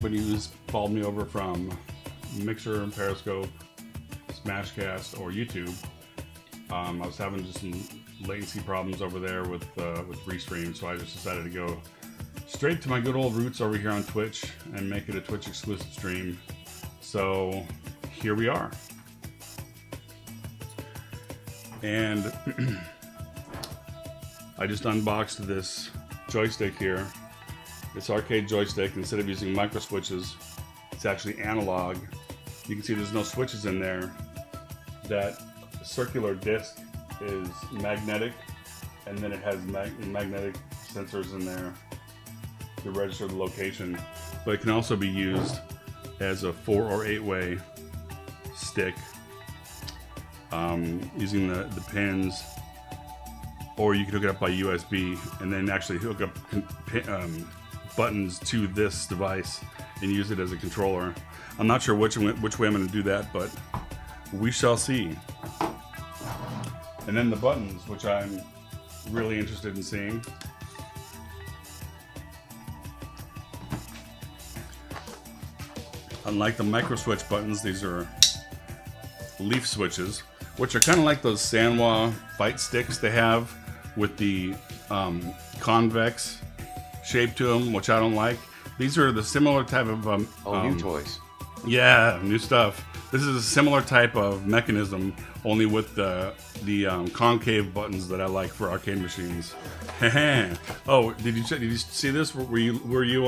who's followed me over from Mixer, Periscope, Smashcast, or YouTube. I was having just some latency problems over there with Restream, so I just decided to go straight to my good old roots over here on Twitch and make it a Twitch exclusive stream. So here we are. And I just unboxed this joystick here. This arcade joystick. Instead of using microswitches, it's actually analog. You can see there's no switches in there. That circular disc is magnetic, and then it has magnetic sensors in there to register the location. But it can also be used as a 4 or 8-way stick, using the pins, or you can hook it up by USB and then actually hook up buttons to this device and use it as a controller. I'm not sure which way I'm going to do that, but we shall see. And then the buttons, which I'm really interested in seeing. Unlike the micro switch buttons, these are leaf switches, which are kind of like those Sanwa fight sticks they have with the convex shape to them, which I don't like. These are the similar type of new toys. Yeah, new stuff. This is a similar type of mechanism, only with the concave buttons that I like for arcade machines. Oh, did you see this? Were you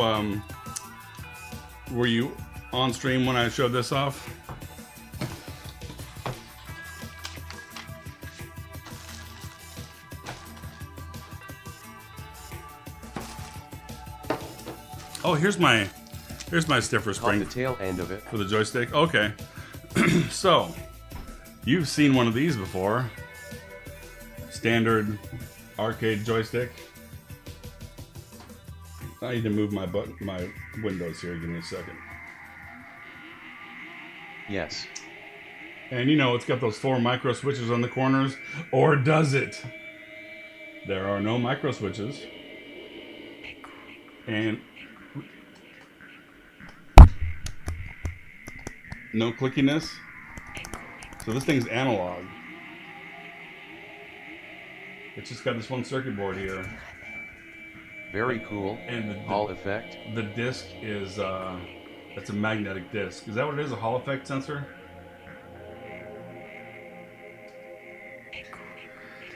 on stream when I showed this off? Oh, here's my stiffer spring. The tail end of it for the joystick. Okay, so you've seen one of these before. Standard arcade joystick. I need to move my windows here. Give me a second. Yes. And you know, it's got those 4 micro switches on the corners, or does it? There are no micro switches. And no clickiness. So this thing's analog. It's just got this one circuit board here. Very cool. And the Hall effect. The disc is it's a magnetic disc. Is that what it is? A Hall effect sensor?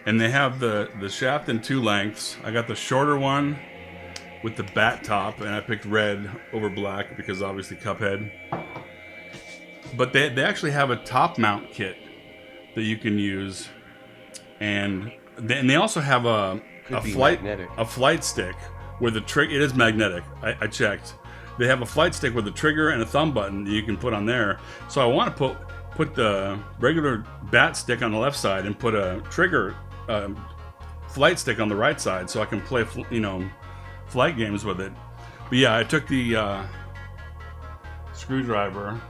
And they have the shaft in 2 lengths. I got the shorter one with the bat top, and I picked red over black because obviously Cuphead. But they actually have a top mount kit that you can use, and they also have a flight stick where the trigger, it is magnetic. I checked. They have a flight stick with a trigger and a thumb button that you can put on there. So I want to put the regular bat stick on the left side and put a trigger flight stick on the right side, so I can play flight games with it. But yeah, I took the screwdriver.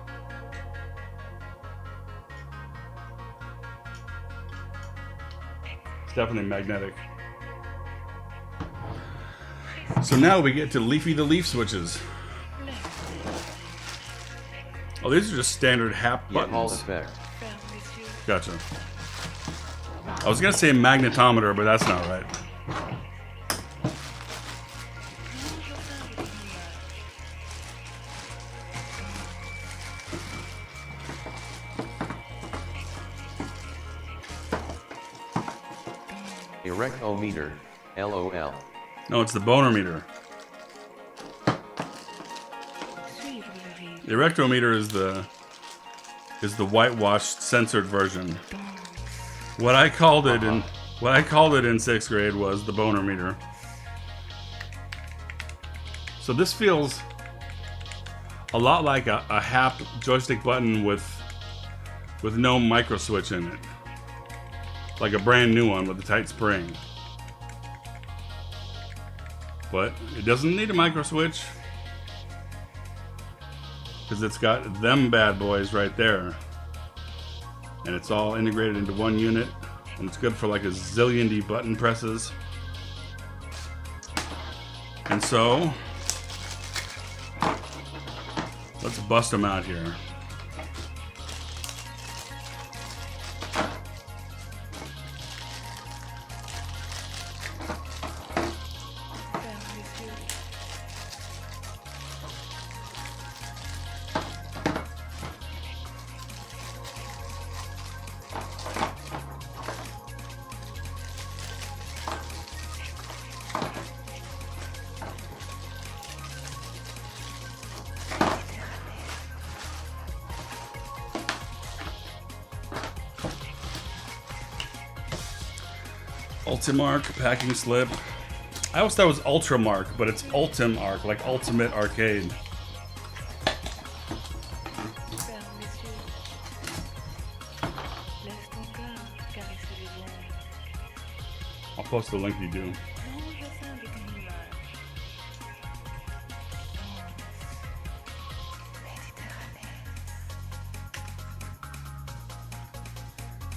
It's definitely magnetic. So now we get to Leafy the Leaf switches. Oh, these are just standard Happ buttons. Hall effect. Gotcha. I was gonna say magnetometer, but that's not right. Erectometer. LOL. No, it's the boner meter. The erectometer is the whitewashed censored version. What I called it in 6th grade was the boner meter. So this feels a lot like a Happ joystick button with no micro switch in it. Like a brand new one with a tight spring. But it doesn't need a micro switch, because it's got them bad boys right there. And it's all integrated into one unit, and it's good for like a zillion button presses. And so Let's bust them out here. Ultimarc packing slip. I always thought it was Ultramarc, but it's Ultimarc, like Ultimate Arcade. I'll post the link you do.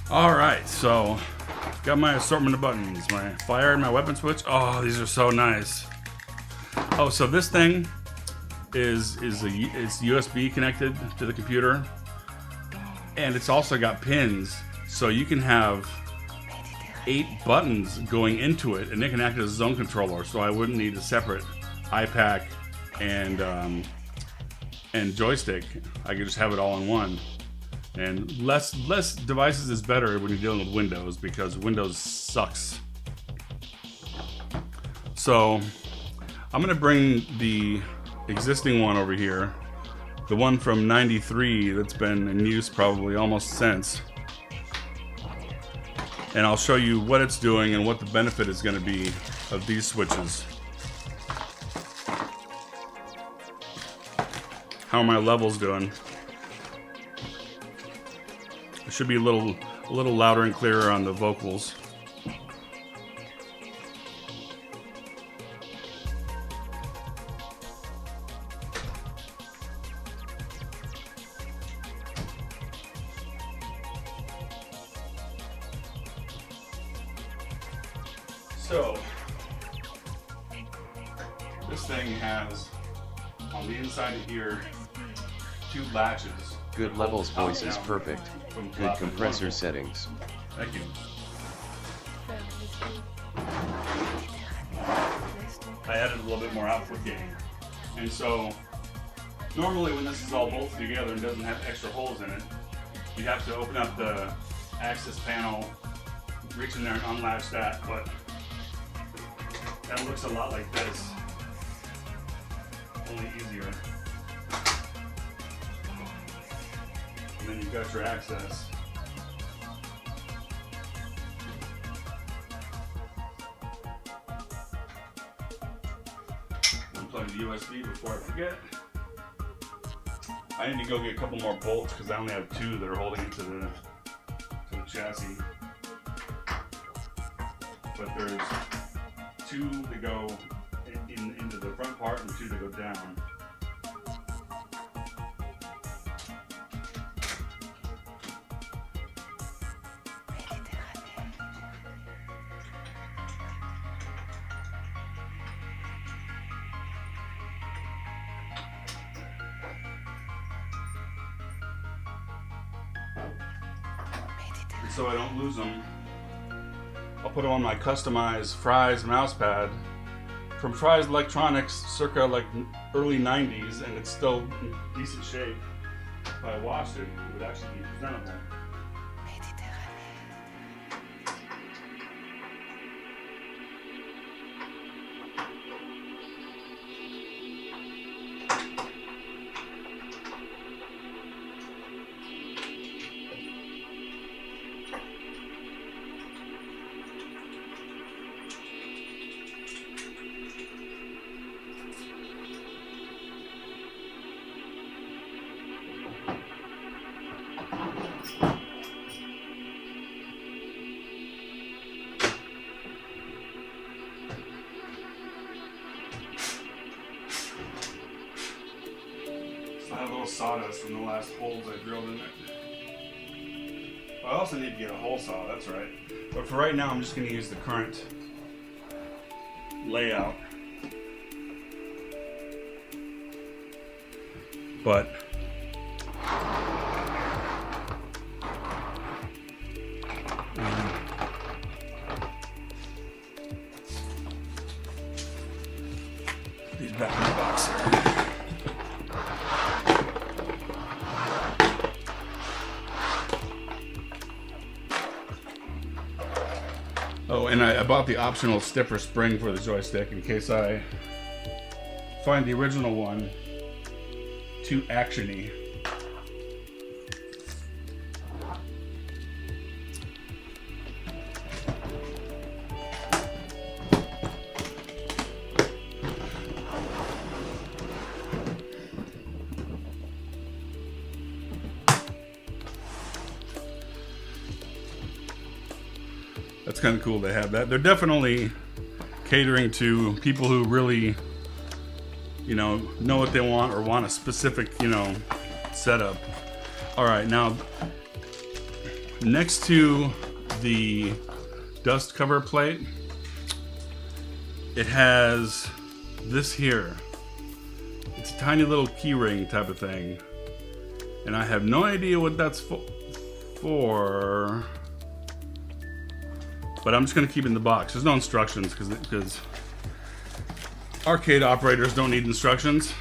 Alright, so got my assortment of buttons, my fire and my weapon switch. Oh, these are so nice. Oh, so this thing is USB connected to the computer, and it's also got pins, so you can have 8 buttons going into it, and they can act as a zone controller. So I wouldn't need a separate iPac and joystick. I could just have it all in one. And less devices is better when you're dealing with Windows, because Windows sucks. So I'm gonna bring the existing one over here, the one from '93 that's been in use probably almost since, and I'll show you what it's doing and what the benefit is gonna be of these switches. How are my levels doing? It should be a little louder and clearer on the vocals. So, this thing has, on the inside of here, 2 latches. Good levels, voice is perfect. Good compressor settings. Thank you. I added a little bit more output gain. And so, normally when this is all bolted together and doesn't have extra holes in it, you have to open up the access panel, reach in there and unlatch that, but that looks a lot like this, only easier. And then you've got your access. Unplug the USB before I forget. I need to go get a couple more bolts because I only have 2 that are holding it to the chassis. But there's 2 that go into the front part and 2 that go down. So I don't lose them, I'll put them on my customized Fry's mouse pad from Fry's Electronics circa like early 90s, and it's still in decent shape. If I washed it, it would actually be presentable. I have a little sawdust from the last holes I drilled in it. I also need to get a hole saw, that's right. But for right now, I'm just going to use the current layout. But these back in the box. Oh, and I bought the optional stiffer spring for the joystick in case I find the original one too actiony. That's kind of cool to have that. They're definitely catering to people who really, you know what they want or want a specific, setup. All right, now next to the dust cover plate, it has this here. It's a tiny little key ring type of thing, and I have no idea what that's for. But I'm just going to keep it in the box. There's no instructions because arcade operators don't need instructions.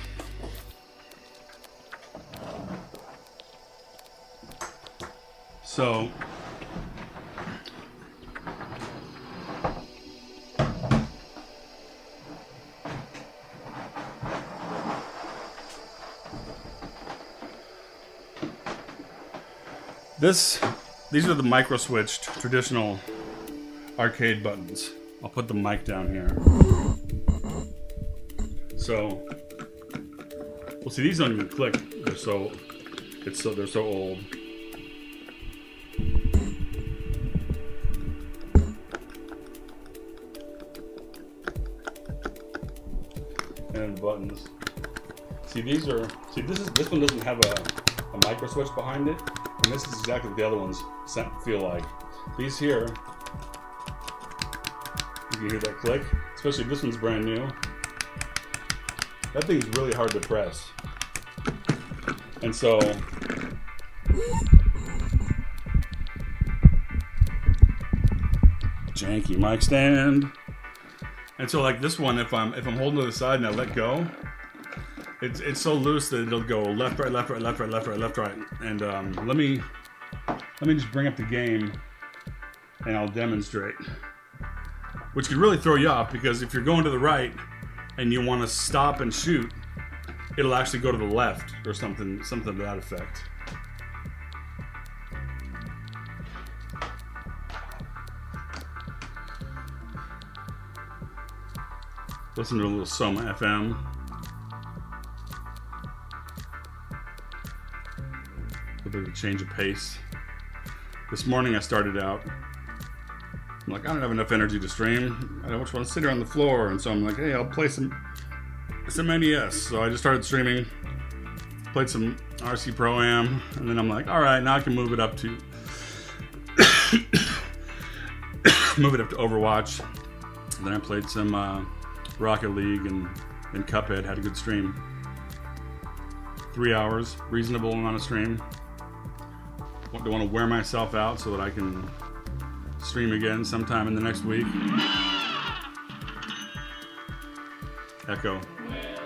So these are the micro-switched traditional arcade buttons. I'll put the mic down here. So, well, see, these don't even click. They're so old. And the buttons. See, this one doesn't have a micro switch behind it, and this is exactly what the other ones feel like. These here, you can hear that click, especially if this one's brand new. That thing's really hard to press. And so janky mic stand. And so like this one, if I'm holding to the side and I let go, it's so loose that it'll go left, right, left, right, left, right, left, right, left, right. And let me just bring up the game and I'll demonstrate. Which could really throw you off, because if you're going to the right and you want to stop and shoot, it'll actually go to the left or something to that effect. Listen to a little Soma FM. A bit of a change of pace. This morning I started out, I'm like, I don't have enough energy to stream. I just want to sit here on the floor. And so I'm like, hey, I'll play some NES. So I just started streaming, played some RC Pro-Am, and then I'm like, all right, now I can move it up to Overwatch. And then I played some Rocket League and Cuphead. Had a good stream. 3 hours, reasonable amount of stream. Don't want to wear myself out so that I can stream again sometime in the next week. Echo.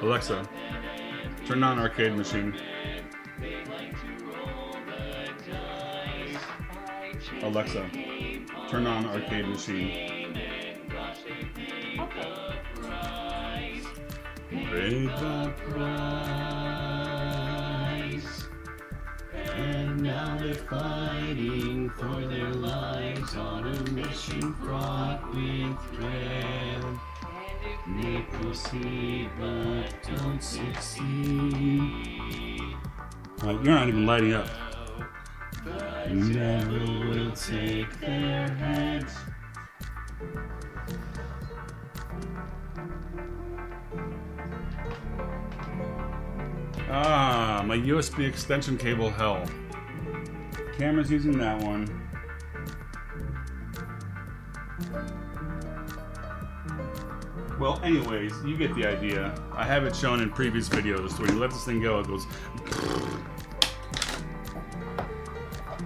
Alexa, turn on arcade machine. Alexa, turn on arcade machine. Pay the price. And now they're fighting for their lives on a mission fraught with dread. They proceed but don't succeed. You're not even lighting up. Never will take their heads. Ah, my USB extension cable, hell. Camera's using that one. Well, anyways, you get the idea. I have it shown in previous videos. When you let this thing go, it goes.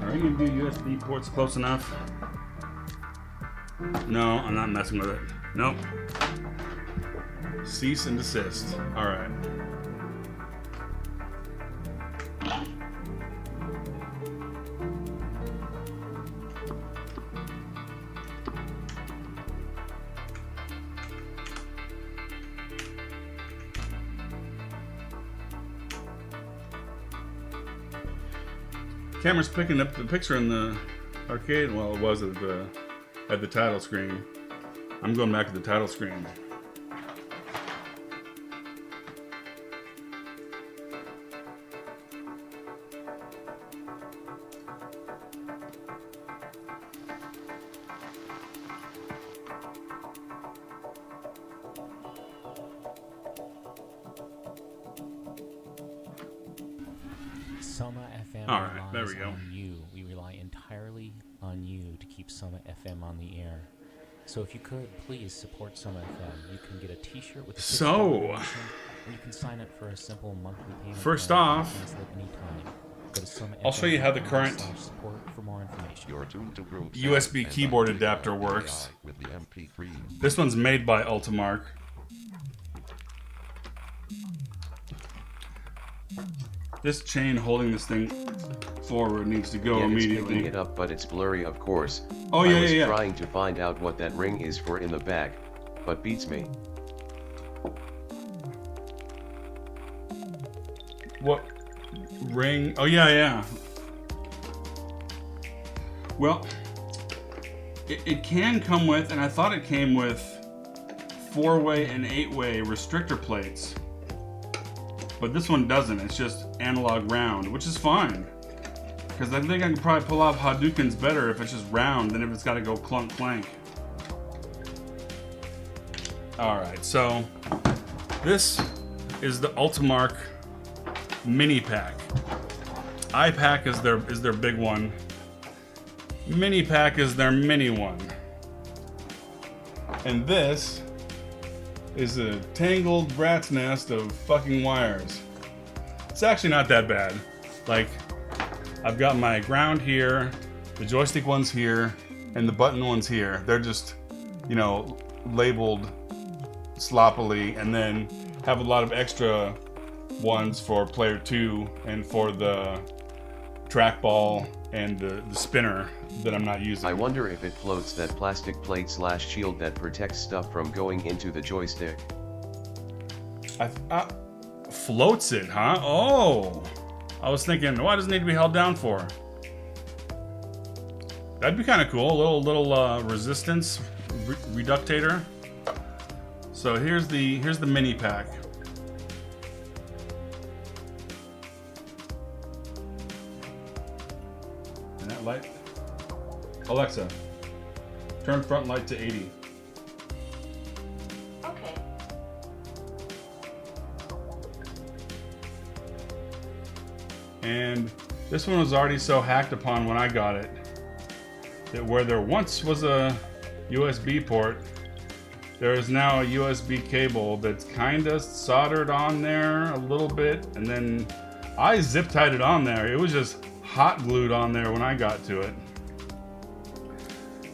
Are any of you USB ports close enough? No, I'm not messing with it. Nope. Cease and desist. All right. Camera's picking up the picture in the arcade. Well, it was at the title screen. I'm going back to the title screen. Sanwa FM All right, there we go. on you. We rely entirely on you to keep Sanwa FM on the air. So if you could, please support Sanwa FM. You can get a T-shirt with a picture or you can sign up for a simple monthly payment. First plan off, and cancel at any time. Go to I'll show you how the current support for more information. USB keyboard adapter works. This one's made by Ultimarc. This chain holding this thing forward needs to go immediately. It's picking it up, but it's blurry, of course. Oh, I was yeah. trying to find out what that ring is for in the back, but beats me. What ring? Oh, yeah. Well, it can come with, and I thought it came with 4-way and 8-way restrictor plates. But this one doesn't. It's just analog round, which is fine. Because I think I can probably pull off Hadoukens better if it's just round than if it's got to go clunk clank. Alright, so this is the Ultimarc mini pack. iPac is their big one. Mini pack is their mini one. And this is a tangled rat's nest of fucking wires. It's actually not that bad. Like, I've got my ground here, the joystick one's here, and the button one's here. They're just, you know, labeled sloppily, and then have a lot of extra ones for player 2 and for the trackball and the spinner that I'm not using. I wonder if it floats that plastic plate / shield that protects stuff from going into the joystick. Floats it, huh? Oh! I was thinking, why does it need to be held down for? That'd be kind of cool. A little resistance reductator. So here's the mini pack. And that light. Alexa, turn front light to 80. Okay. And this one was already so hacked upon when I got it that where there once was a USB port, there is now a USB cable that's kind of soldered on there a little bit, and then I zip tied it on there. It was just hot glued on there when I got to it.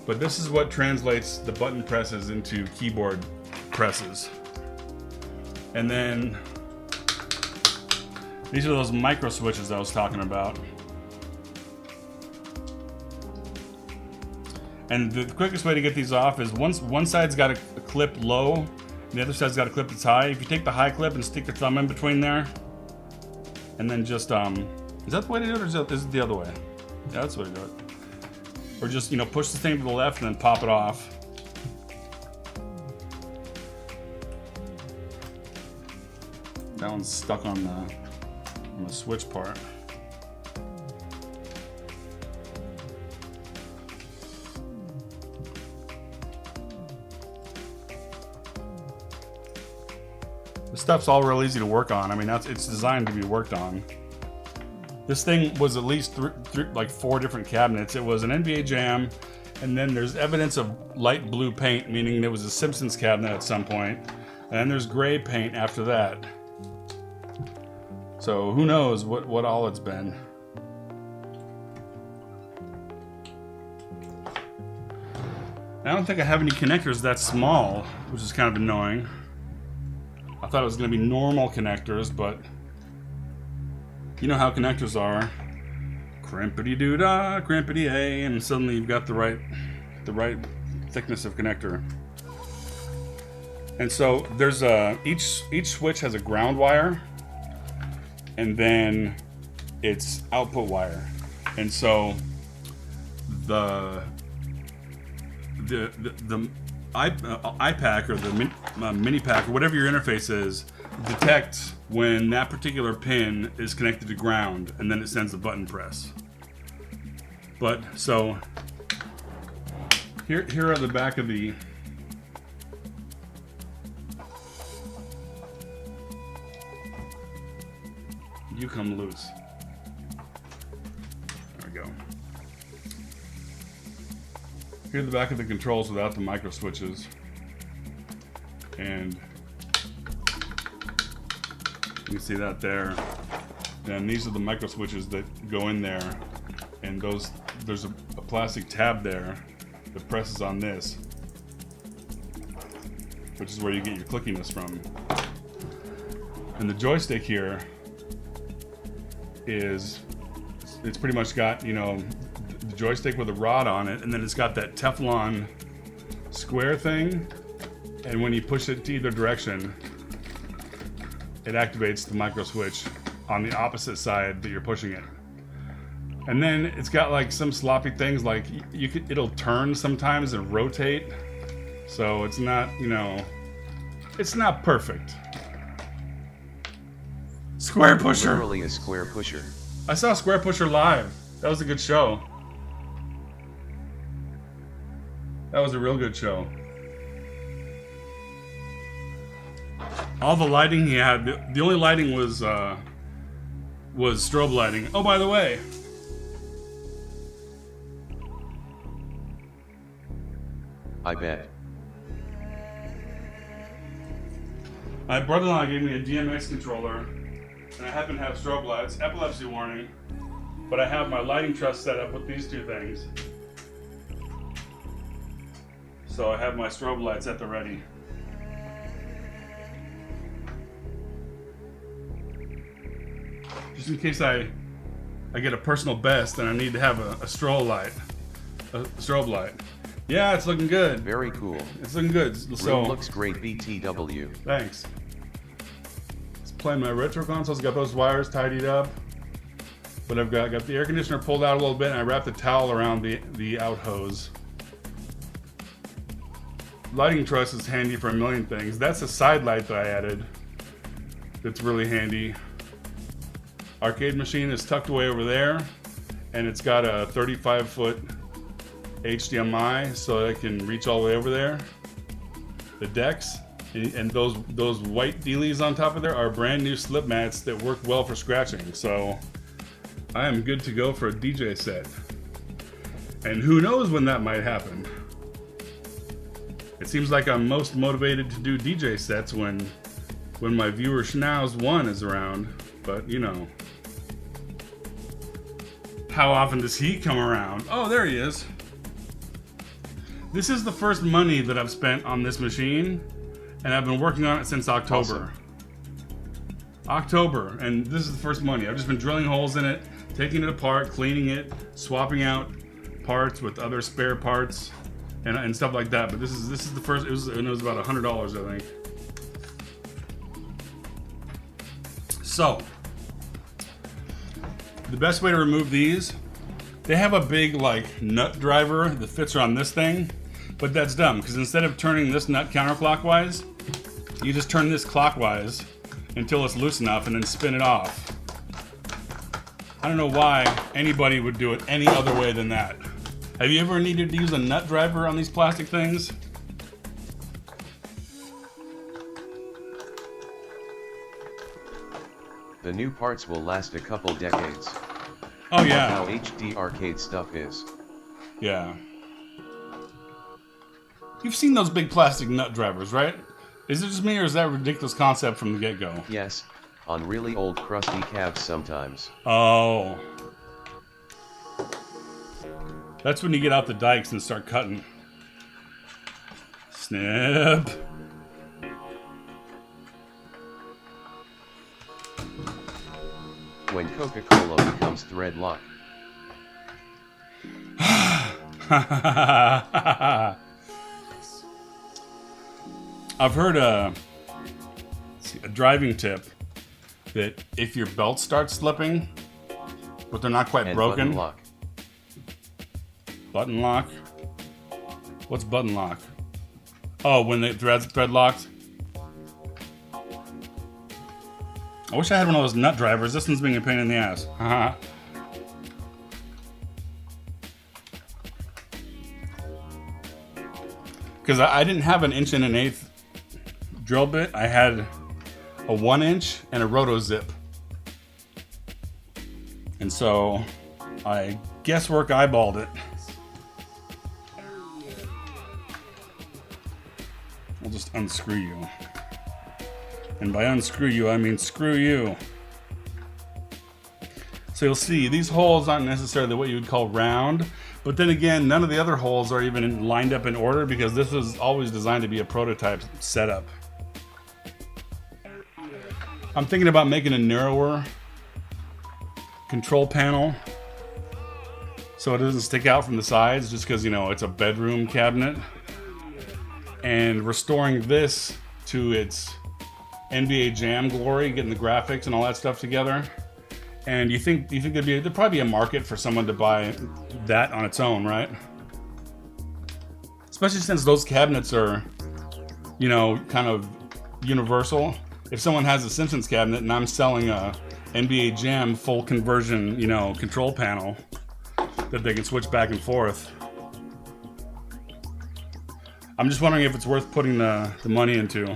But this is what translates the button presses into keyboard presses. And then these are those microswitches I was talking about. And the quickest way to get these off is one side's got a clip low, and the other side's got a clip that's high. If you take the high clip and stick your thumb in between there, and then just, is that the way to do it, or is it the other way? Yeah, that's the way to do it. Or just, you know, push the thing to the left and then pop it off. That one's stuck on the switch part. This stuff's all real easy to work on. I mean, it's designed to be worked on. This thing was at least like 4 different cabinets. It was an NBA Jam, And then there's evidence of light blue paint, meaning there was a Simpsons cabinet at some point. And then there's gray paint after that. So who knows what all it's been. I don't think I have any connectors that small, which is kind of annoying. I thought it was going to be normal connectors, but you know how connectors are. Crimpity-doo-dah, crimpity-a, and suddenly you've got the right thickness of connector. And so there's each switch has a ground wire, and then it's output wire. And so the iPac or the mini pack or whatever your interface is detects when that particular pin is connected to ground, and then it sends a button press. But so here are the back of the you come loose. There we go. Here's the back of the controls without the micro switches. And you can see that there. And these are the micro switches that go in there. And there's a plastic tab there that presses on this, which is where you get your clickiness from. And the joystick here it's pretty much got, you know, the joystick with a rod on it, and then it's got that Teflon square thing, and when you push it to either direction, it activates the micro switch on the opposite side that you're pushing it. And then it's got like some sloppy things, like it'll turn sometimes and rotate, so it's not, you know, it's not perfect. Square Pusher. Literally a square pusher. I saw Square Pusher live. That was a good show. That was a real good show. All the lighting he had, the only lighting was strobe lighting. Oh, by the way, I bet. my brother-in-law gave me a DMX controller, and I happen to have strobe lights, epilepsy warning, but I have my lighting truss set up with these two things. So I have my strobe lights at the ready. Just in case I get a personal best and I need to have a strobe light. Yeah, it's looking good. Very cool. It's looking good. So Room looks great, BTW. thanks. Playing my retro consoles, got those wires tidied up, but I've got the air conditioner pulled out a little bit, and I wrapped the towel around the out hose. Lighting truss is handy for a million things. That's a side light that I added. That's really handy. Arcade machine is tucked away over there, and it's got a 35-foot HDMI, so I can reach all the way over there. The decks. And those white dealies on top of there are brand new slip mats that work well for scratching. So I am good to go for a DJ set. And who knows when that might happen. It seems like I'm most motivated to do DJ sets when my viewer Schnauz 1 is around. But you know, how often does he come around? Oh, there he is. This is the first money that I've spent on this machine. And I've been working on it since October. October, and this is the first money. I've just been drilling holes in it, taking it apart, cleaning it, swapping out parts with other spare parts, and stuff like that. But this is the first. It was about $100, I think. So the best way to remove these, they have a big like nut driver that fits around this thing. But that's dumb, because instead of turning this nut counterclockwise, you just turn this clockwise until it's loose enough and then spin it off. I don't know why anybody would do it any other way than that. Have you ever needed to use a nut driver on these plastic things? The new parts will last a couple decades. Oh yeah. How HD arcade stuff is. Yeah. You've seen those big plastic nut drivers, right? Is it just me, or is that a ridiculous concept from the get-go? Yes, on really old crusty cabs sometimes. Oh. That's when you get out the dikes and start cutting. Snip. When Coca-Cola becomes thread lock. I've heard a driving tip that if your belt starts slipping, but they're not quite And broken. button lock. Button lock? What's button lock? Oh, when the thread locked? I wish I had one of those nut drivers. This one's being a pain in the ass. Haha. Because I didn't have an 1 1/8" drill bit. I had a 1 inch and a roto zip. And so I guesswork eyeballed it. I'll just unscrew you. And by unscrew you, I mean screw you. So you'll see, these holes aren't necessarily what you would call round, but then again, none of the other holes are even lined up in order because this was always designed to be a prototype setup. I'm thinking about making a narrower control panel so it doesn't stick out from the sides just because, you know, it's a bedroom cabinet. And restoring this to its NBA Jam glory, getting the graphics and all that stuff together. And you think there'd probably be a market for someone to buy that on its own, right? Especially since those cabinets are, you know, kind of universal. If someone has a Simpsons cabinet and I'm selling a NBA Jam full conversion, you know, control panel that they can switch back and forth. I'm just wondering if it's worth putting the money into.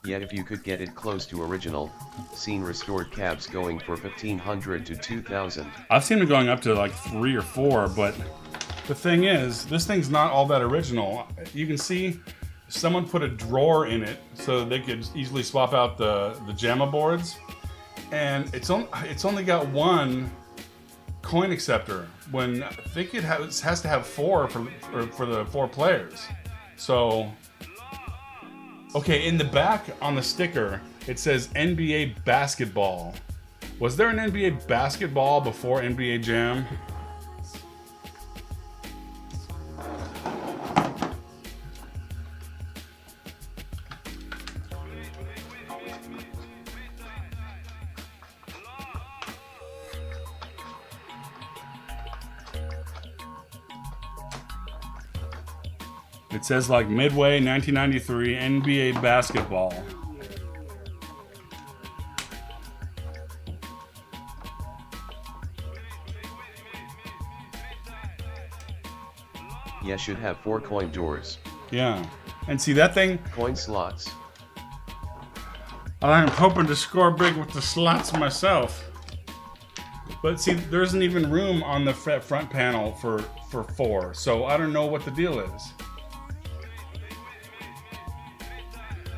Yet if you could get it close to original, seen restored cabs going for 1,500 to 2,000. I've seen them going up to like 3 or 4, but the thing is, this thing's not all that original. You can see someone put a drawer in it so they could easily swap out the JAMA boards, and it's only got one coin acceptor when I think it has to have 4 for the 4 players. So, okay, in the back on the sticker it says NBA basketball. Was there an NBA basketball before NBA Jam? It says like Midway 1993 NBA basketball. Yeah, should have 4 coin doors. Yeah. And see that thing? Coin slots. I'm hoping to score big with the slots myself. But see, there isn't even room on the front panel for 4, so I don't know what the deal is.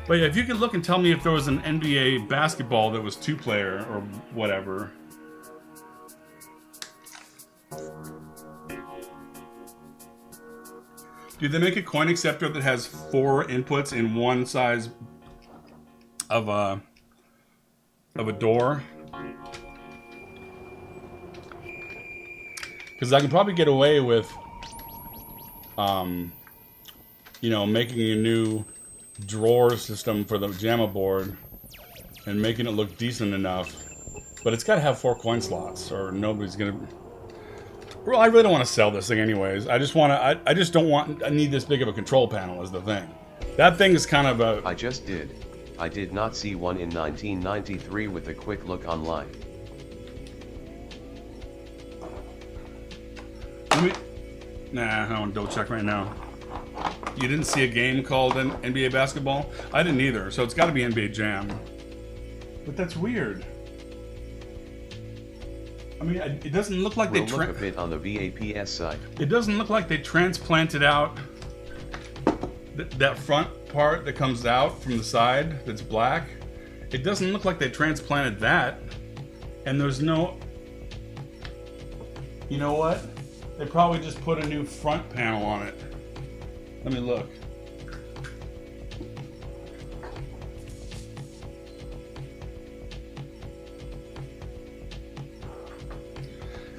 But yeah, if you could look and tell me if there was an NBA basketball that was 2-player or whatever. Do they make a coin acceptor that has 4 inputs in one size of a door? Because I can probably get away with, you know, making a new drawer system for the JAMA board and making it look decent enough. But it's got to have 4 coin slots, or nobody's gonna. Well, I really don't want to sell this thing anyways. I just want to. I just don't want. I need this big of a control panel. Is the thing. That thing is kind of a. I just did. I did not see one in 1993 with a quick look online. Let me. Nah, I don't want to double check right now. You didn't see a game called NBA basketball? I didn't either, so it's got to be NBA Jam. But that's weird. I mean, it doesn't look like We'll look a bit on the VAPS side. It doesn't look like they transplanted out that front part that comes out from the side that's black. It doesn't look like they transplanted that. And there's no... You know what? They probably just put a new front panel on it. Let me look.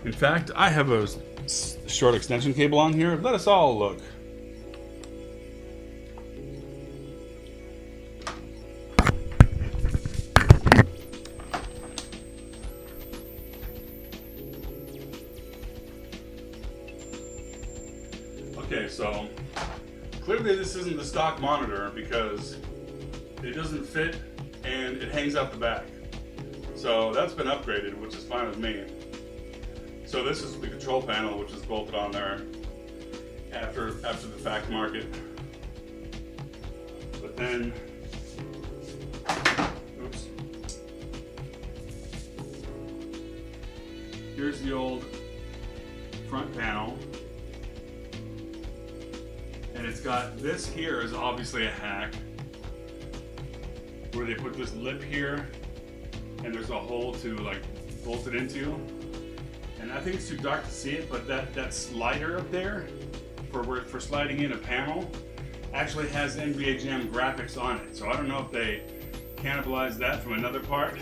In fact, I have a short extension cable on here. Let us all look. Okay, so clearly this isn't the stock monitor because it doesn't fit and it hangs out the back. So that's been upgraded, which is fine with me. So this is the control panel, which is bolted on there after the fact market. But then, oops. Here's the old front panel. And it's got this here is obviously a hack where they put this lip here and there's a hole to like bolt it into. And I think it's too dark to see it, but that slider up there for sliding in a panel actually has NBA Jam graphics on it. So I don't know if they cannibalized that from another part.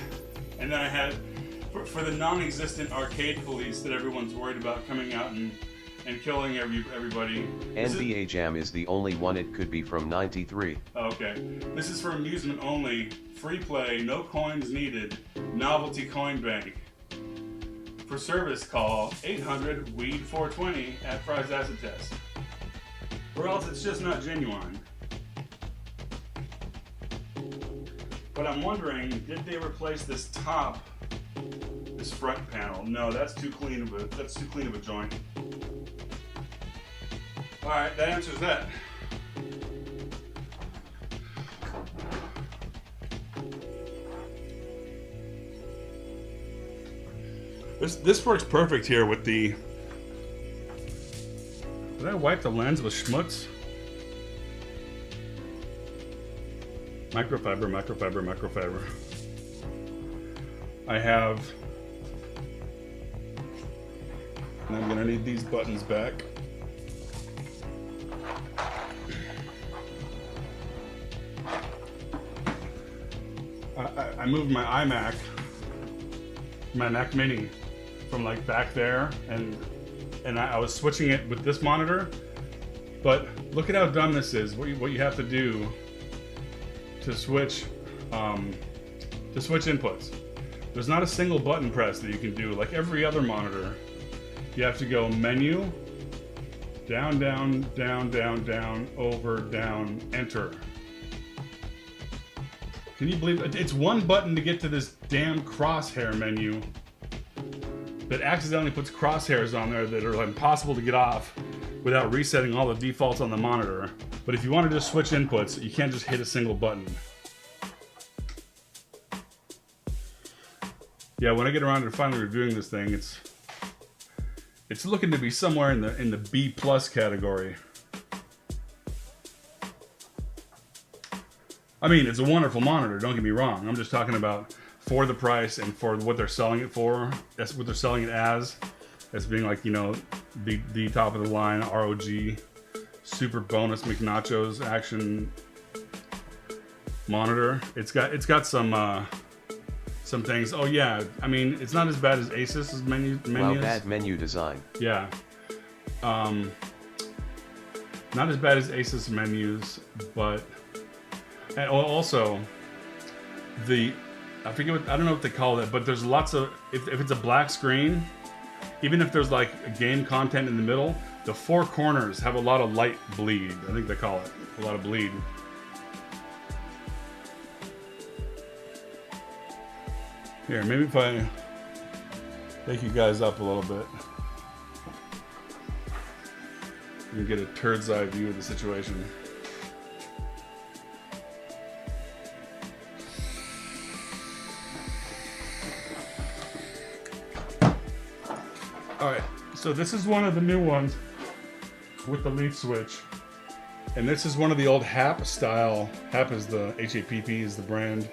And then I had, for the non-existent arcade police that everyone's worried about coming out and killing everybody. NBA Jam is the only one. It could be from 93. Okay. This is for amusement only, free play, no coins needed, novelty coin bank. For service, call 800-WEED-420 at Fry's Acid Test. Or else it's just not genuine. But I'm wondering, did they replace this front panel? No, that's too clean of a joint. All right, that answers that. This works perfect here with the... Did I wipe the lens with schmutz? Microfiber, microfiber, microfiber. I have... And I'm gonna need these buttons back. I moved my iMac, my Mac Mini, from like back there, and I was switching it with this monitor. But look at how dumb this is. What you have to do to switch inputs. There's not a single button press that you can do like every other monitor. You have to go menu, down, down, down, down, down, over, down, enter. Can you believe it? It's one button to get to this damn crosshair menu that accidentally puts crosshairs on there that are impossible to get off without resetting all the defaults on the monitor. But if you want to just switch inputs, you can't just hit a single button. Yeah, when I get around to finally reviewing this thing, it's looking to be somewhere in the B+ category. I mean, it's a wonderful monitor, don't get me wrong. I'm just talking about for the price and for what they're selling it for. That's what they're selling it as being like, you know, the top of the line ROG super bonus McNachos action monitor. It's got some things. Oh yeah, I mean, it's not as bad as Asus's menus. Wow, bad menu design. Yeah. Not as bad as Asus menus, but and also I don't know what they call it, but there's lots of if it's a black screen, even if there's like game content in the middle, the four corners have a lot of light bleed. I think they call it a lot of bleed. Here, maybe if I take you guys up a little bit. You can get a bird's eye view of the situation. Alright, so this is one of the new ones with the leaf switch. And this is one of the old Happ style. Happ is the H-A-P-P is the brand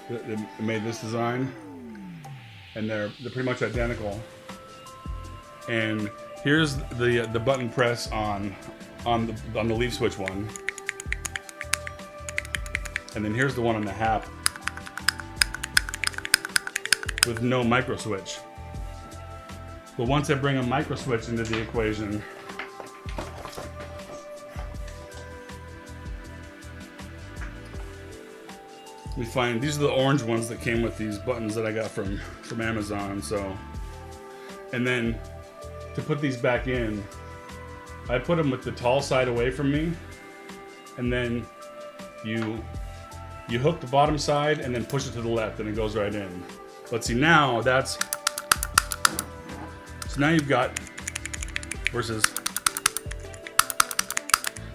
that made this design. And they're pretty much identical. And here's the button press on the leaf switch one. And then here's the one on the Happ with no micro switch. But once I bring a micro switch into the equation, we find these are the orange ones that came with these buttons that I got from Amazon. So, and then to put these back in, I put them with the tall side away from me, and then you hook the bottom side and then push it to the left, and it goes right in. But see, now that's so now you've got versus.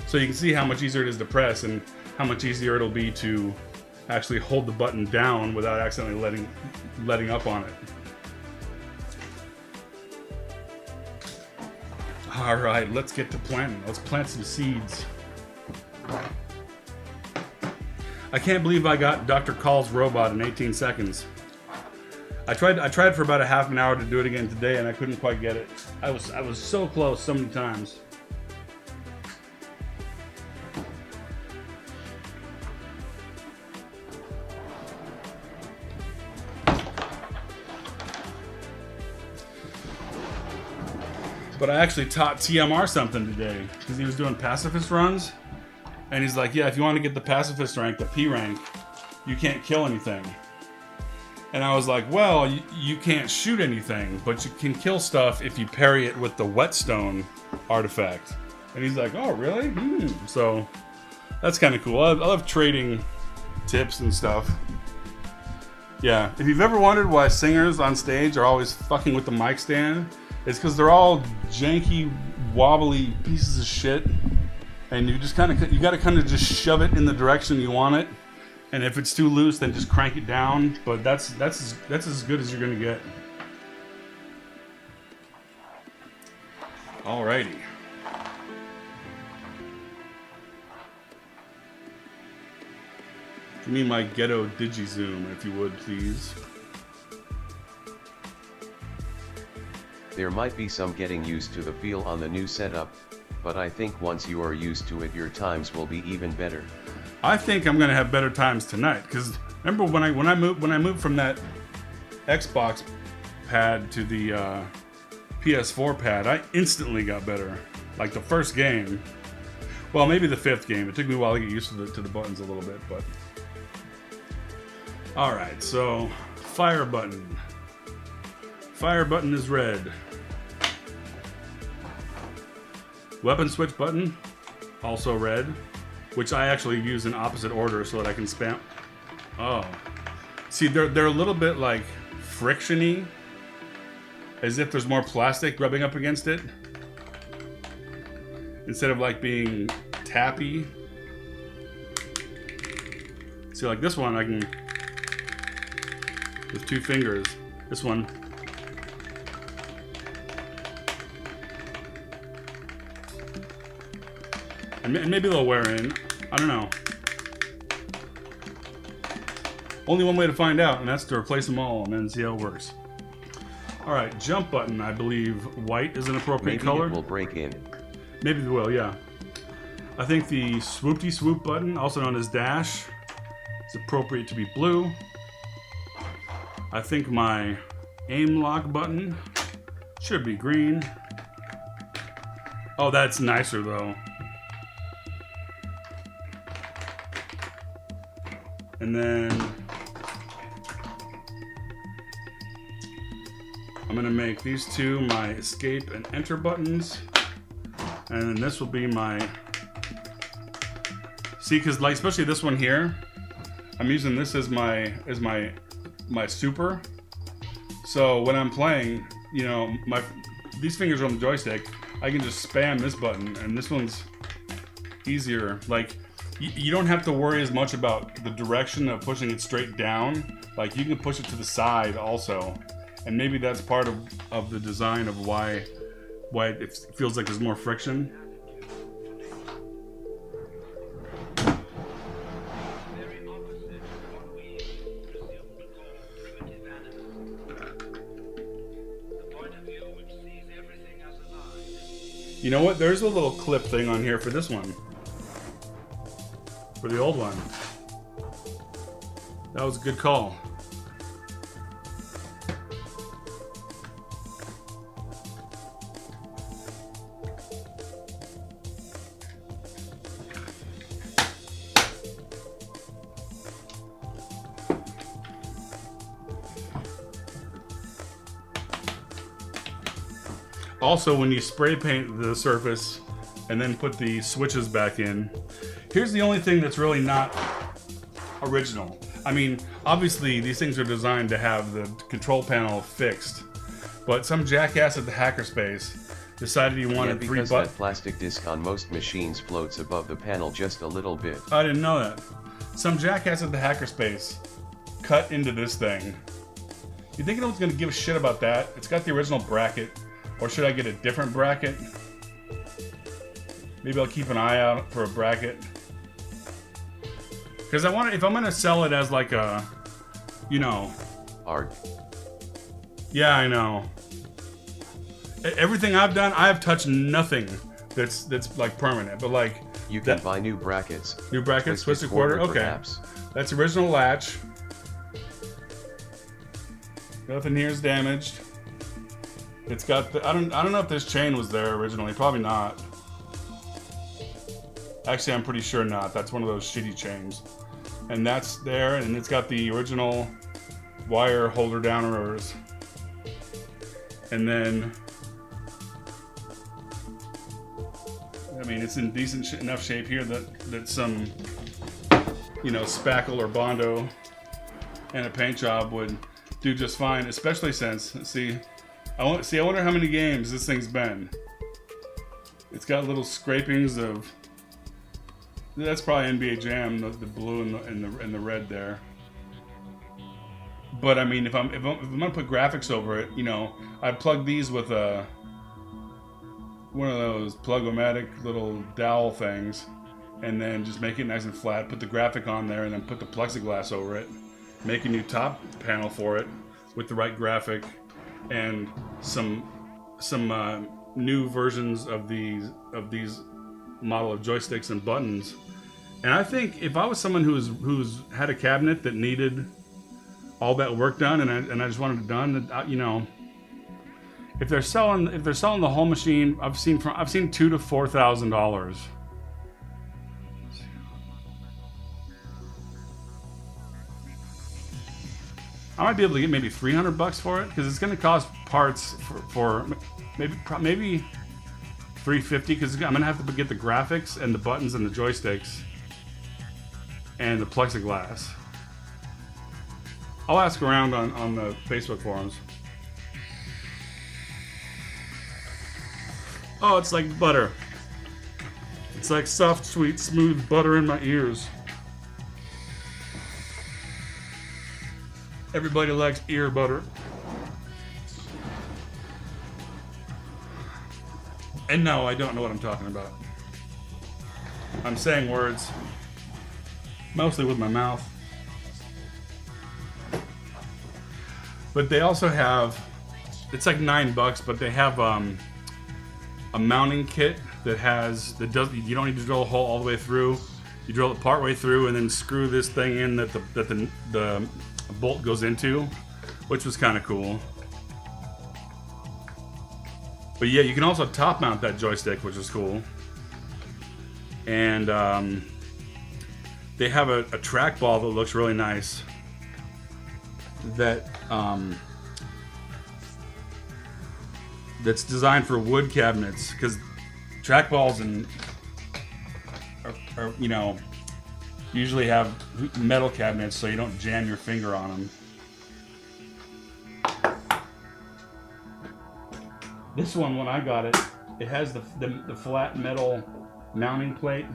So you can see how much easier it is to press and how much easier it'll be to actually hold the button down without accidentally letting up on it. All right, let's get to planting. Let's plant some seeds. I can't believe I got Dr. Call's robot in 18 seconds. I tried for about a half an hour to do it again today, and I couldn't quite get it. I was so close so many times. But I actually taught TMR something today because he was doing pacifist runs, and he's like, "Yeah, if you want to get the pacifist rank, the P rank, you can't kill anything." And I was like, "Well, you can't shoot anything, but you can kill stuff if you parry it with the whetstone artifact." And he's like, "Oh, really?" So that's kind of cool. I love trading tips and stuff. Yeah, if you've ever wondered why singers on stage are always fucking with the mic stand, it's because they're all janky, wobbly pieces of shit, and you just you got to kind of just shove it in the direction you want it. And if it's too loose, then just crank it down. But that's as good as you're gonna get. Alrighty. Give me my ghetto digi-zoom, if you would, please. There might be some getting used to the feel on the new setup, but I think once you are used to it, your times will be even better. I think I'm gonna have better times tonight, because remember when I moved from that Xbox pad to the PS4 pad, I instantly got better. Like the first game, well, maybe the fifth game. It took me a while to get used to the buttons a little bit, but all right. So fire button. Fire button is red. Weapon switch button, also red, which I actually use in opposite order so that I can spam. Oh, see, they're a little bit like friction-y, as if there's more plastic rubbing up against it, instead of like being tappy. See, like this one, I can with 2 fingers. This one. And maybe they'll wear in. I don't know. Only one way to find out, and that's to replace them all and then see how it works. All right, jump button. I believe white is an appropriate color. Maybe it will break in. Maybe it will, yeah. I think the swoop button, also known as dash, is appropriate to be blue. I think my aim lock button should be green. Oh, that's nicer though. And then I'm gonna make these 2 my escape and enter buttons, and then this will be my, see, because like especially this one here, I'm using this as my super. So when I'm playing, you know, these fingers are on the joystick, I can just spam this button, and this one's easier. Like, you don't have to worry as much about the direction of pushing it straight down. Like, you can push it to the side also. And maybe that's part of the design of why it feels like there's more friction. You know what? There's a little clip thing on here for this one. For the old one. That was a good call. Also, when you spray paint the surface and then put the switches back in, here's the only thing that's really not original. I mean, obviously these things are designed to have the control panel fixed, but some jackass at the hackerspace decided he wanted three buttons. Because that plastic disc on most machines floats above the panel just a little bit. I didn't know that. Some jackass at the hackerspace cut into this thing. You think anyone's gonna give a shit about that? It's got the original bracket. Or should I get a different bracket? Maybe I'll keep an eye out for a bracket. Because I want, if I'm gonna sell it as like a, you know, art. Yeah, I know. Everything I've done, I have touched nothing that's like permanent. But like, you can buy new brackets. New brackets, twisted quarter. Okay, perhaps. That's original latch. Nothing here is damaged. It's got the, I don't know if this chain was there originally. Probably not. Actually, I'm pretty sure not. That's one of those shitty chains. And that's there, and it's got the original wire holder downers. And then, I mean, it's in decent enough shape here that some, you know, spackle or Bondo and a paint job would do just fine. Especially since, let's see. I wonder how many games this thing's been. It's got little scrapings of. That's probably NBA Jam, the blue and the red there. But I mean, if I'm gonna put graphics over it, you know, I plug these with a one of those plug-o-matic little dowel things, and then just make it nice and flat. Put the graphic on there, and then put the plexiglass over it. Make a new top panel for it with the right graphic. And some new versions of these model of joysticks and buttons. And I think if I was someone who's had a cabinet that needed all that work done, and I just wanted it done, you know, if they're selling the whole machine, I've seen $2,000 to $4,000. I might be able to get maybe $300 for it, because it's going to cost parts for maybe $350, because I'm going to have to get the graphics and the buttons and the joysticks and the plexiglass. I'll ask around on the Facebook forums. Oh, it's like butter. It's like soft, sweet, smooth butter in my ears. Everybody likes ear butter. And no, I don't know what I'm talking about. I'm saying words, mostly with my mouth. But they also have, it's like $9, but they have a mounting kit that you don't need to drill a hole all the way through. You drill it part way through and then screw this thing in that the bolt goes into, which was kind of cool. But yeah, you can also top mount that joystick, which is cool. And they have a trackball that looks really nice. That's designed for wood cabinets, because trackballs are you know, usually have metal cabinets so you don't jam your finger on them. This one, when I got it, it has the flat metal mounting plate,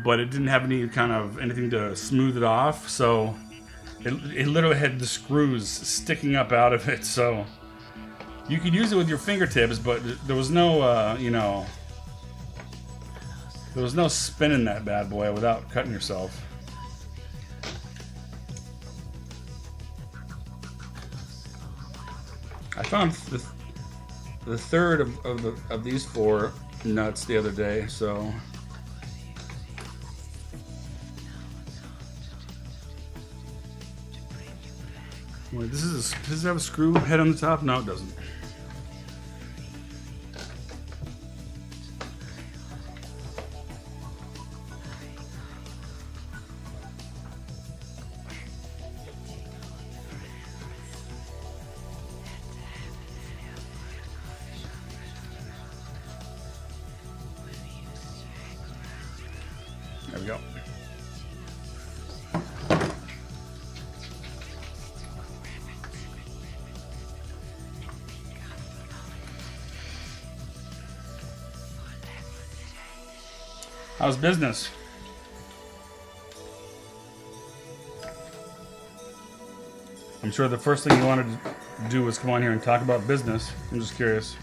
but it didn't have anything to smooth it off, so it literally had the screws sticking up out of it. So you could use it with your fingertips, but there was no there was no spinning that bad boy without cutting yourself. I found the third of these 4 nuts the other day, so wait, does it have a screw head on the top? No, it doesn't. There we go. How's business? I'm sure the first thing you wanted to do was come on here and talk about business. I'm just curious.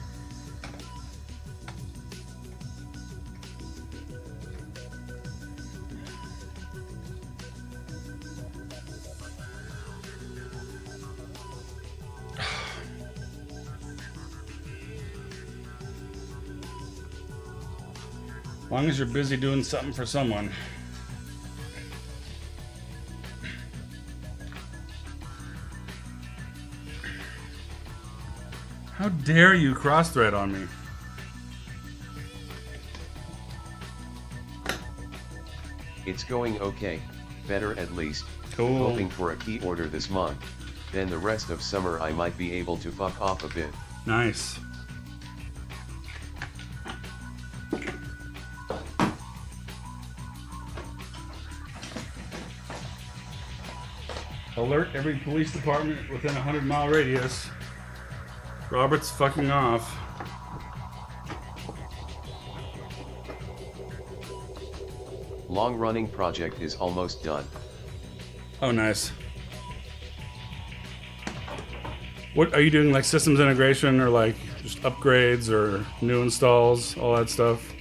As long as you're busy doing something for someone. How dare you cross-thread on me? It's going okay, better at least. Cool. Hoping for a key order this month. Then the rest of summer I might be able to fuck off a bit. Nice. Alert every police department within a 100-mile radius. Robert's fucking off. Long-running project is almost done. Oh, nice. What are you doing, like systems integration or like just upgrades or new installs, all that stuff?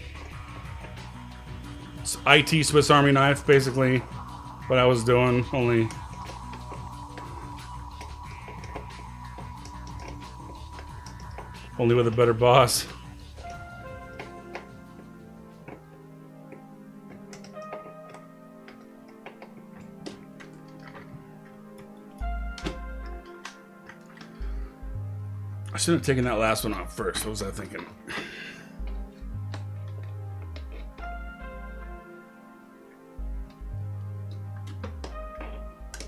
It's IT Swiss Army knife, basically, what I was doing, only with a better boss. I should have taken that last one off first. What was I thinking?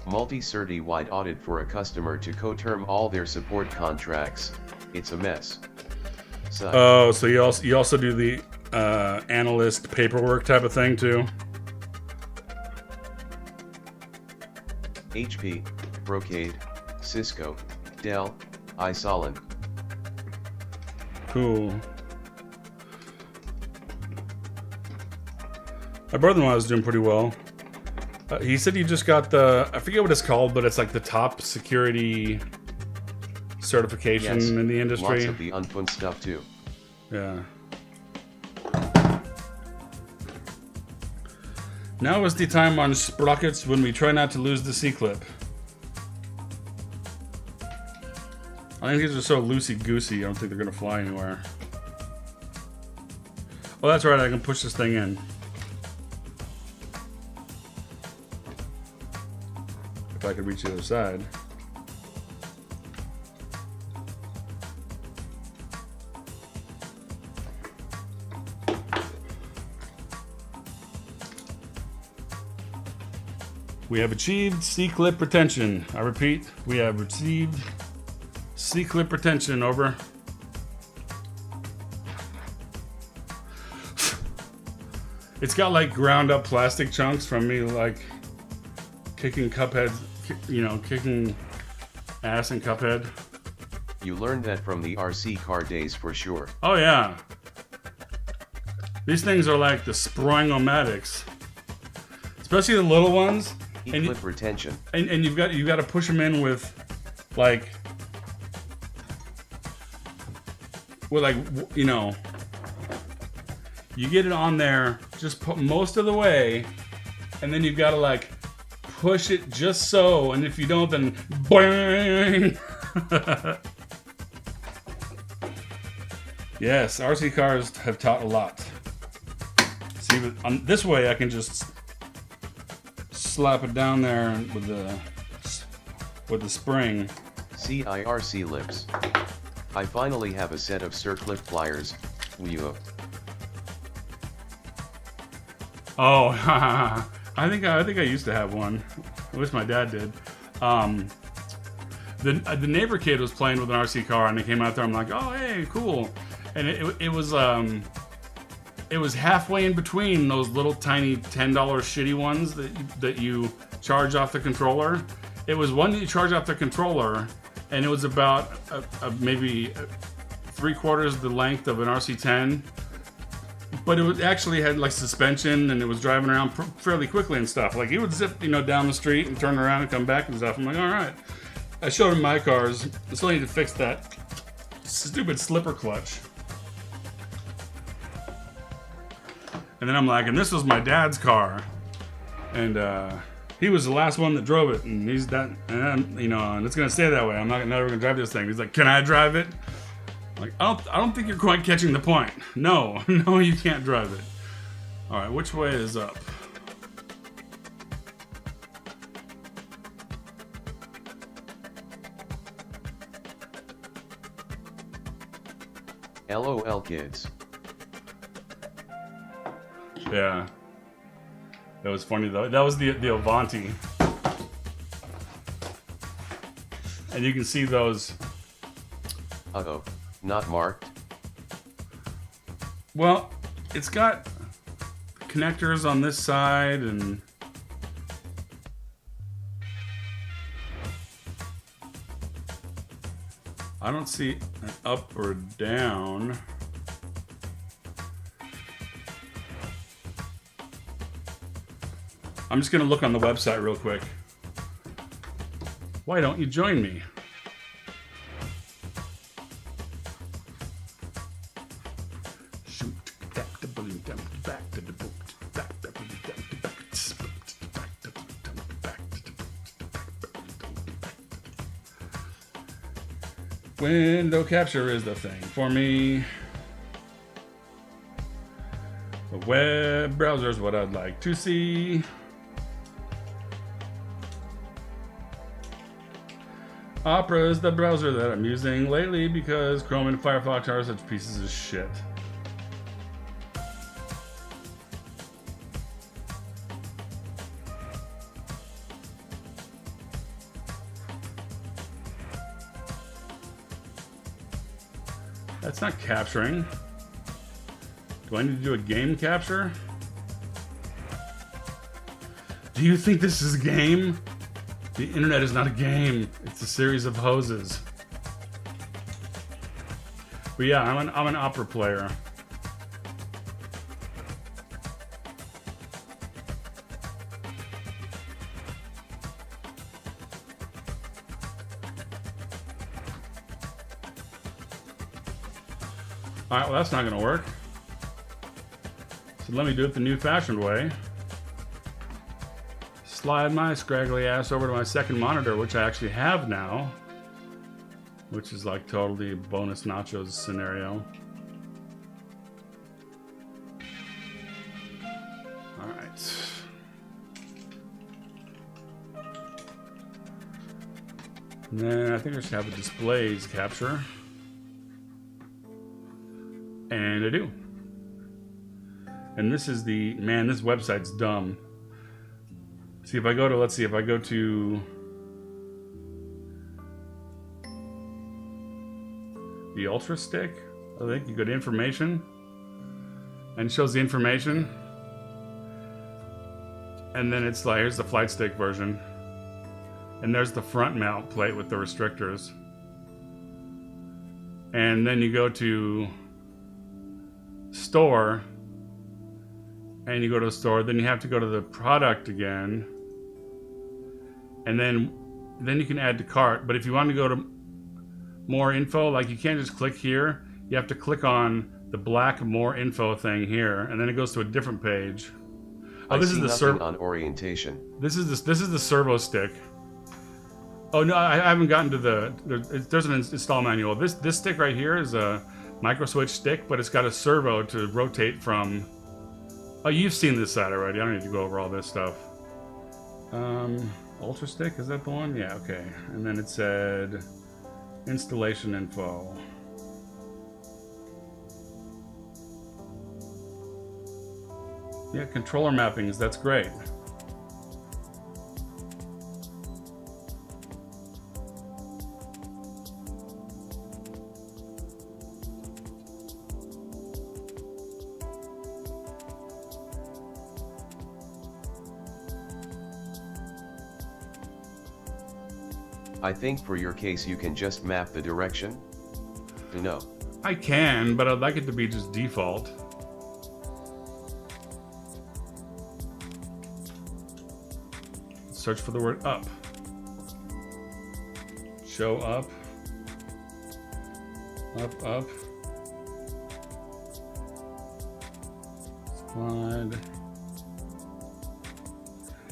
Multi-certi-wide audit for a customer to co-term all their support contracts. It's a mess. Oh, so you also do the analyst paperwork type of thing too? HP, Brocade, Cisco, Dell, iSolid. Cool. My brother-in-law is doing pretty well. He said you just got I forget what it's called, but it's like the top security certification in the industry. Lots of the unfun stuff too. Yeah. Now is the time on sprockets when we try not to lose the C-clip. I think these are so loosey-goosey, I don't think they're going to fly anywhere. Oh, that's right, I can push this thing in. If I could reach the other side. We have achieved C-clip retention. I repeat, we have received C-clip retention, over. It's got like ground up plastic chunks from me like kicking Cuphead, kicking ass in Cuphead. You learned that from the RC car days for sure. Oh yeah. These things are like the Spring-O-Matics. Especially the little ones. E-clip retention. And you've got to push them in with like, you know, you get it on there, just put most of the way, and then you've got to like push it just so, and if you don't, then boing. Yes, RC cars have taught a lot. See, on this way I can just slap it down there with the spring. CIRC lips. I finally have a set of circlip pliers. Oh, I think I used to have one. I wish my dad did. The neighbor kid was playing with an RC car, and they came out there. I'm like, oh hey, cool. And it was halfway in between those little tiny $10 shitty ones that you charge off the controller. It was one that you charge off the controller, and it was about maybe 3/4 the length of an RC10. But it actually had like suspension, and it was driving around fairly quickly and stuff. Like, he would zip, you know, down the street and turn around and come back and stuff. I'm like, all right. I showed him my cars. I still need to fix that stupid slipper clutch. And then I'm like, and this was my dad's car, and he was the last one that drove it, and he's that, and you know, and it's gonna stay that way. I'm never gonna drive this thing. He's like, can I drive it? I'm like, I don't think you're quite catching the point. No, you can't drive it. All right, which way is up? LOL kids. Yeah, that was funny though. That was the Avanti, and you can see those. Uh-oh, not marked. Well, it's got connectors on this side, and I don't see an up or down. I'm just gonna look on the website real quick. Why don't you join me? Window capture is the thing for me. The web browser is what I'd like to see. Opera is the browser that I'm using lately because Chrome and Firefox are such pieces of shit. That's not capturing. Do I need to do a game capture? Do you think this is a game? The internet is not a game. It's a series of hoses. But yeah, I'm an opera player. Alright, well that's not gonna work. So let me do it the new fashioned way. Slide my scraggly ass over to my second monitor, which I actually have now. Which is like totally bonus nachos scenario. Alright. And then I think I should have a displays capture. And I do. And this is the, man, this website's dumb. See if I go to, let's see, if I go to the UltraStik, I think you go to information and it shows the information. And then it's like, here's the flight stick version. And there's the front mount plate with the restrictors. and then you go to store, and you go to store, then you have to go to the product again, and then you can add to cart. But if you want to go to more info, like you can't just click here, you have to click on the black more info thing here, and then it goes to a different page. Oh, this is the servo on orientation. This is the servo stick. Oh no, I haven't gotten to there's an install manual. This stick right here is a microswitch stick, but it's got a servo to rotate from. Oh, you've seen this side already. I don't need to go over all this stuff. UltraStik, is that the one? Yeah, okay. And then it said installation info. Yeah, controller mappings, that's great. I think for your case you can just map the direction to know. I can, but I'd like it to be just default. Search for the word up. Show up. Up, up. Slide.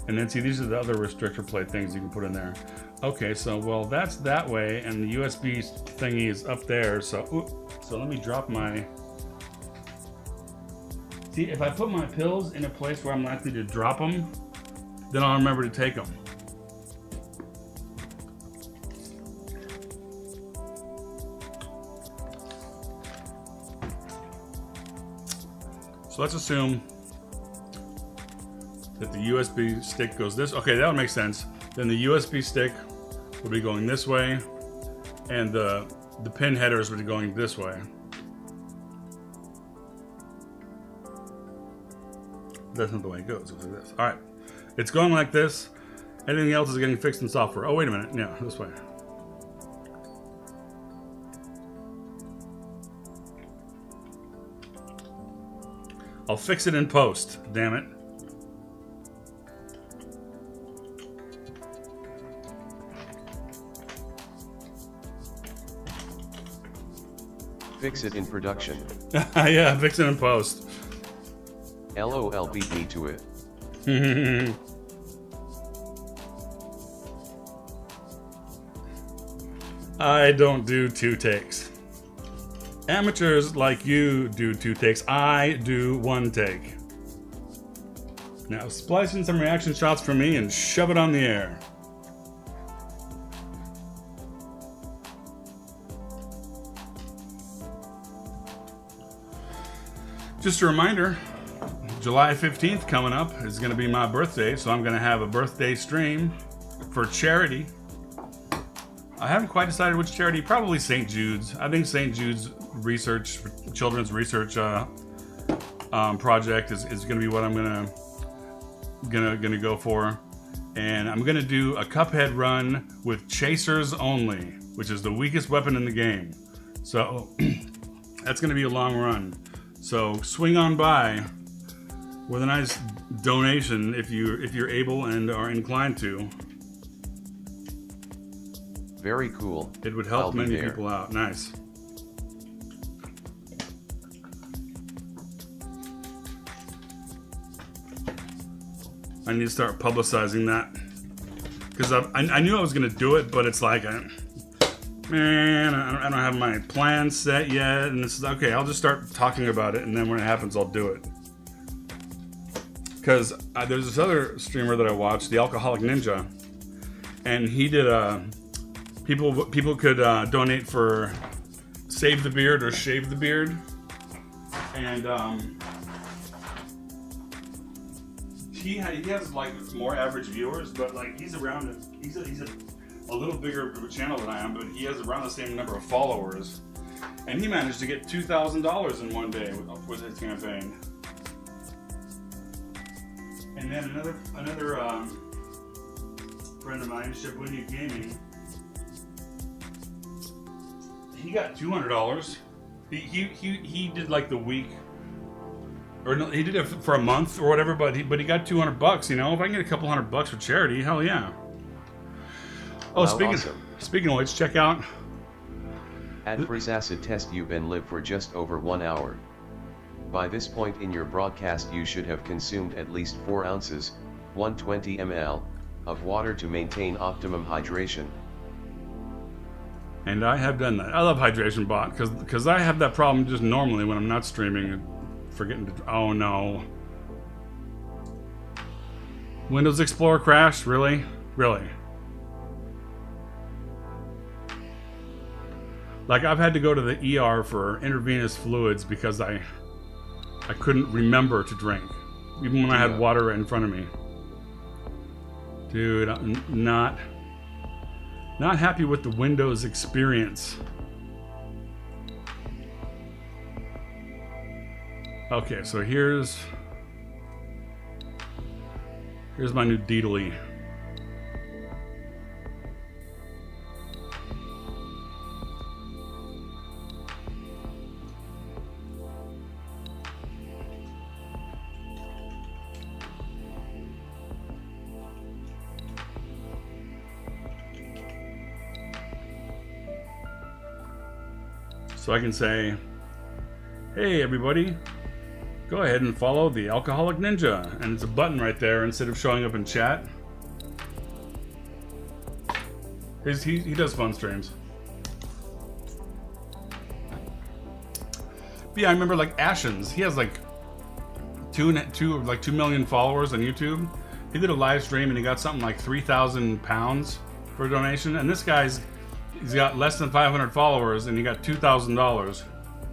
And then see, these are the other restrictor plate things you can put in there. Okay, so, well, that's that way, and the USB thingy is up there, so, so let me drop my... See, if I put my pills in a place where I'm likely to drop them, then I'll remember to take them. So let's assume that the USB stick goes this. Okay, that would make sense. Then the USB stick would be going this way, and the pin headers would be going this way. That's not the way it goes. It goes like this. All right, it's going like this. Anything else is getting fixed in software. Oh, wait a minute. Yeah, this way. I'll fix it in post. Damn it. Fix it in production. Yeah, fix it in post. LOL, beat me to it. I don't do 2 takes. Amateurs like you do 2 takes. I do 1 take. Now splice in some reaction shots for me and shove it on the air. Just a reminder, July 15th coming up is going to be my birthday, so I'm going to have a birthday stream for charity. I haven't quite decided which charity. Probably St. Jude's. I think St. Jude's research, children's research project is going to be what I'm gonna go for, and I'm gonna do a Cuphead run with chasers only, which is the weakest weapon in the game. So that's going to be a long run. So swing on by with a nice donation if you're able and are inclined to. Very cool. It would help many people out. Nice. I need to start publicizing that, because I knew I was going to do it, but it's like, man, I don't have my plan set yet, and it's okay. I'll just start talking about it, and then when it happens, I'll do it. Because there's this other streamer that I watched, the Alcoholic Ninja, and he did people could donate for Save the Beard or Shave the Beard, and he has like more average viewers, but like he's a little bigger of a channel than I am, but he has around the same number of followers, and he managed to get $2,000 in one day with his campaign. And then another friend of mine, Shibuya Gaming, He got $200. He did like the week, or no, he did it for a month or whatever. But he got $200. You know, if I can get a couple $100 for charity, hell yeah. Oh, Wow, speaking of which, check out. At freeze acid test you've been live for just over 1 hour. By this point in your broadcast you should have consumed at least 4 ounces, 120 ml, of water to maintain optimum hydration. And I have done that. I love Hydration Bot because I have that problem just normally when I'm not streaming and forgetting to. Oh no. Windows Explorer crashed? Really? Really? Like I've had to go to the ER for intravenous fluids because I couldn't remember to drink, even when I had water right in front of me. Dude, I'm not happy with the Windows experience. Okay, so here's my new Deedly. So I can say, hey everybody, go ahead and follow the Alcoholic Ninja. And it's a button right there instead of showing up in chat. He does fun streams. But yeah, I remember like Ashens. He has like 2 million followers on YouTube. He did a live stream and he got something like £3,000 for a donation. And this guy's he's got less than 500 followers and he got $2,000.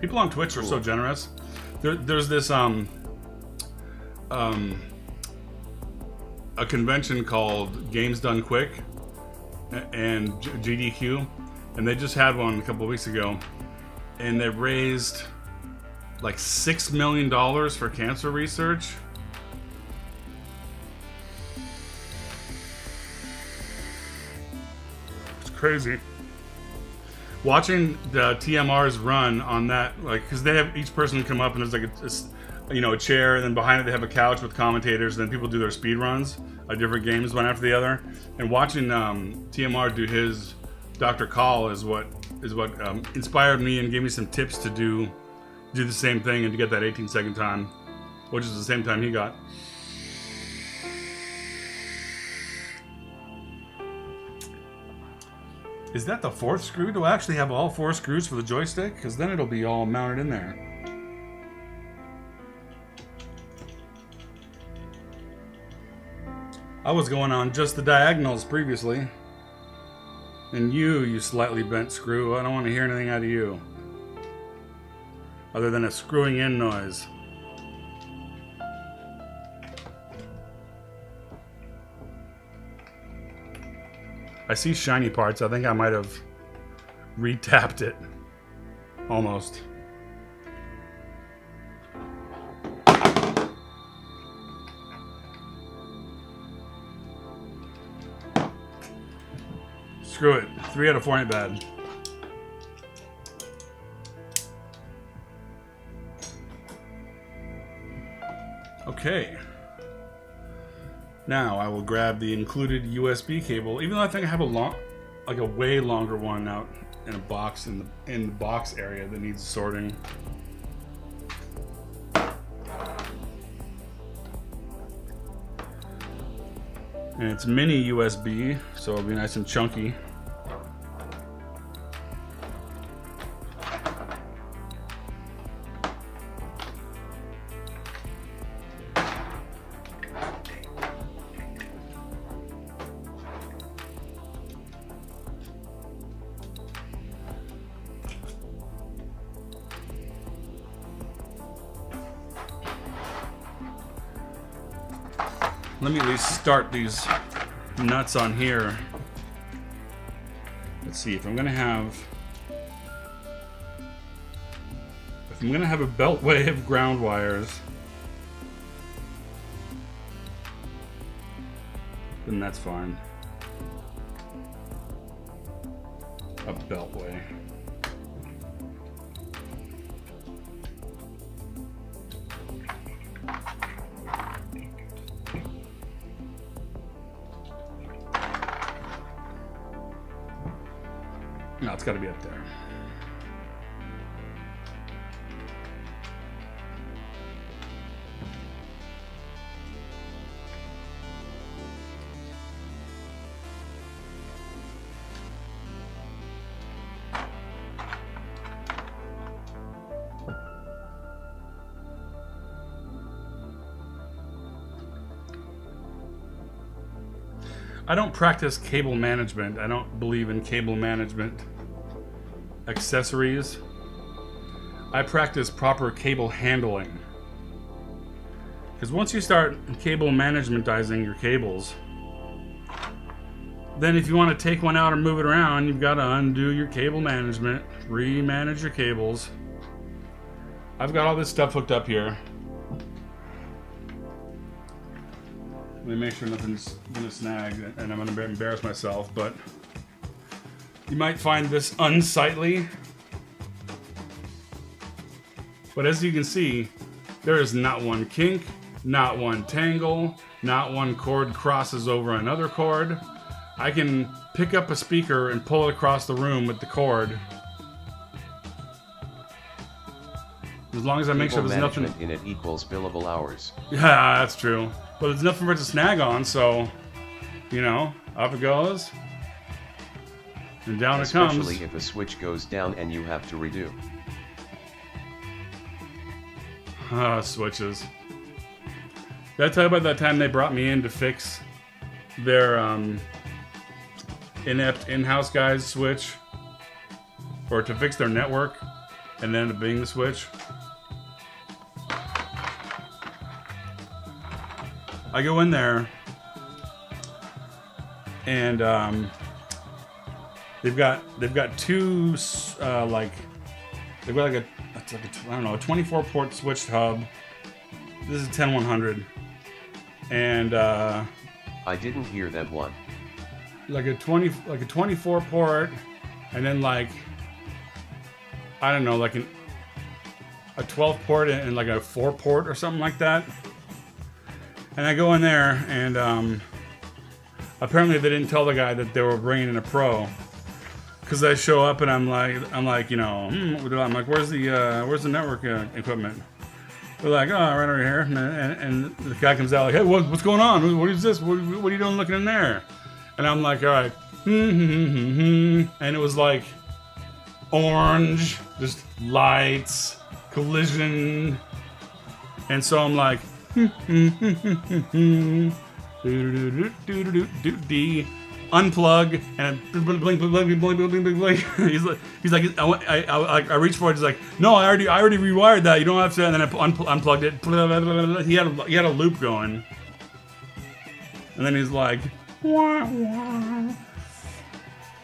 People on Twitch are so generous. There's this a convention called Games Done Quick and GDQ, and they just had one a couple of weeks ago, and they raised like $6 million for cancer research. It's crazy. Watching the TMRs run on that, like, because they have each person come up and there's like a chair, and then behind it they have a couch with commentators, and then people do their speed runs of different games one after the other. And watching TMR do his Dr. Call is what inspired me and gave me some tips to do the same thing and to get that 18-second time, which is the same time he got. Is that the 4th screw? Do I actually have all 4 screws for the joystick? Because then it'll be all mounted in there. I was going on just the diagonals previously. And you slightly bent screw, I don't want to hear anything out of you. Other than a screwing in noise. I see shiny parts. I think I might have re-tapped it. Almost. Screw it. 3 out of 4 ain't bad. Okay. Now I will grab the included USB cable, even though I think I have a way longer one out in a box in the box area that needs sorting. And it's mini USB, so it'll be nice and chunky. Let me at least start these nuts on here. Let's see if I'm gonna have a beltway of ground wires, then that's fine. A beltway. That's got to be up there. I don't practice cable management. I don't believe in cable management accessories. I practice proper cable handling. Because once you start cable managementizing your cables, then if you want to take one out or move it around, you've got to undo your cable management, re-manage your cables. I've got all this stuff hooked up here. Let me make sure nothing's gonna snag, and I'm gonna embarrass myself, but you might find this unsightly. But as you can see, there is not one kink, not one tangle, not one cord crosses over another cord. I can pick up a speaker and pull it across the room with the cord. As long as I make sure there's nothing in it equals billable hours. Yeah, that's true. But there's nothing for it to snag on, so, you know, up it goes. And down it comes. Especially if a switch goes down and you have to redo. Switches. Did I tell you about that time they brought me in to fix their inept in-house guy's switch? Or to fix their network, and then ended up being the switch? I go in there, and they've got two I don't know, a 24 port switched hub. This is 10100, and I didn't hear that one. Like a 24 port, and then like I don't know, like a 12 port and like a 4 port or something like that. And I go in there, and apparently they didn't tell the guy that they were bringing in a pro. Because I show up and I'm like, you know, I'm like, where's the network equipment? They're like, oh, right over here. And the guy comes out like, hey, what's going on? What is this? What are you doing looking in there? And I'm like, all right, and it was like orange, just lights, collision, and so I'm like. Unplug and blink, blink, blink, blink, blink, blink, blink, blink. He's like, I reached for it. He's like, no, I already rewired that. You don't have to. And then I unplugged it. He had a loop going, and then he's like, wah, wah.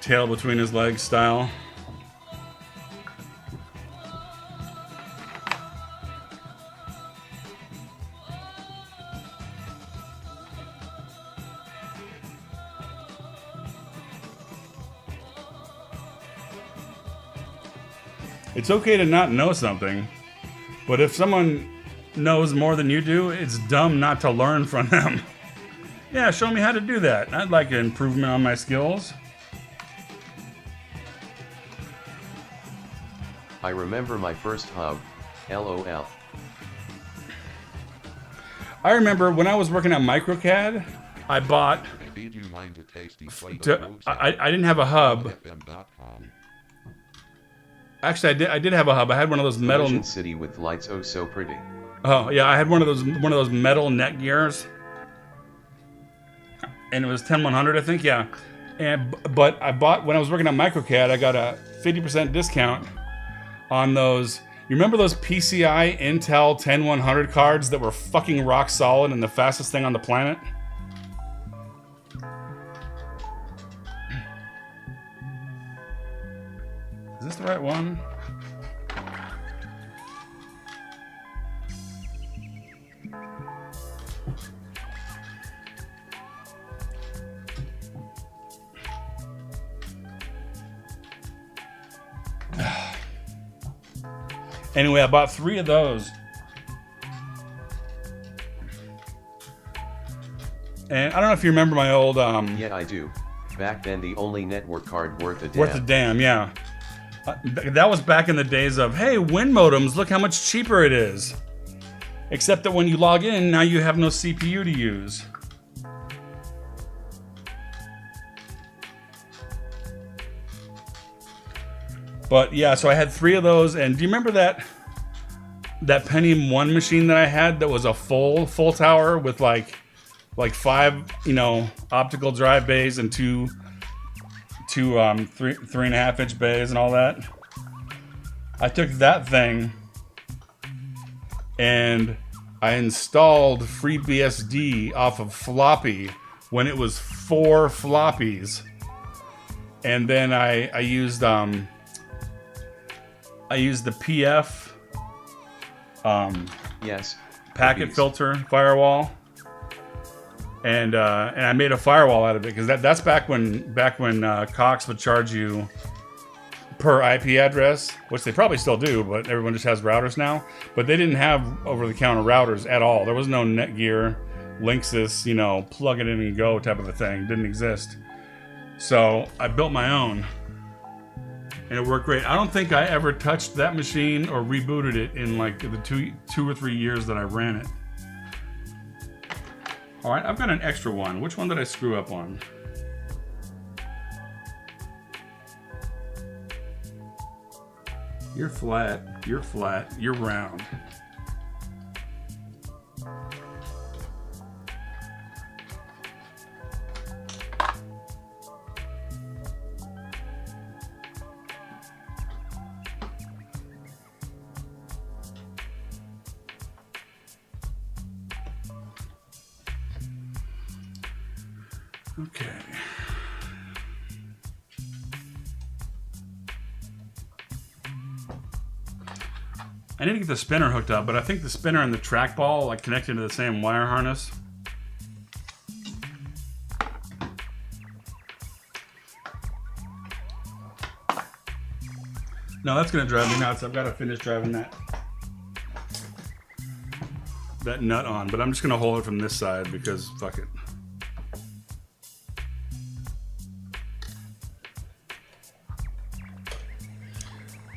Tail between his legs style. It's okay to not know something, but if someone knows more than you do, it's dumb not to learn from them. Yeah, show me how to do that. I'd like an improvement on my skills. I remember my first hub, LOL. I remember when I was working at MicroCAD, I bought... I didn't have a hub. Actually, I did have a hub. I had one of those metal city with lights, oh so pretty. Oh yeah, I had one of those metal net gears, and it was 10100, I think. Yeah, but I bought when I was working at MicroCAD. I got a 50% discount on those. You remember those PCI Intel 10100 cards that were fucking rock solid and the fastest thing on the planet? Is this the right one? Anyway, I bought 3 of those. And I don't know if you remember my old... Yeah, I do. Back then, the only network card worth a damn. Worth a damn, yeah. That was back in the days of, hey, Win modems, look how much cheaper it is. Except that when you log in, now you have no CPU to use. But yeah, so I had 3 of those, and do you remember that Pentium 1 machine that I had that was a full tower with like 5, you know, optical drive bays and two 3.5 inch bays and all that? I took that thing and I installed FreeBSD off of floppy when it was 4 floppies, and then I used the PF yes, packet filter firewall, and I made a firewall out of it, because that's back when Cox would charge you per IP address, which they probably still do, but everyone just has routers now. But they didn't have over-the-counter routers at all. There was no Netgear, Linksys, you know, plug it in and go type of a thing. Didn't exist. So I built my own, and it worked great. I don't think I ever touched that machine or rebooted it in like the two or 3 years that I ran it. All right, I've got an extra one. Which one did I screw up on? You're flat, you're flat, you're round. Okay. I need to get the spinner hooked up, but I think the spinner and the trackball like connected to the same wire harness. No, that's gonna drive me nuts. I've got to finish driving that nut on, but I'm just gonna hold it from this side because fuck it.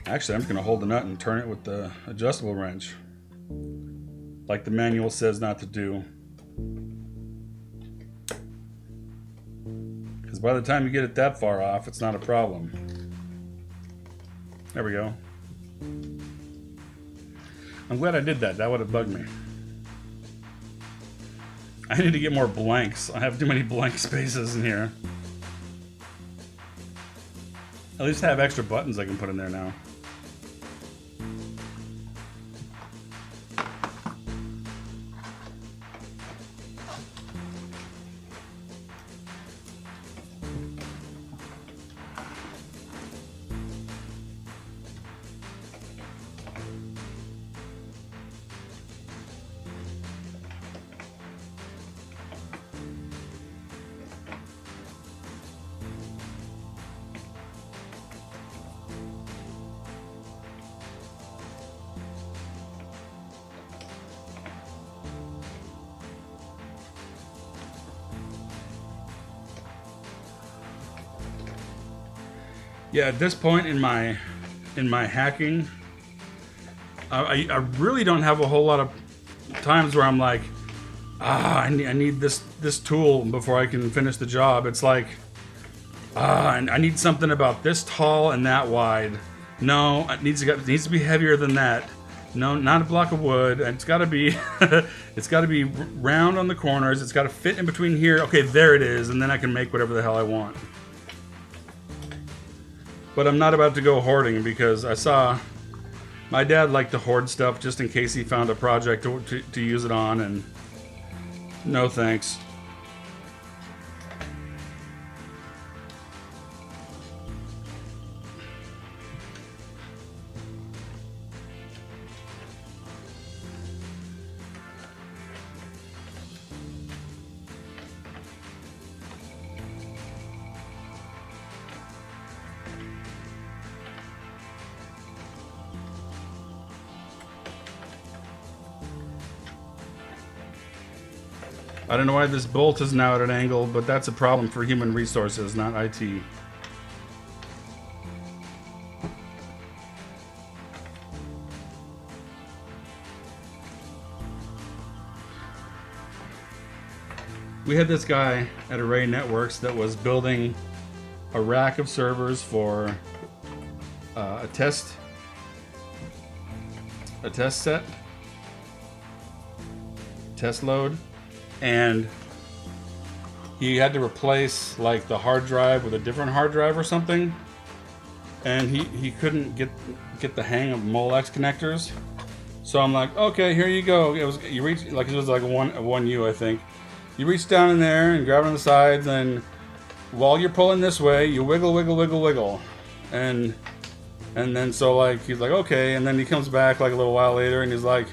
Actually, I'm just gonna hold the nut and turn it with the adjustable wrench, like the manual says not to do. Because by the time you get it that far off, it's not a problem. There we go. I'm glad I did that. That would have bugged me. I need to get more blanks. I have too many blank spaces in here. At least I have extra buttons I can put in there now. Yeah, at this point in my hacking, I really don't have a whole lot of times where I'm like, I need this tool before I can finish the job. It's like, I need something about this tall and that wide. No, it needs to be heavier than that. No, not a block of wood. It's got to be it's got to be round on the corners. It's got to fit in between here. Okay, there it is, and then I can make whatever the hell I want. But I'm not about to go hoarding, because I saw my dad liked to hoard stuff just in case he found a project to use it on, and no thanks. I don't know why this bolt is now at an angle, but that's a problem for human resources, not IT. we had this guy at Array Networks that was building a rack of servers for a test set, test load, and he had to replace like the hard drive with a different hard drive or something, and he couldn't get the hang of Molex connectors. So I'm like, okay, here you go. It was you reach like it was like a 1U, I think. You reach down in there and grab it on the sides, and while you're pulling this way, you wiggle, wiggle, wiggle, wiggle, and then so like he's like, okay, and then he comes back like a little while later, and he's like,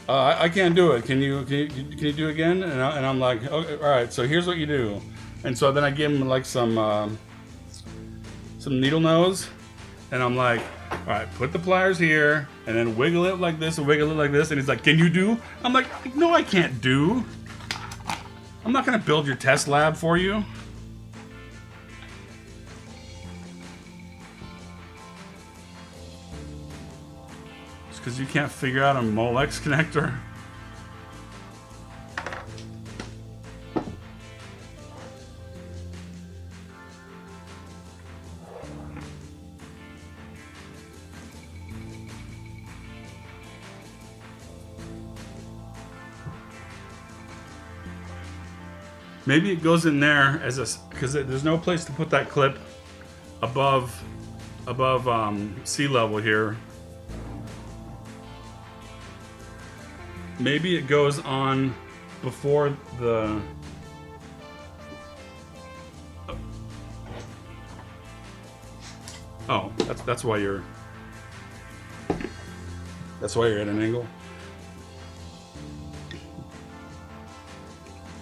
I can't do it. Can you do it again? And I'm like, okay, all right. So here's what you do. And so then I give him like some needle nose, and I'm like, all right, put the pliers here, and then wiggle it like this, and wiggle it like this. And he's like, can you do? I'm like, no, I can't do. I'm not gonna build your test lab for you. Because you can't figure out a Molex connector. Maybe it goes in there as a, because there's no place to put that clip above sea level here. Maybe it goes on before the... Oh, that's why you're... That's why you're at an angle.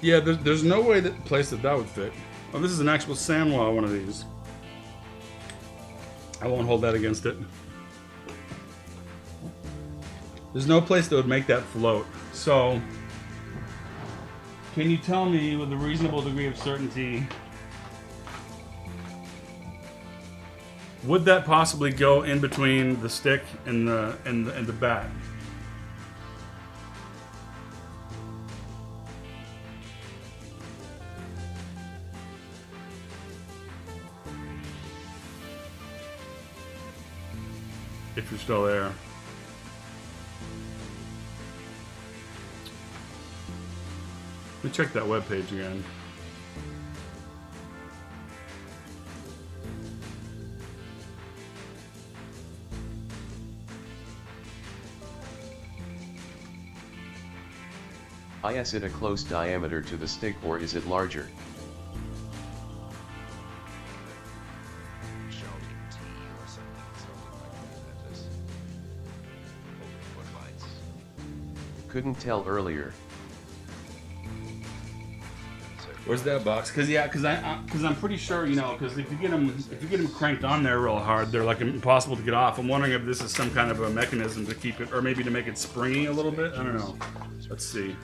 Yeah, there's no way that place that would fit. Oh, this is an actual Sanwa, one of these. I won't hold that against it. There's no place that would make that float. So, can you tell me with a reasonable degree of certainty, would that possibly go in between the stick and the bat? If you're still there. Let me check that webpage again. Is it a close diameter to the stick, or is it larger? Couldn't tell earlier. Where's that box? Because I'm pretty sure, you know, because if you get them cranked on there real hard, they're like impossible to get off. I'm wondering if this is some kind of a mechanism to keep it, or maybe to make it springy a little bit. I don't know. Let's see.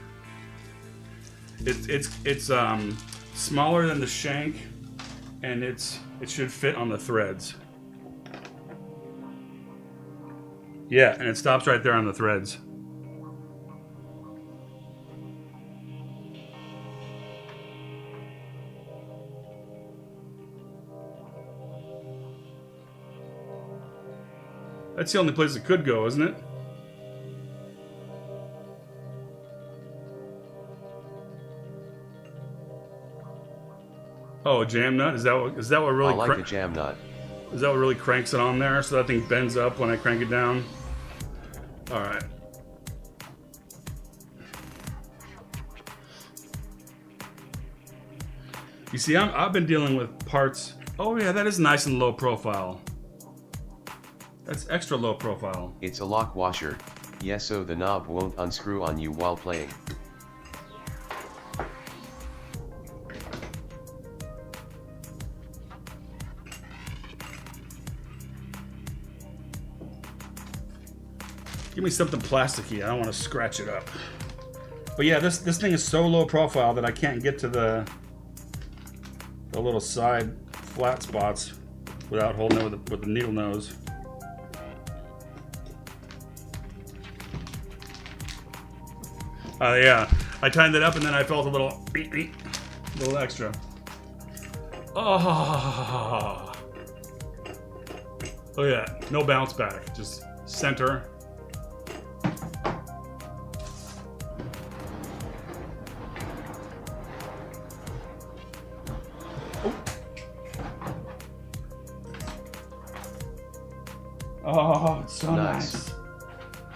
It's smaller than the shank, and it should fit on the threads. Yeah, and it stops right there on the threads. That's the only place it could go, isn't it? Oh, a jam nut? Is that what really? I like a jam nut. Is that what really cranks it on there, so that thing bends up when I crank it down? All right. You see, I've been dealing with parts. Oh yeah, that is nice and low profile. That's extra low profile. It's a lock washer, yes, so the knob won't unscrew on you while playing. Give me something plasticky. I don't want to scratch it up. But yeah, this thing is so low profile that I can't get to the little side flat spots without holding it with the needle nose. Yeah, I tightened it up and then I felt a little beep beep. A little extra. Oh. Oh yeah, no bounce back, just center. Oh, it's so nice.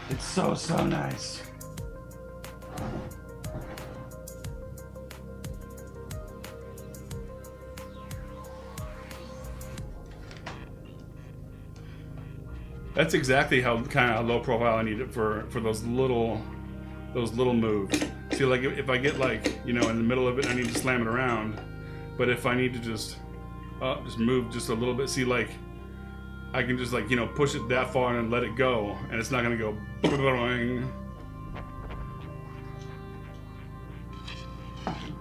It's so nice. That's exactly how kind of low profile I need it for those little moves. See, like if I get like, you know, in the middle of it, I need to slam it around. But if I need to just move just a little bit, see, like I can just, like, you know, push it that far and let it go, and it's not gonna go boing.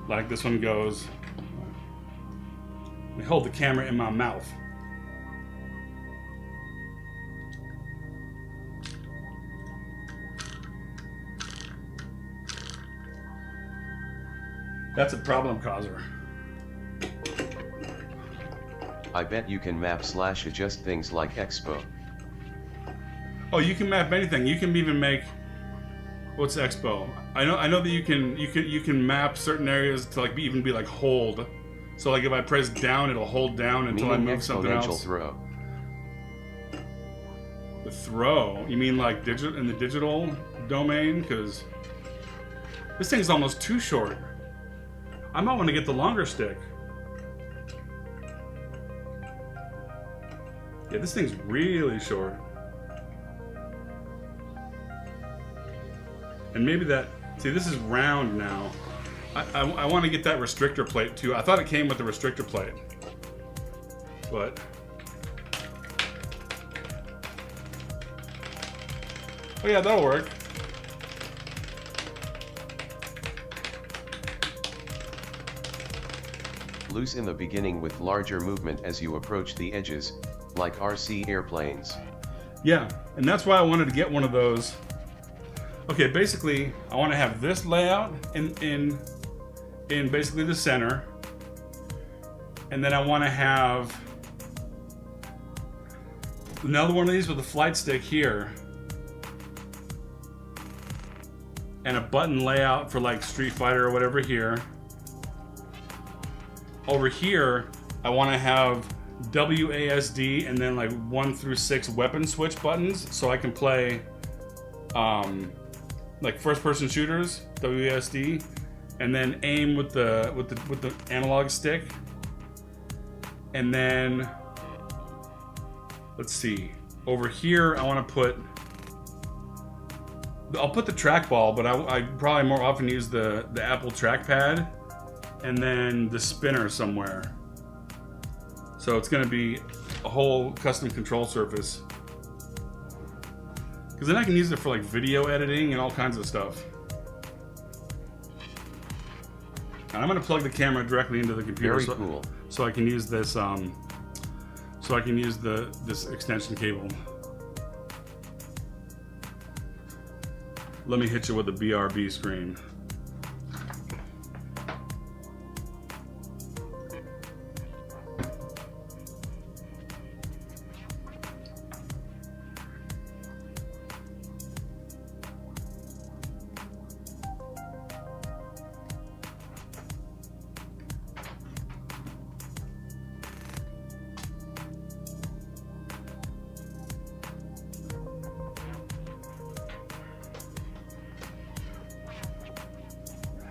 Like this one goes. Let me hold the camera in my mouth. That's a problem causer. I bet you can map/adjust things like expo. Oh, you can map anything. You can even make, what's expo? I know that you can map certain areas to like even be like hold. So like if I press down, it'll hold down until I move something else. Throw. The throw? You mean like digital in the digital domain? Because this thing's almost too short. I might want to get the longer stick. Yeah, this thing's really short. And maybe that... See, this is round now. I want to get that restrictor plate too. I thought it came with the restrictor plate. But... Oh yeah, that'll work. Loose in the beginning with larger movement as you approach the edges, like RC airplanes. Yeah, and that's why I wanted to get one of those. Okay, basically, I want to have this layout in basically the center, and then I want to have another one of these with a flight stick here, and a button layout for like Street Fighter or whatever here. Over here, I want to have WASD and then like 1 through 6 weapon switch buttons, so I can play like first-person shooters, WASD, and then aim with the analog stick. And then let's see, over here I want to put. I'll put the trackball, but I probably more often use the Apple trackpad, and then the spinner somewhere. So it's going to be a whole custom control surface. Because then I can use it for like video editing and all kinds of stuff. And I'm going to plug the camera directly into the computer. Very cool. So I can use this. So I can use this extension cable. Let me hit you with a BRB screen.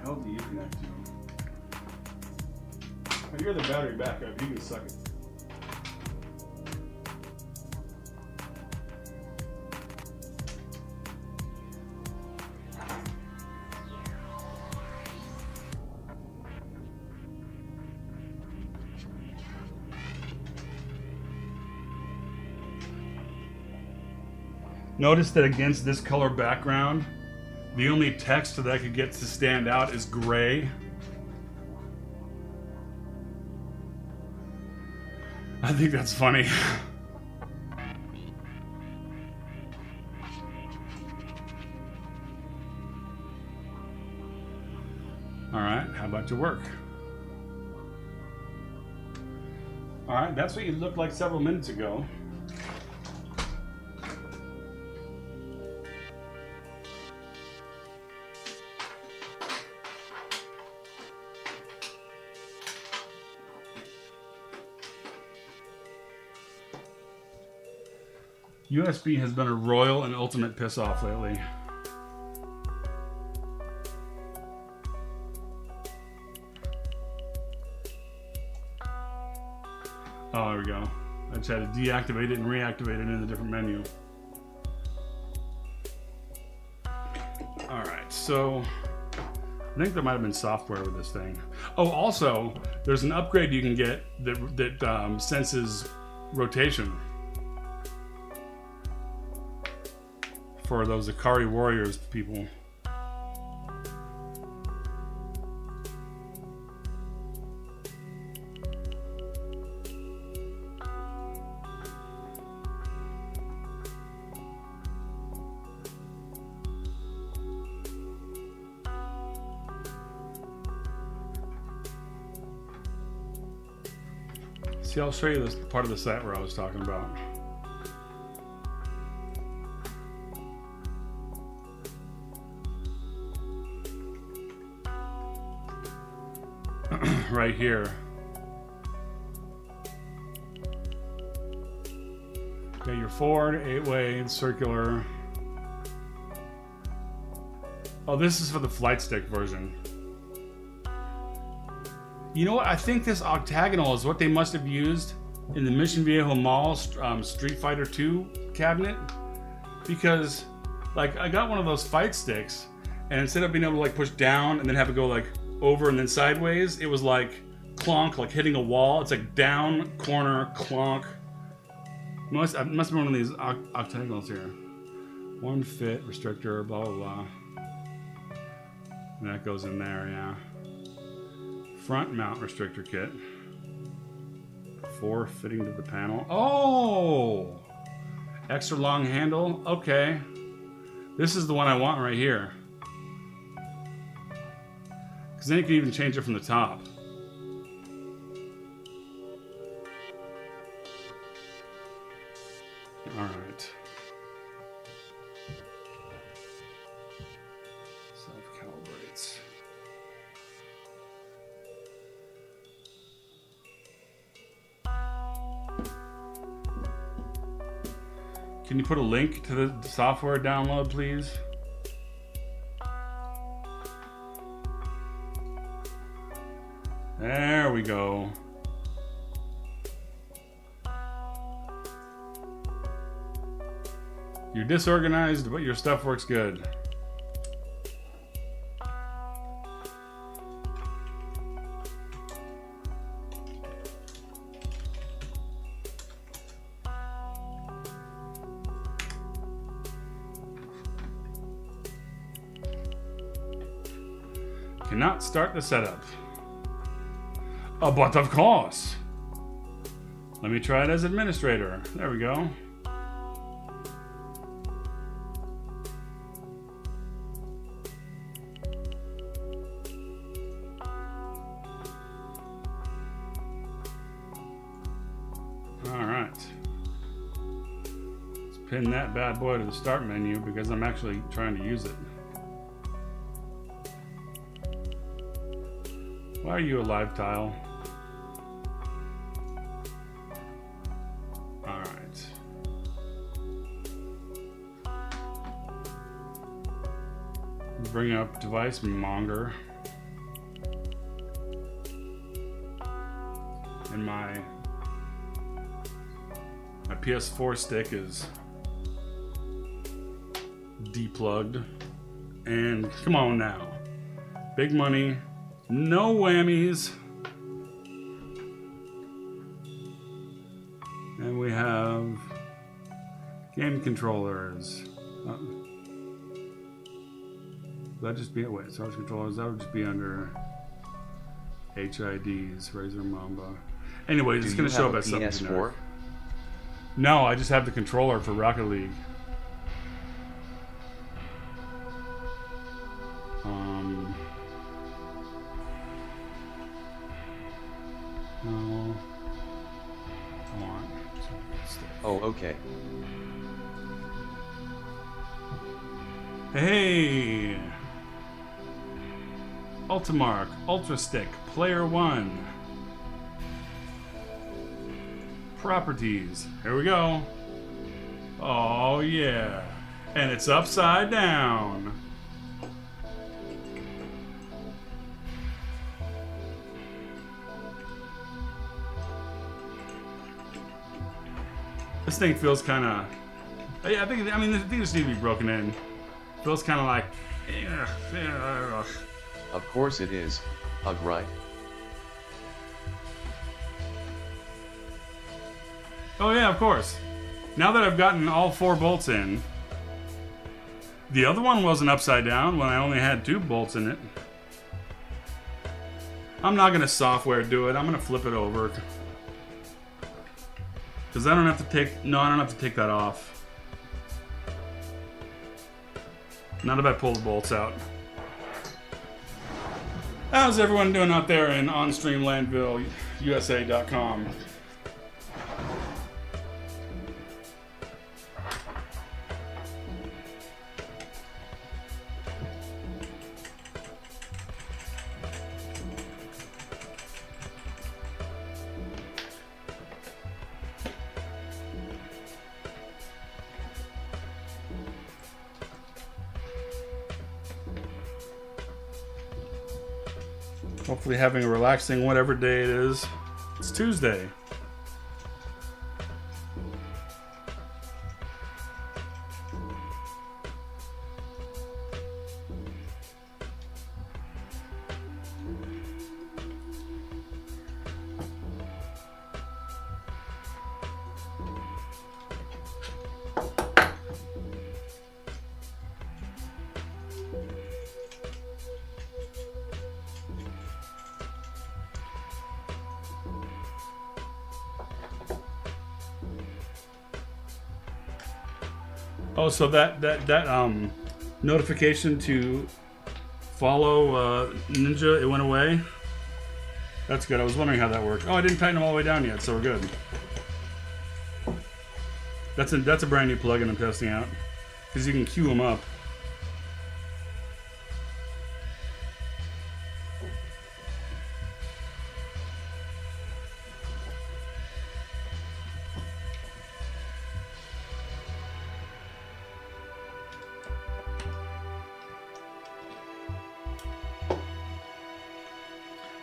How do you connect to them? Oh, you're the battery backup. You can suck it. Notice that against this color background, the only text that I could get to stand out is gray. I think that's funny. All right, how about your work? All right, that's what you looked like several minutes ago. USB has been a royal and ultimate piss off lately. Oh, there we go. I just had to deactivate it and reactivate it in a different menu. Alright, so I think there might have been software with this thing. Oh, also, there's an upgrade you can get that senses rotation for those Ikari Warriors people. See, I'll show you this part of the site where I was talking about. Right here. Got your forward, 8-way, circular. Oh, this is for the flight stick version. You know what? I think this octagonal is what they must have used in the Mission Viejo Mall Street Fighter 2 cabinet. Because, like, I got one of those fight sticks, and instead of being able to, like, push down and then have it go, like, over and then sideways, it was like clonk, like hitting a wall. It's like down, corner, clonk. Must be one of these octagonals here. One fit, restrictor, blah, blah, blah. And that goes in there, yeah. Front mount restrictor kit. 4 fitting to the panel. Oh! Extra long handle. Okay. This is the one I want right here. Because then you can even change it from the top. Alright. Self-calibrates. Can you put a link to the software download, please? There we go. You're disorganized, but your stuff works good. Cannot start the setup. Oh, but of course. Let me try it as administrator. There we go. All right. Let's pin that bad boy to the start menu because I'm actually trying to use it. Why are you a live tile? Alright. Bring up device monger. And my PS4 stick is deplugged. And come on now. Big money. No whammies. And we have game controllers. That just be wait, source controllers. That would just be under HIDs, Razer Mamba. Anyways, it's going to show up as something generic. No, I just have the controller for Rocket League. No. Oh, okay. Hey! Ultimarc UltraStik Player 1. Properties. Here we go. Oh yeah. And it's upside down. This thing feels kind of... I mean, this thing just needs to be broken in. Feels kind of like... Of course it is, right? Oh yeah, of course. Now that I've gotten all 4 bolts in, the other one wasn't upside down when I only had 2 bolts in it. I'm not gonna software do it. I'm gonna flip it over. Because I don't have to take... No, I don't have to take that off. Not if I pull the bolts out. How's everyone doing out there in OnStreamLandville.USA.com? Hopefully having a relaxing whatever day it is. It's Tuesday. Oh, so that notification to follow Ninja, it went away? That's good. I was wondering how that worked. Oh, I didn't tighten them all the way down yet, so we're good. That's a brand new plugin I'm testing out, because you can queue them up.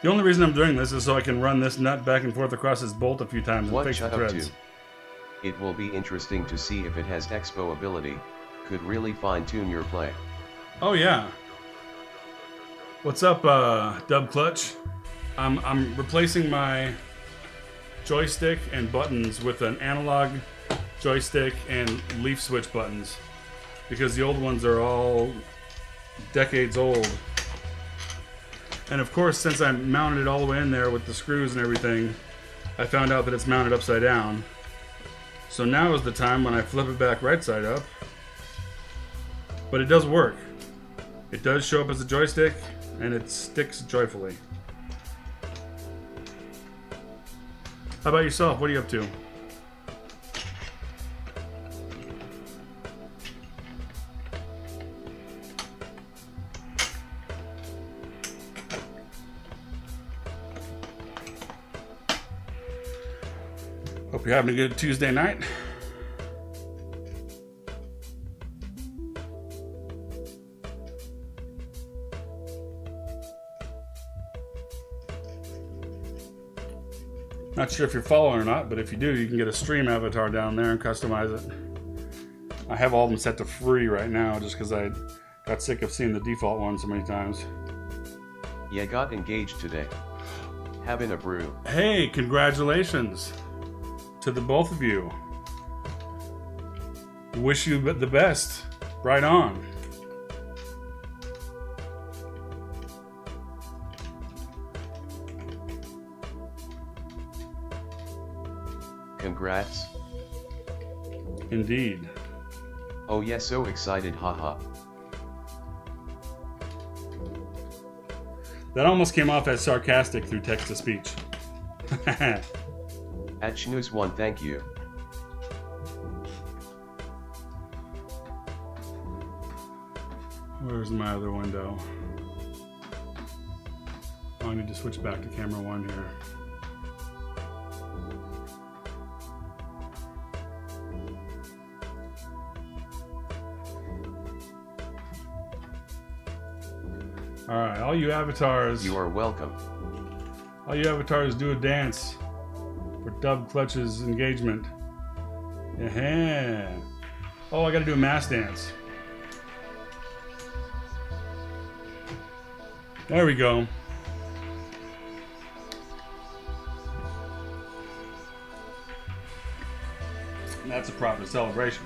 The only reason I'm doing this is so I can run this nut back and forth across this bolt a few times and fix the threads. It will be interesting to see if it has expo ability, could really fine-tune your play. Oh yeah. What's up, Dub Clutch? I'm replacing my joystick and buttons with an analog joystick and leaf switch buttons, because the old ones are all decades old. And of course, since I mounted it all the way in there with the screws and everything, I found out that it's mounted upside down. So now is the time when I flip it back right side up. But it does work. It does show up as a joystick, and it sticks joyfully. How about yourself? What are you up to? Hope you're having a good Tuesday night. Not sure if you're following or not, but if you do, you can get a stream avatar down there and customize it. I have all of them set to free right now just because I got sick of seeing the default one so many times. Yeah, got engaged today. Having a brew. Hey, congratulations to the both of you. Wish you the best. Right on. Congrats. Indeed. Oh yeah, so excited, haha. That almost came off as sarcastic through text-to-speech. At Schnoos1, thank you. Where's my other window? Oh, I need to switch back to camera 1 here. Alright, all you avatars. You are welcome. All you avatars do a dance for Dub Clutch's engagement. Yeah. Oh, I gotta do a mass dance. There we go. And that's a proper celebration.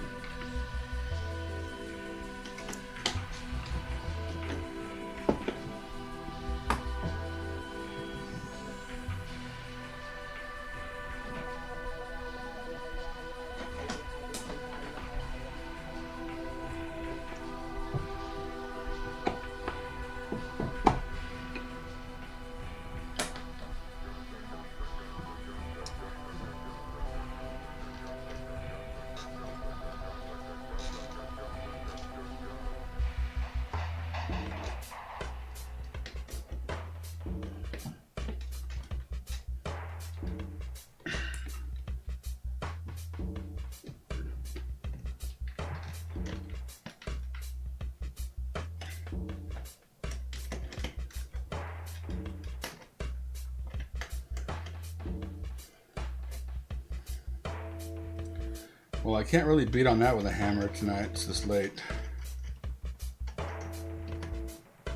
Well, I can't really beat on that with a hammer tonight. It's this late.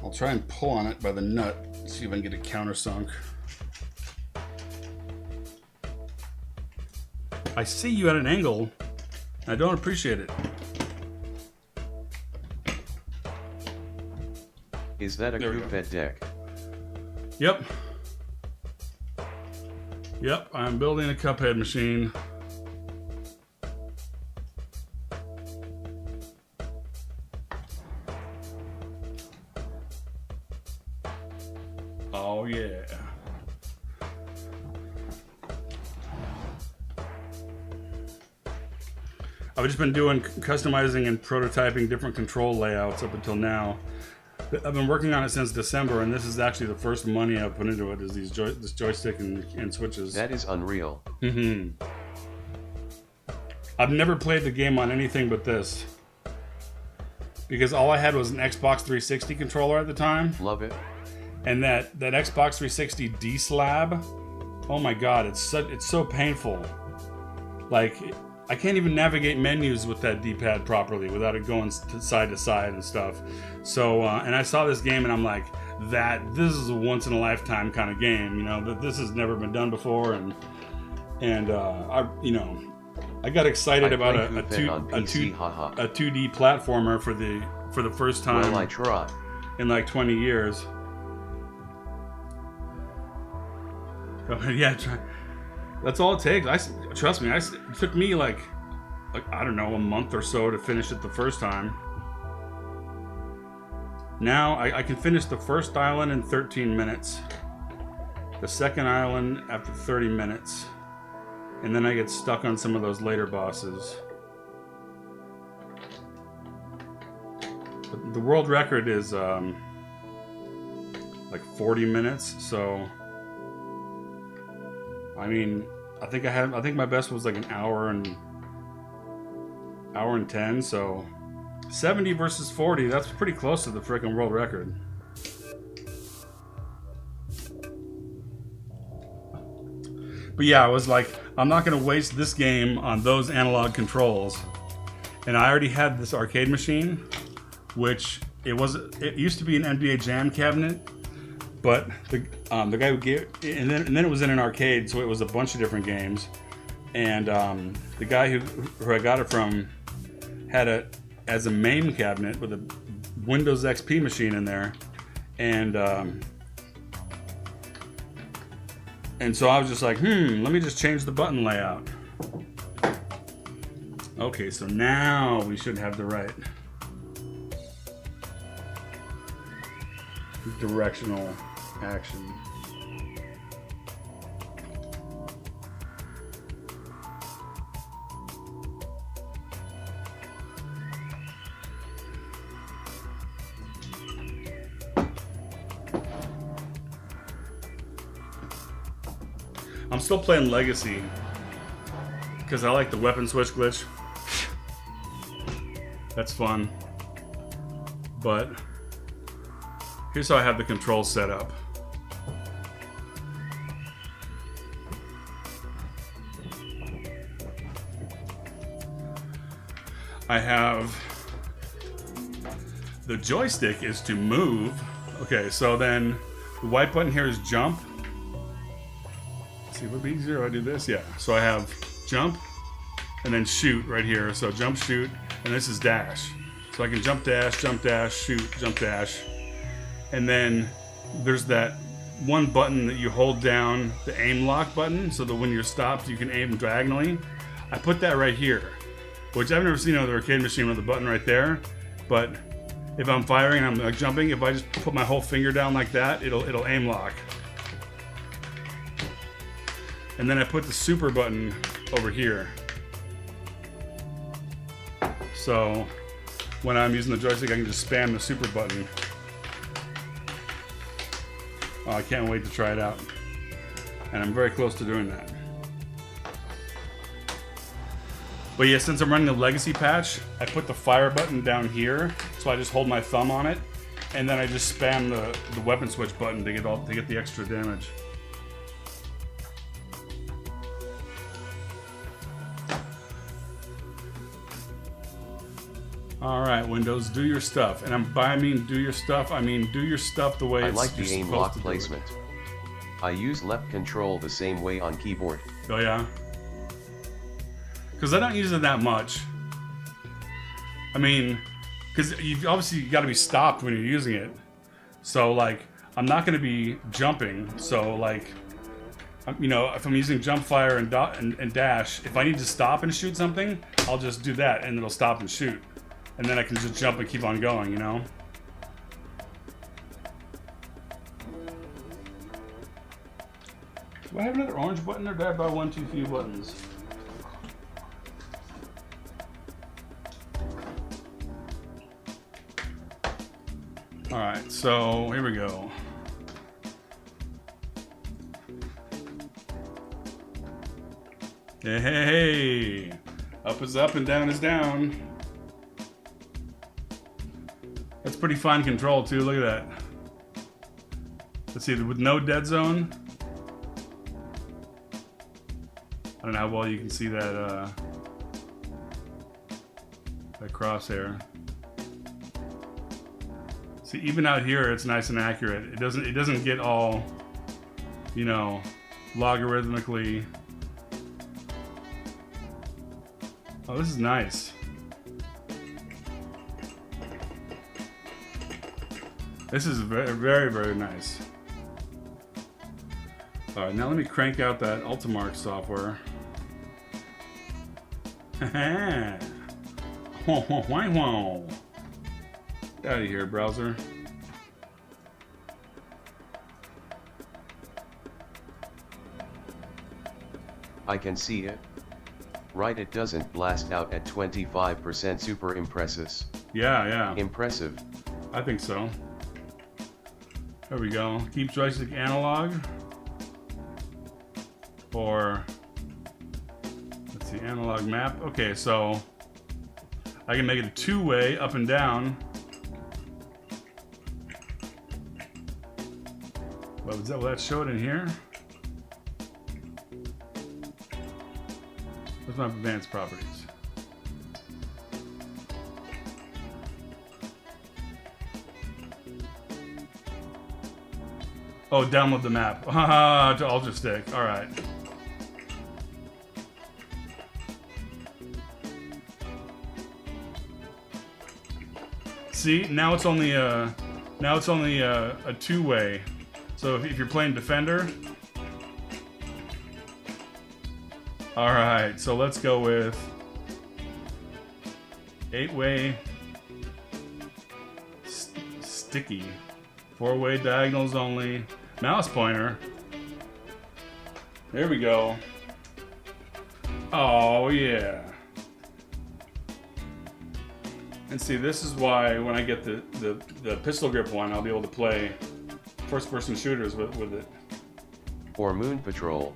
I'll try and pull on it by the nut, see if I can get it countersunk. I see you at an angle. I don't appreciate it. Is that a crew-fed deck? Yep. Yep, I'm building a cuphead machine. Oh yeah. I've just been doing customizing and prototyping different control layouts up until now. I've been working on it since December, and this is actually the first money I've put into it, is these this joystick and switches. That is unreal. Mm-hmm. I've never played the game on anything but this, because all I had was an Xbox 360 controller at the time. Love it. And that Xbox 360 D-slab, oh my god, it's so painful. Like, I can't even navigate menus with that D-pad properly without it going side to side and stuff. So, and I saw this game and I'm like, this is a once in a lifetime kind of game, you know, that this has never been done before, and I got excited about a 2D platformer for the first time. Well, I try. In like 20 years. Yeah, that's all it takes. Trust me, it took me like I don't know, a month or so to finish it the first time. Now I can finish the first island in 13 minutes, the second island after 30 minutes, and then I get stuck on some of those later bosses. But the world record is like 40 minutes, so I mean, I think my best was like an hour and 10, so 70 versus 40, that's pretty close to the freaking world record. But yeah, I was like, I'm not gonna waste this game on those analog controls. And I already had this arcade machine, which it used to be an NBA Jam cabinet, but the guy who gave it, and then it was in an arcade, so it was a bunch of different games. And the guy who I got it from had it as a MAME cabinet with a Windows XP machine in there, and so I was just like, let me just change the button layout. Okay, so now we should have the right directional action. I'm still playing Legacy because I like the weapon switch glitch. That's fun. But here's how I have the controls set up. I have the joystick is to move. Okay, so then the white button here is jump. Let's see, would it be easier if I do this? Yeah. So I have jump and then shoot right here. So jump, shoot, and this is dash. So I can jump, dash, shoot, jump, dash. And then there's that one button that you hold down, the aim lock button, so that when you're stopped, you can aim diagonally. I put that right here, which I've never seen on the arcade machine with the button right there. But if I'm firing and I'm like jumping, if I just put my whole finger down like that, it'll aim lock. And then I put the super button over here. So when I'm using the joystick, I can just spam the super button. Oh, I can't wait to try it out. And I'm very close to doing that. But yeah, since I'm running a legacy patch, I put the fire button down here, so I just hold my thumb on it, and then I just spam the weapon switch button to get the extra damage. All right, Windows, do your stuff, and by I mean do your stuff, I mean do your stuff the way I it's like the aim lock to placement. I use left control the same way on keyboard. Oh yeah. Because I don't use it that much. I mean, because you've obviously got to be stopped when you're using it. So like, I'm not going to be jumping. So like, you know, if I'm using jump, fire, and dash, if I need to stop and shoot something, I'll just do that and it'll stop and shoot. And then I can just jump and keep on going, you know? Do I have another orange button or did I buy one too few buttons? Alright, so here we go. Hey, hey, hey! Up is up and down is down. That's pretty fine control too, look at that. Let's see, with no dead zone. I don't know how well you can see that that crosshair. See, even out here, it's nice and accurate. It doesn't get all, you know, logarithmically. Oh, this is nice. This is very, very, very nice. All right, now let me crank out that Ultimarc software. Haha. Whoa. Get out of here, browser. I can see it. Right, it doesn't blast out at 25%. Super impressive. Yeah. Impressive. I think so. There we go. Keep joystick analog. Or, let's see, analog map. Okay, so I can make it a two-way up and down. Will that show it in here? Where's my advanced properties? Oh, download the map. To UltraStik. All right. See, now it's only a two-way. So if you're playing Defender. All right, so let's go with 8-way sticky, 4-way diagonals only, mouse pointer. There we go. Oh yeah. And see, this is why when I get the pistol grip one, I'll be able to play first-person shooters with it. Or Moon Patrol.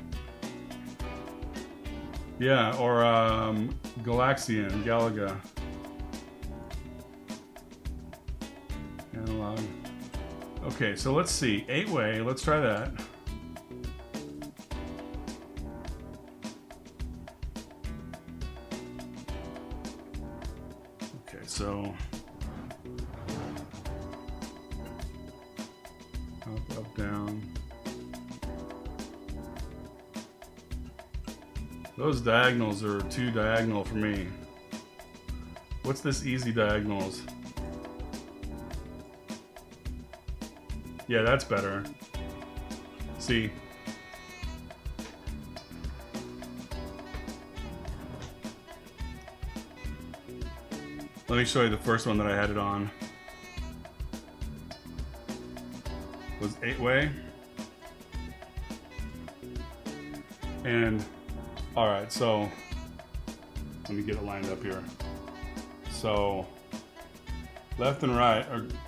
Yeah, or Galaxian, Galaga. Analog. Okay, so let's see. 8-way, let's try that. Okay, so up, down. Those diagonals are too diagonal for me. What's this easy diagonals? Yeah, that's better. See? Let me show you the first one that I had it on. It was 8-way. And alright, so let me get it lined up here. So left and right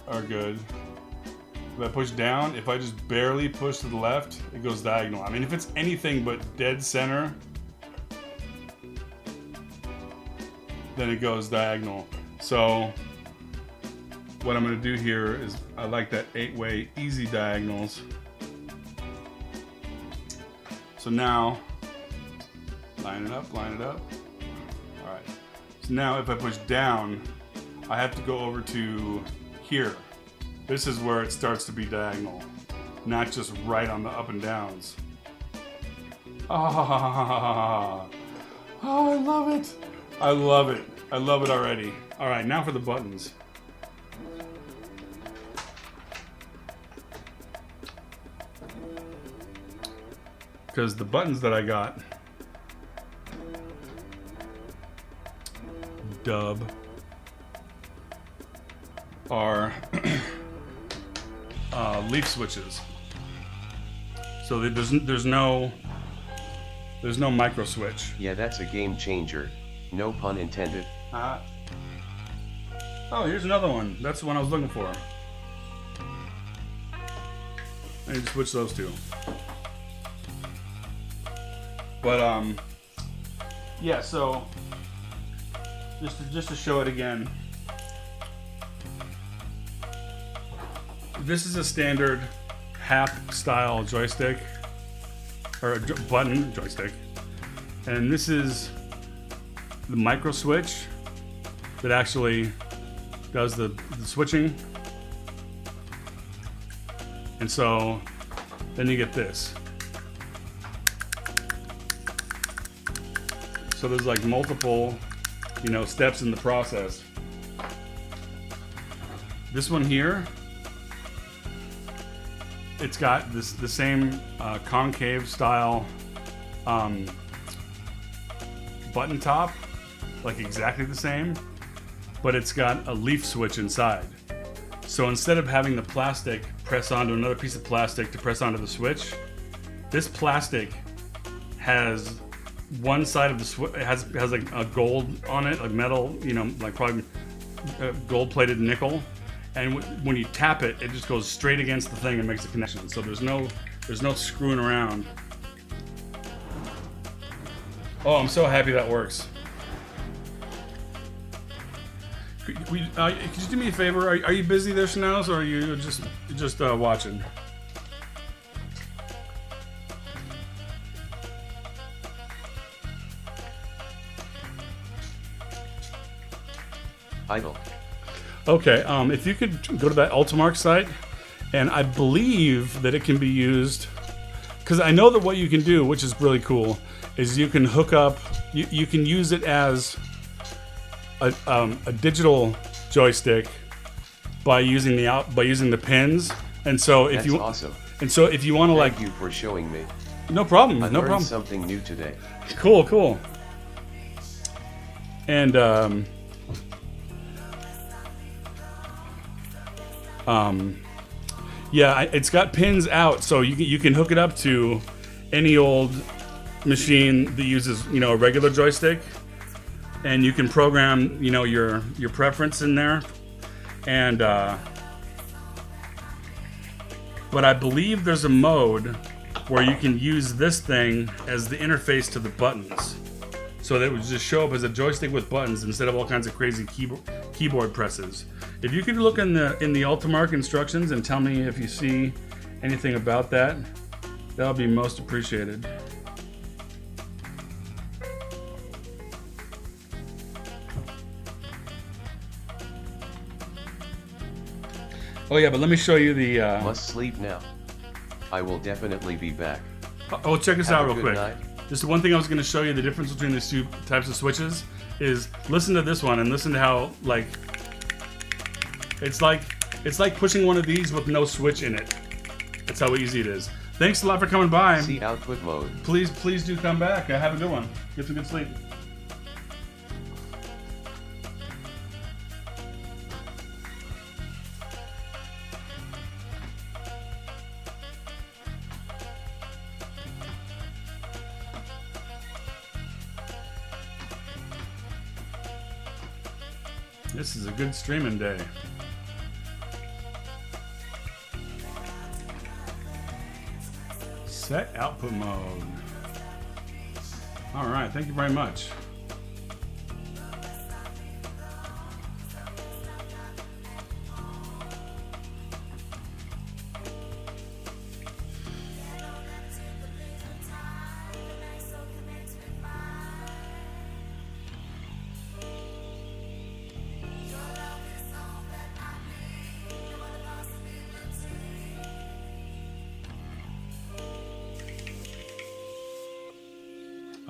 are good. If I push down, if I just barely push to the left, it goes diagonal. I mean, if it's anything but dead center, then it goes diagonal. So what I'm going to do here is I like that 8-way easy diagonals. So now, line it up, line it up. All right. So now if I push down, I have to go over to here. This is where it starts to be diagonal, not just right on the up and downs. Ah, oh, I love it. I love it. I love it already. All right, now for the buttons. Because the buttons that I got, dub, are leaf switches. So there's no micro switch. Yeah, that's a game changer. No pun intended. Oh, here's another one. That's the one I was looking for. I need to switch those two. But yeah. So just to show it again. This is a standard Happ style joystick, or button joystick, and this is the micro switch that actually does the switching. And so then you get this. So there's like multiple, steps in the process. This one here, it's got the same concave style button top, like exactly the same, but it's got a leaf switch inside. So instead of having the plastic press onto another piece of plastic to press onto the switch, this plastic has one side of the switch, it has like a gold on it, like metal, like probably gold-plated nickel. And when you tap it, it just goes straight against the thing and makes a connection. So there's no screwing around. Oh, I'm so happy that works. Could you do me a favor? Are you busy there, Chanel, or are you just watching? Idle. Okay, if you could go to that Ultimarc site, and I believe that it can be used, because I know that what you can do, which is really cool, is you can hook up, you can use it as a digital joystick by using the pins, and so if That's awesome. And so if you want to Thank you for showing me. No problem, I no learned problem. something new today. Cool. And yeah, it's got pins out, so you can hook it up to any old machine that uses a regular joystick, and you can program your preference in there. And but I believe there's a mode where you can use this thing as the interface to the buttons. so that it would just show up as a joystick with buttons instead of all kinds of crazy keyboard presses. If you could look in the Ultimarc instructions and tell me if you see anything about that, that'll be most appreciated. Oh yeah, but let me show you the... Must sleep now. I will definitely be back. Oh, check this out real quick. Night. This is one thing I was going to show you, the difference between these two types of switches, is listen to this one and listen to how, like, it's like pushing one of these with no switch in it. That's how easy it is. Thanks a lot for coming by. See output mode. Please do come back. Have a good one. Get some good sleep. This is a good streaming day. Set output mode. All right, thank you very much.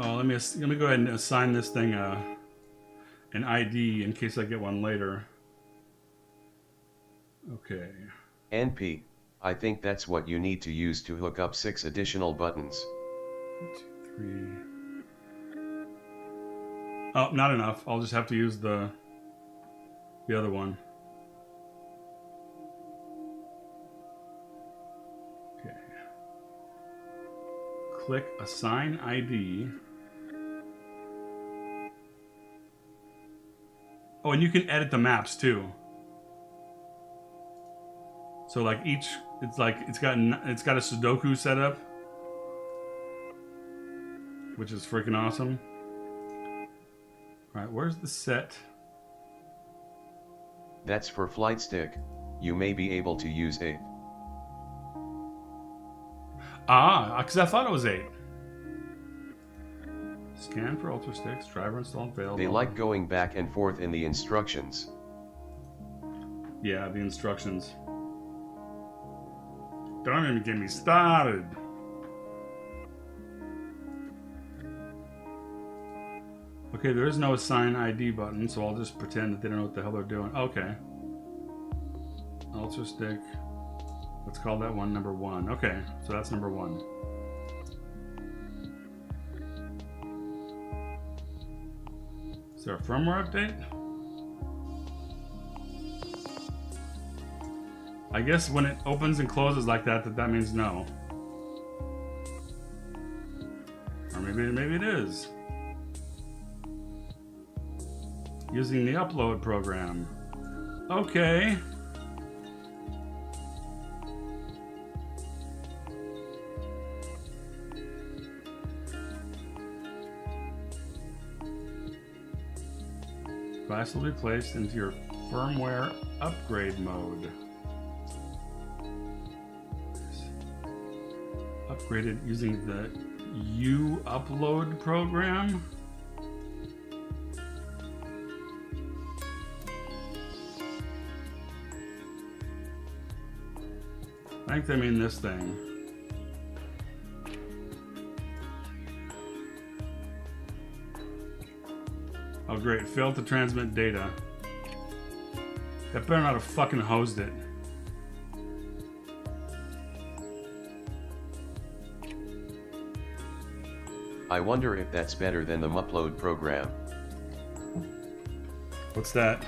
Oh, let me go ahead and assign this thing an ID in case I get one later. Okay. NP, I think that's what you need to use to hook up 6 additional buttons. 1, 2, 3. Oh, not enough. I'll just have to use the other one. Okay. Click Assign ID. Oh, and you can edit the maps too. So like each, it's got a Sudoku setup, which is freaking awesome. All right, where's the set? That's for flight stick. You may be able to use 8. Ah, because I thought it was 8. Scan for UltraSticks, driver install available. They like going back and forth in the instructions. Yeah, the instructions. Don't even get me started. Okay, there is no assign ID button, so I'll just pretend that they don't know what the hell they're doing. Okay. UltraStick. Let's call that one number 1. Okay, so that's number 1. Is there a firmware update? I guess when it opens and closes like that, that means no. Or maybe it is. Using the upload program. Okay. Device will be placed into your firmware upgrade mode. Upgraded using the upload program. I think they mean this thing. Oh great, failed to transmit data. That better not have fucking hosed it. I wonder if that's better than the upload program. What's that?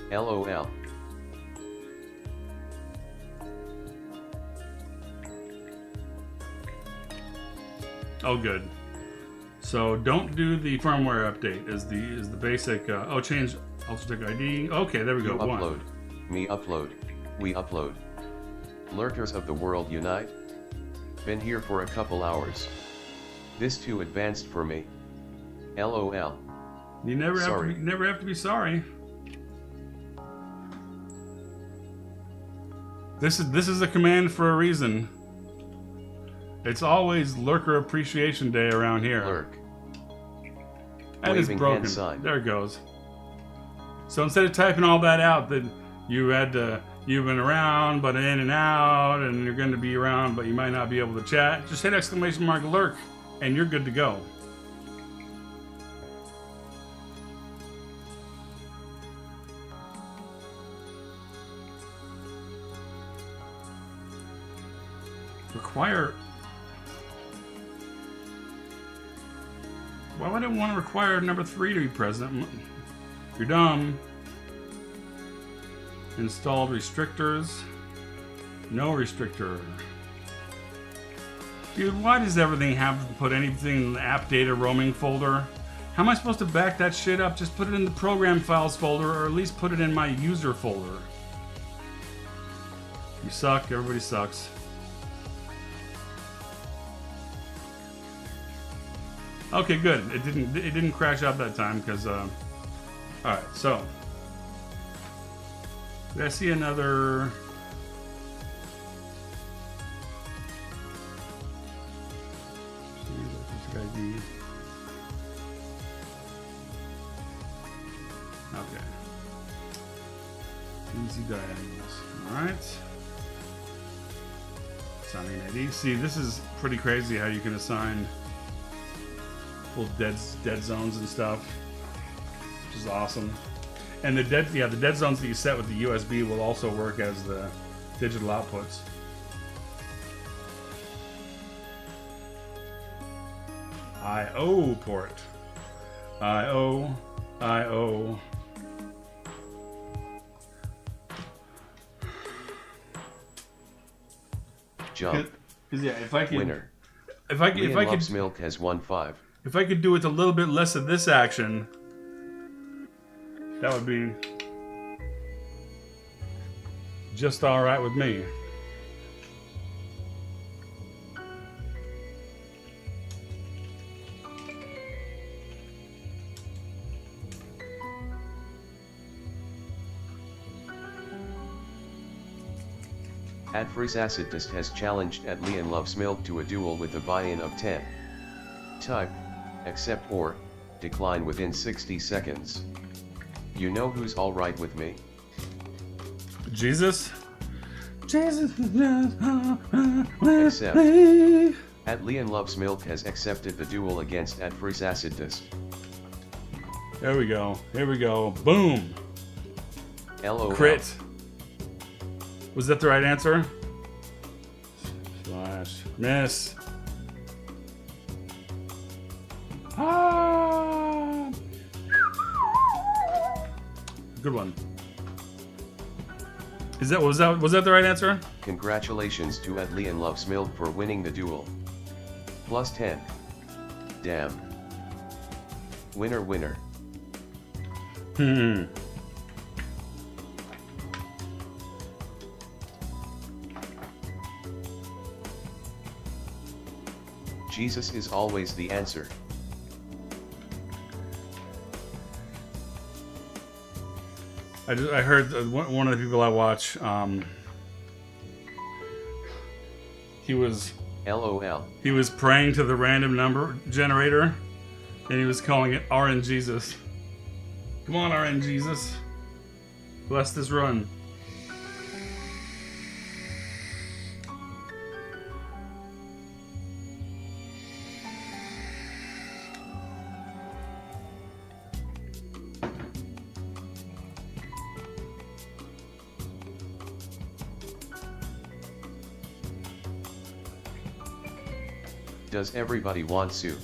LOL. Oh, good. So don't do the firmware update. Is the basic? Oh, change UltraStick ID. Okay, there we go. You upload. Me upload. We upload. Lurkers of the world unite. Been here for a couple hours. This too advanced for me. LOL. You never have to be sorry. This is a command for a reason. It's always Lurker Appreciation Day around here. Lurk. That is broken. There it goes. So instead of typing all that out, that you've been around but in and out, and you're going to be around but you might not be able to chat, just hit exclamation mark lurk and you're good to go. Require. Why would I want to require number 3 to be present? You're dumb. Installed restrictors. No restrictor. Dude, why does everything have to put anything in the app data roaming folder? How am I supposed to back that shit up? Just put it in the program files folder, or at least put it in my user folder. You suck. Everybody sucks. Okay, good. It didn't crash out that time because all right, so did I see another? Okay. Easy diagonals. All right. Assigning ID. See, this is pretty crazy how you can assign little dead zones and stuff, which is awesome. And the dead zones that you set with the USB will also work as the digital outputs. I/O port. I/O. Jump. Yeah, if I could. Winner. If I could. Milk has won 5. If I could do with a little bit less of this action, that would be just all right with me. Adfreezacid has challenged at Leon Loves Milk to a duel with a buy-in of 10. Type, accept or, decline within 60 seconds. You know who's alright with me? Jesus? Jesus. Accept. At Leon Loves Milk has accepted the duel against Adfreezacid. There we go. Here we go. Boom. LOL. Crit. Was that the right answer? Slash. Miss. Ah. Good one. Was that the right answer? Congratulations to At Leon Loves Milk for winning the duel. Plus 10. Damn. Winner winner. Jesus is always the answer. I heard one of the people I watch, he was LOL. He was praying to the random number generator, and he was calling it RN Jesus. Come on, RN Jesus. Bless this run. Does everybody want soup?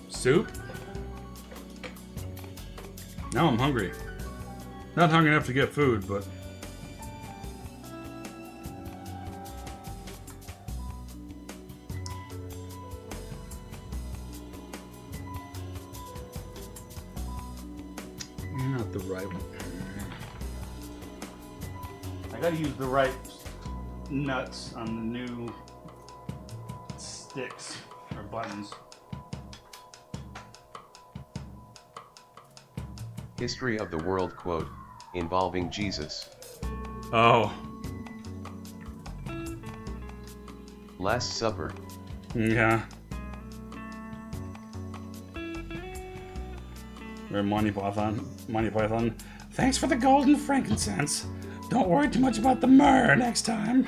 Soup? Now I'm hungry. Not hungry enough to get food, but... You're not the right one. gotta use the right nuts on the new sticks or buttons. History of the world quote, involving Jesus. Oh. Last Supper. Yeah. Or Monty Python. Monty Python. Thanks for the gold and frankincense. Don't worry too much about the myrrh next time.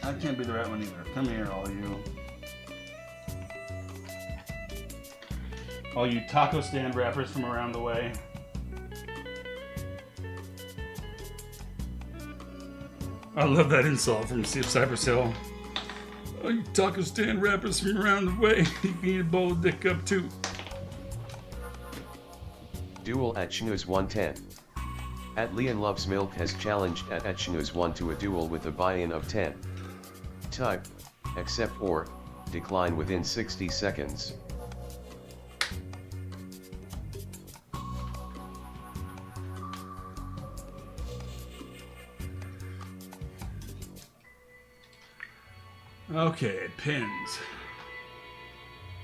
That can't be the right one either. Come here, all you. All you taco stand wrappers from around the way. I love that insult from Cypress Hill. Oh, you taco stand wrappers from around the way. You can eat a bowl of dick up too. Duel at Chinooz 110. At Leon Loves Milk has challenged at Chinooz 1 to a duel with a buy-in of 10. Type, accept or, decline within 60 seconds. Okay, pins.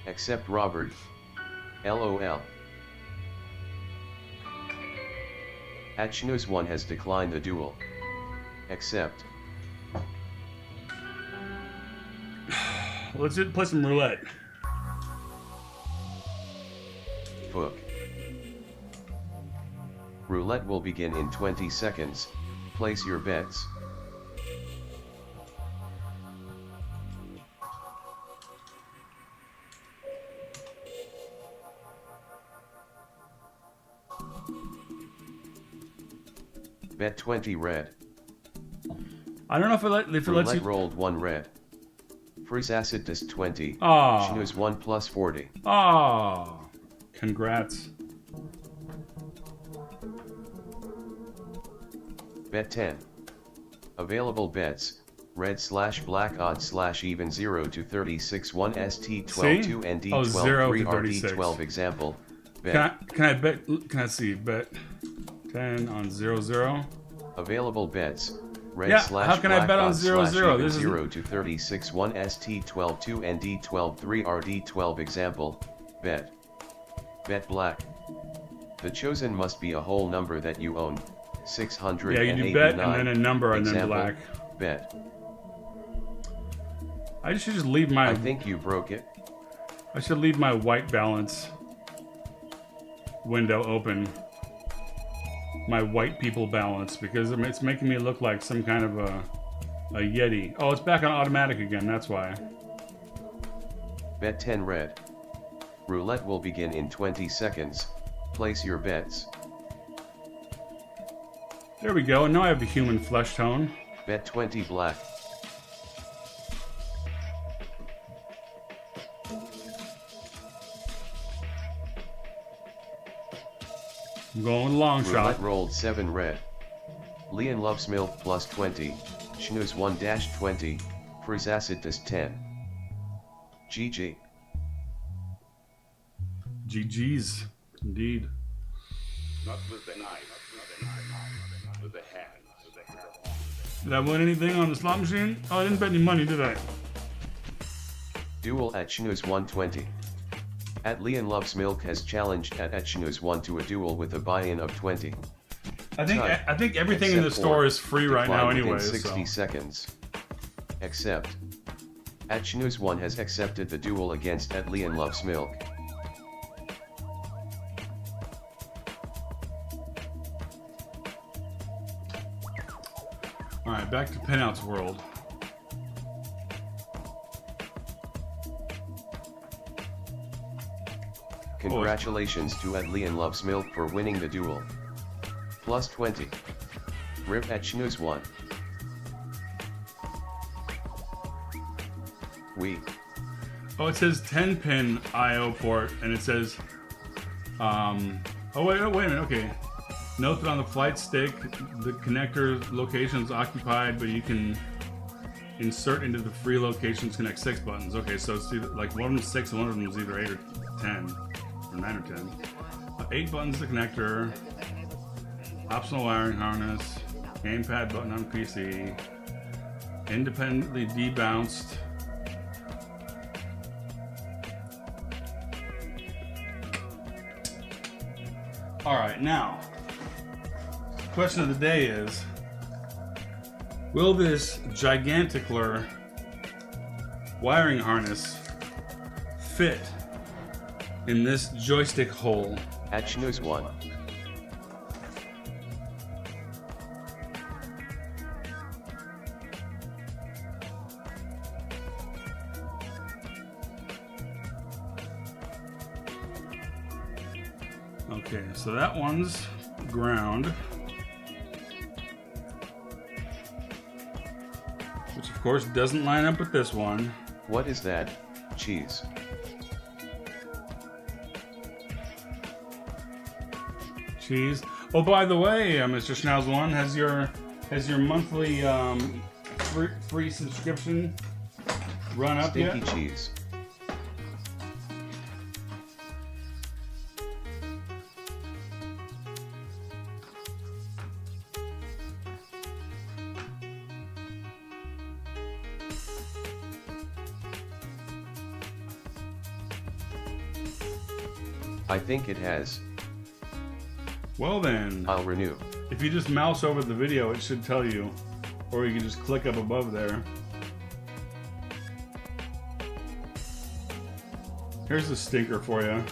Accept Robert. LOL. At Chinooz 1 has declined the duel. Accept. Let's just play some roulette. Book. Roulette will begin in 20 seconds. Place your bets. Bet 20 red. I don't know if it lets Roulette you. rolled 1 red. Freeze acid disc 20. Oh. Chinooz 1 plus 40. Oh. Congrats. Bet 10. Available bets. Red / black odds / even 0 to 36 1 ST 12 2 ND 12 3 RD 12 example. Bet. Can I bet? Can I see? Bet 10 on 0-0. Available bets. Red Yeah, / how can I black bet on odds / 0-0? even This is 0 to 36 1 ST 12 2 ND 12 3 RD 12 example. Bet. Bet black. The chosen must be a whole number that you own. 689. Yeah, you do bet and then a number and then example, black. Bet. I should just leave my. I think you broke it. I should leave my white balance window open. My white people balance, because it's making me look like some kind of a Yeti. Oh, it's back on automatic again, that's why. Bet 10 red. Roulette will begin in 20 seconds. Place your bets. There we go, and now I have a human flesh tone. Bet 20 black. I'm going with a long Roulette shot. rolled 7 red. Leon Loves Milk plus 20. Chinooz 1-20. Freeze acid disc 10. GG. GG's, indeed. Not with the knife, not with the hand, with the hair. Did I win anything on the slot machine? Oh, I didn't bet any money, did I? Duel at Chinooz 120. At Leon Loves Milk has challenged at Chinooz 1 to a duel with a buy-in of 20. I think everything in the store is free right now anyway. 60 seconds. Accept. At Chinooz 1 has accepted the duel against at Leon Loves Milk. Alright, back to Pinout's world. Congratulations to at Leon Loves Milk for winning the duel. Plus 20. Rip at Chinooz 1. Oh, it says 10 pin IO port, and it says, oh wait a minute, okay. Note that on the flight stick, the connector location is occupied, but you can insert into the free locations, connect 6 buttons. Okay, so it's either, like one of them is 6 and one of them is either 8 or 10, or 9 or 10. 8 buttons to connector, optional wiring harness, gamepad button on PC, independently debounced. Alright, now, question of the day is, will this giganticular wiring harness fit in this joystick hole? At Schnoos 1. Okay, so that one's ground. Which of course doesn't line up with this one. What is that? Cheese. Cheese. Oh, by the way, Mr. Schnauz One, has your monthly free subscription run up Stinky yet? cheese. I think it has. Well then, I'll renew. if you just mouse over the video, it should tell you. Or you can just click up above there. Here's the stinker for you.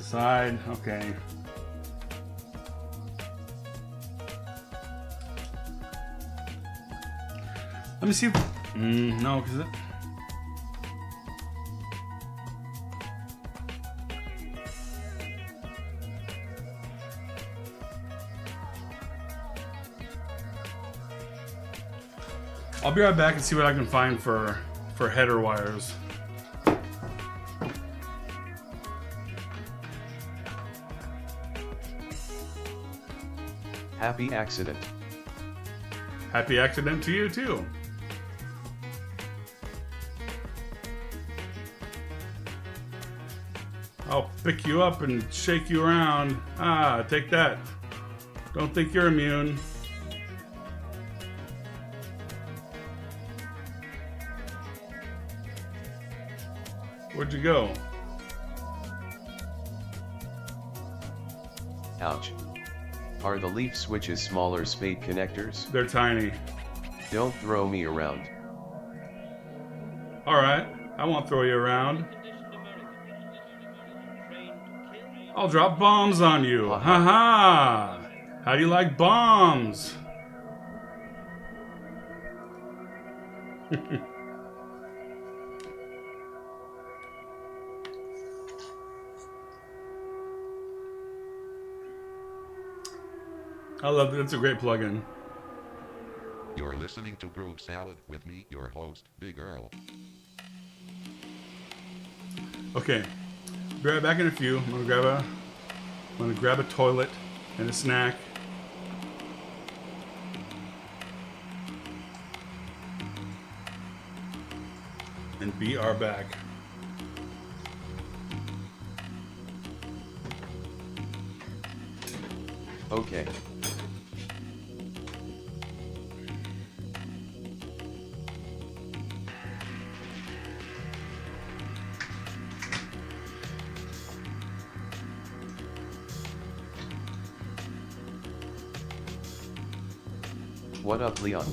Side, okay. Let me see. No, because it. I'll be right back and see what I can find for header wires. Happy accident. Happy accident to you too. I'll pick you up and shake you around. Ah, take that. Don't think you're immune. Where'd you go? Ouch. Are the leaf switches smaller spade connectors? They're tiny. Don't throw me around. Alright, I won't throw you around. I'll drop bombs on you. Haha! How do you like bombs? I love it. It's a great plugin. You're listening to Groove Salad with me, your host, Big Earl. Okay, be right back in a few. I'm gonna grab a toilet and a snack. And be our back. Okay. What up, Leon?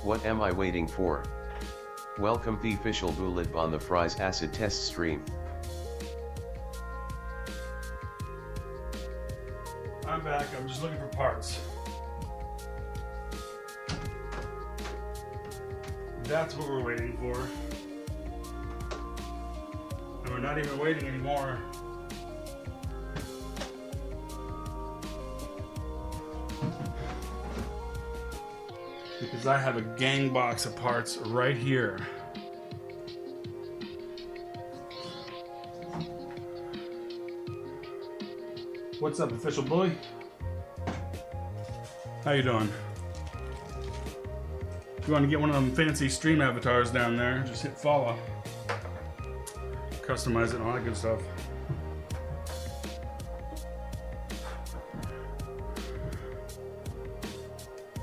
What am I waiting for? Welcome the official GoldLeaf on the Fries acid test stream. I'm back, I'm just looking for parts. That's what we're waiting for. And we're not even waiting anymore. Because I have a gang box of parts right here. What's up, official bully? How you doing? If you want to get one of them fancy stream avatars down there, just hit follow. Customize it and all that good stuff.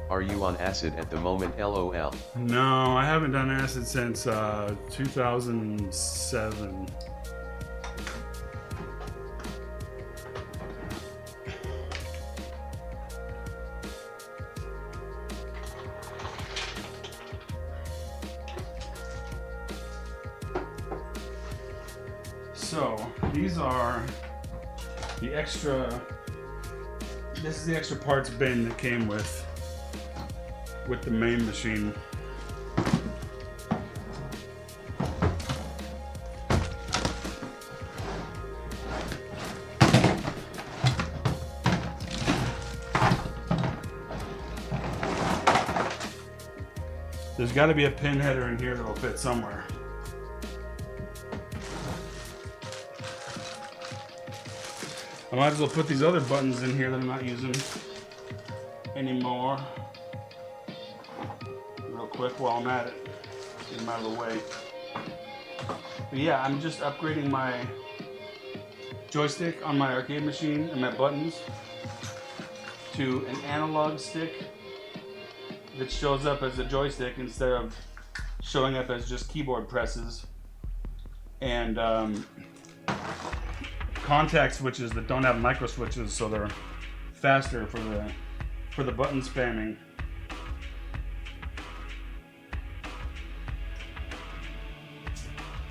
Are you on acid at the moment, LOL? No, I haven't done acid since 2007. So these are the extra. This is the extra parts bin that came with the main machine. There's got to be a pin header in here that'll fit somewhere. I might as well put these other buttons in here that I'm not using anymore. Real quick while I'm at it. Get them out of the way. But yeah, I'm just upgrading my joystick on my arcade machine and my buttons to an analog stick that shows up as a joystick instead of showing up as just keyboard presses. And contact switches that don't have micro switches, so they're faster for the button spamming.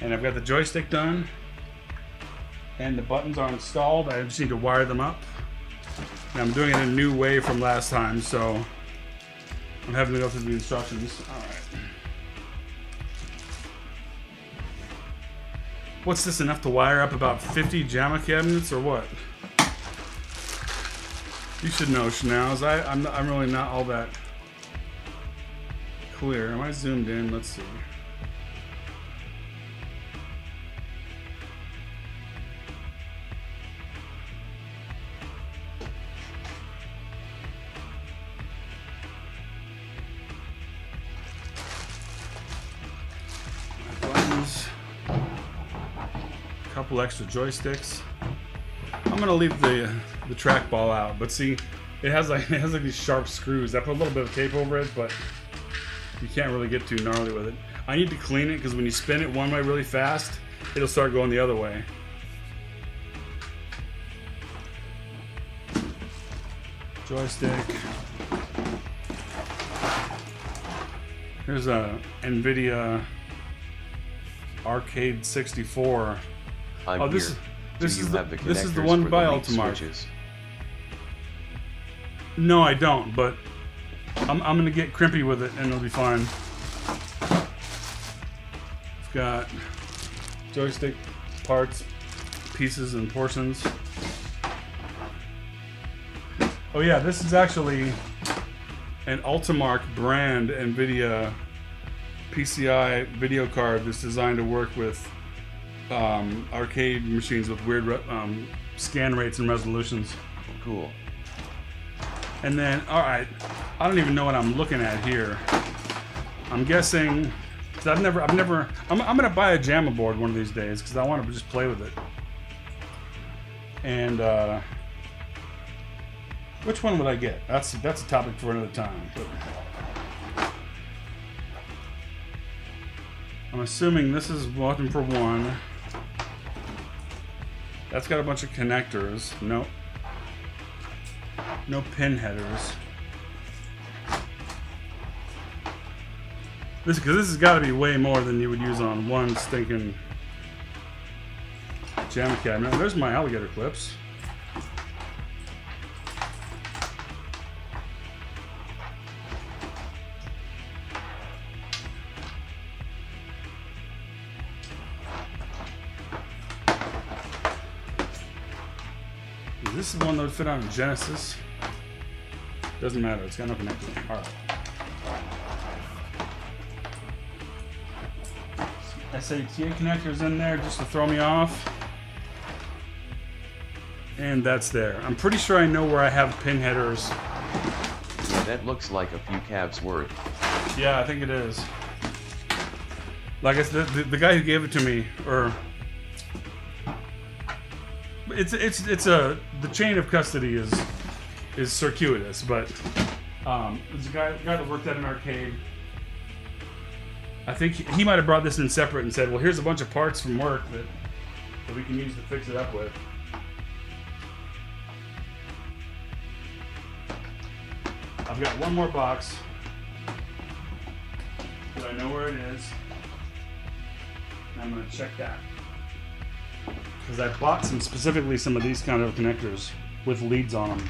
And I've got the joystick done, and the buttons are installed. I just need to wire them up. And I'm doing it a new way from last time, so I'm having to go through the instructions. All right. What's this, enough to wire up about 50 JAMA cabinets or what? You should know, Schnauz. I'm really not all that clear. Am I zoomed in? Let's see. Couple extra joysticks. I'm gonna leave the trackball out, but see, it has like these sharp screws. I put a little bit of tape over it, but you can't really get too gnarly with it. I need to clean it because when you spin it one way really fast, it'll start going the other way. Joystick. Here's a NVIDIA Arcade 64. I'm this here. This Do you is have the, the this is the connectors one for by the leaf Ultimarc. switches? No, I don't, but I'm gonna get crimpy with it and it'll be fine. It's got joystick parts, pieces, and portions. Oh yeah, this is actually an Ultimarc brand NVIDIA PCI video card that's designed to work with arcade machines with weird scan rates and resolutions. Cool. And then, all right, I don't even know what I'm looking at here. I'm guessing, cause I'm gonna buy a JAMA board one of these days because I want to just play with it. And which one would I get? That's a topic for another time. But I'm assuming this is one for one. That's got a bunch of connectors. Nope. No pin headers. This has got to be way more than you would use on one stinking jam cabinet. There's my alligator clips. This is one that would fit on a Genesis. Doesn't matter, it's got no connector. Alright. SATA connectors in there just to throw me off. And that's there. I'm pretty sure I know where I have pin headers. Yeah, that looks like a few calves worth. Yeah, I think it is. Like I said, the guy who gave it to me, or the chain of custody is circuitous, but there's a guy that worked at an arcade. I think he might have brought this in separate and said, well, here's a bunch of parts from work that we can use to fix it up with. I've got one more box that I know where it is. And I'm going to check that. Because I bought specifically some of these kind of connectors with leads on them.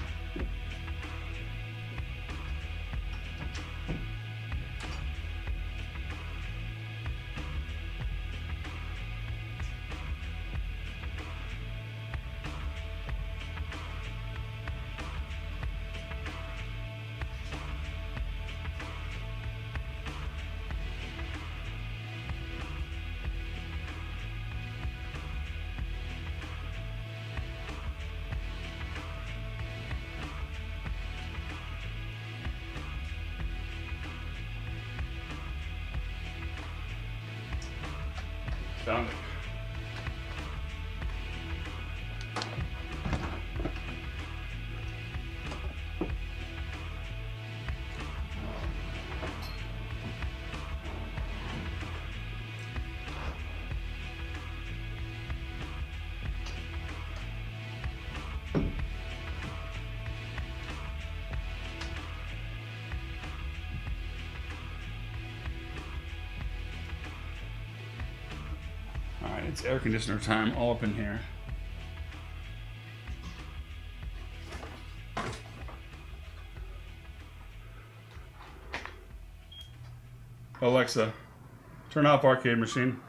Found it. It's air conditioner time all up in here. Alexa, turn off arcade machine.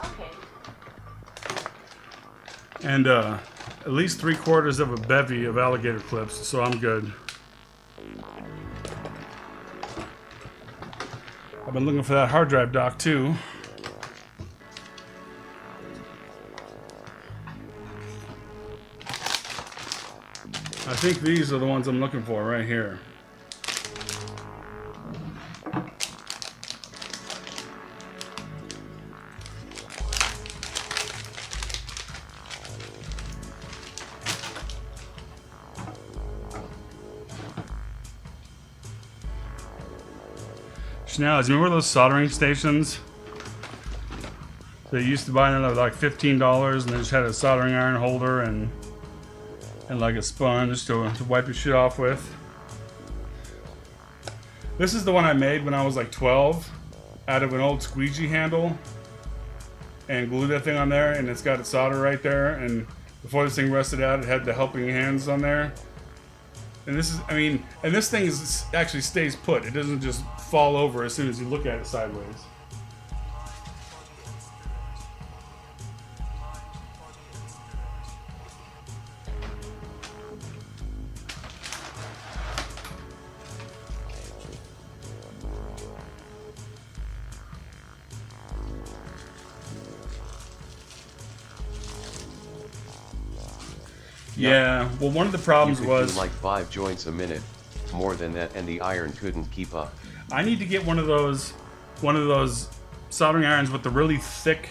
Okay. And at least 3/4 of a bevy of alligator clips, so I'm good. I've been looking for that hard drive dock too. I think these are the ones I'm looking for right here. Now, remember those soldering stations that you used to buy? Them at like $15, and they just had a soldering iron holder and like a sponge to wipe your shit off with. This is the one I made when I was like 12 out of an old squeegee handle, and glued that thing on there, and it's got a solder right there. And before this thing rusted out, it had the helping hands on there. And this is, I mean, and this thing is actually stays put. It doesn't just fall over as soon as you look at it sideways. Yeah, well, one of the problems was like 5 joints a minute, more than that, and the iron couldn't keep up. I need to get one of those soldering irons with the really thick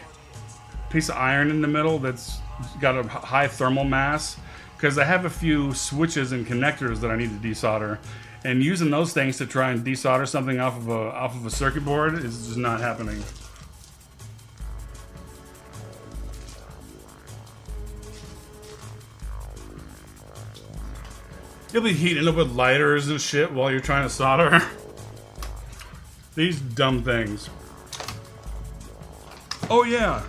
piece of iron in the middle that's got a high thermal mass, because I have a few switches and connectors that I need to desolder, and using those things to try and desolder something off of a circuit board is just not happening. You'll be heating it up with lighters and shit while you're trying to solder. These dumb things. Oh yeah.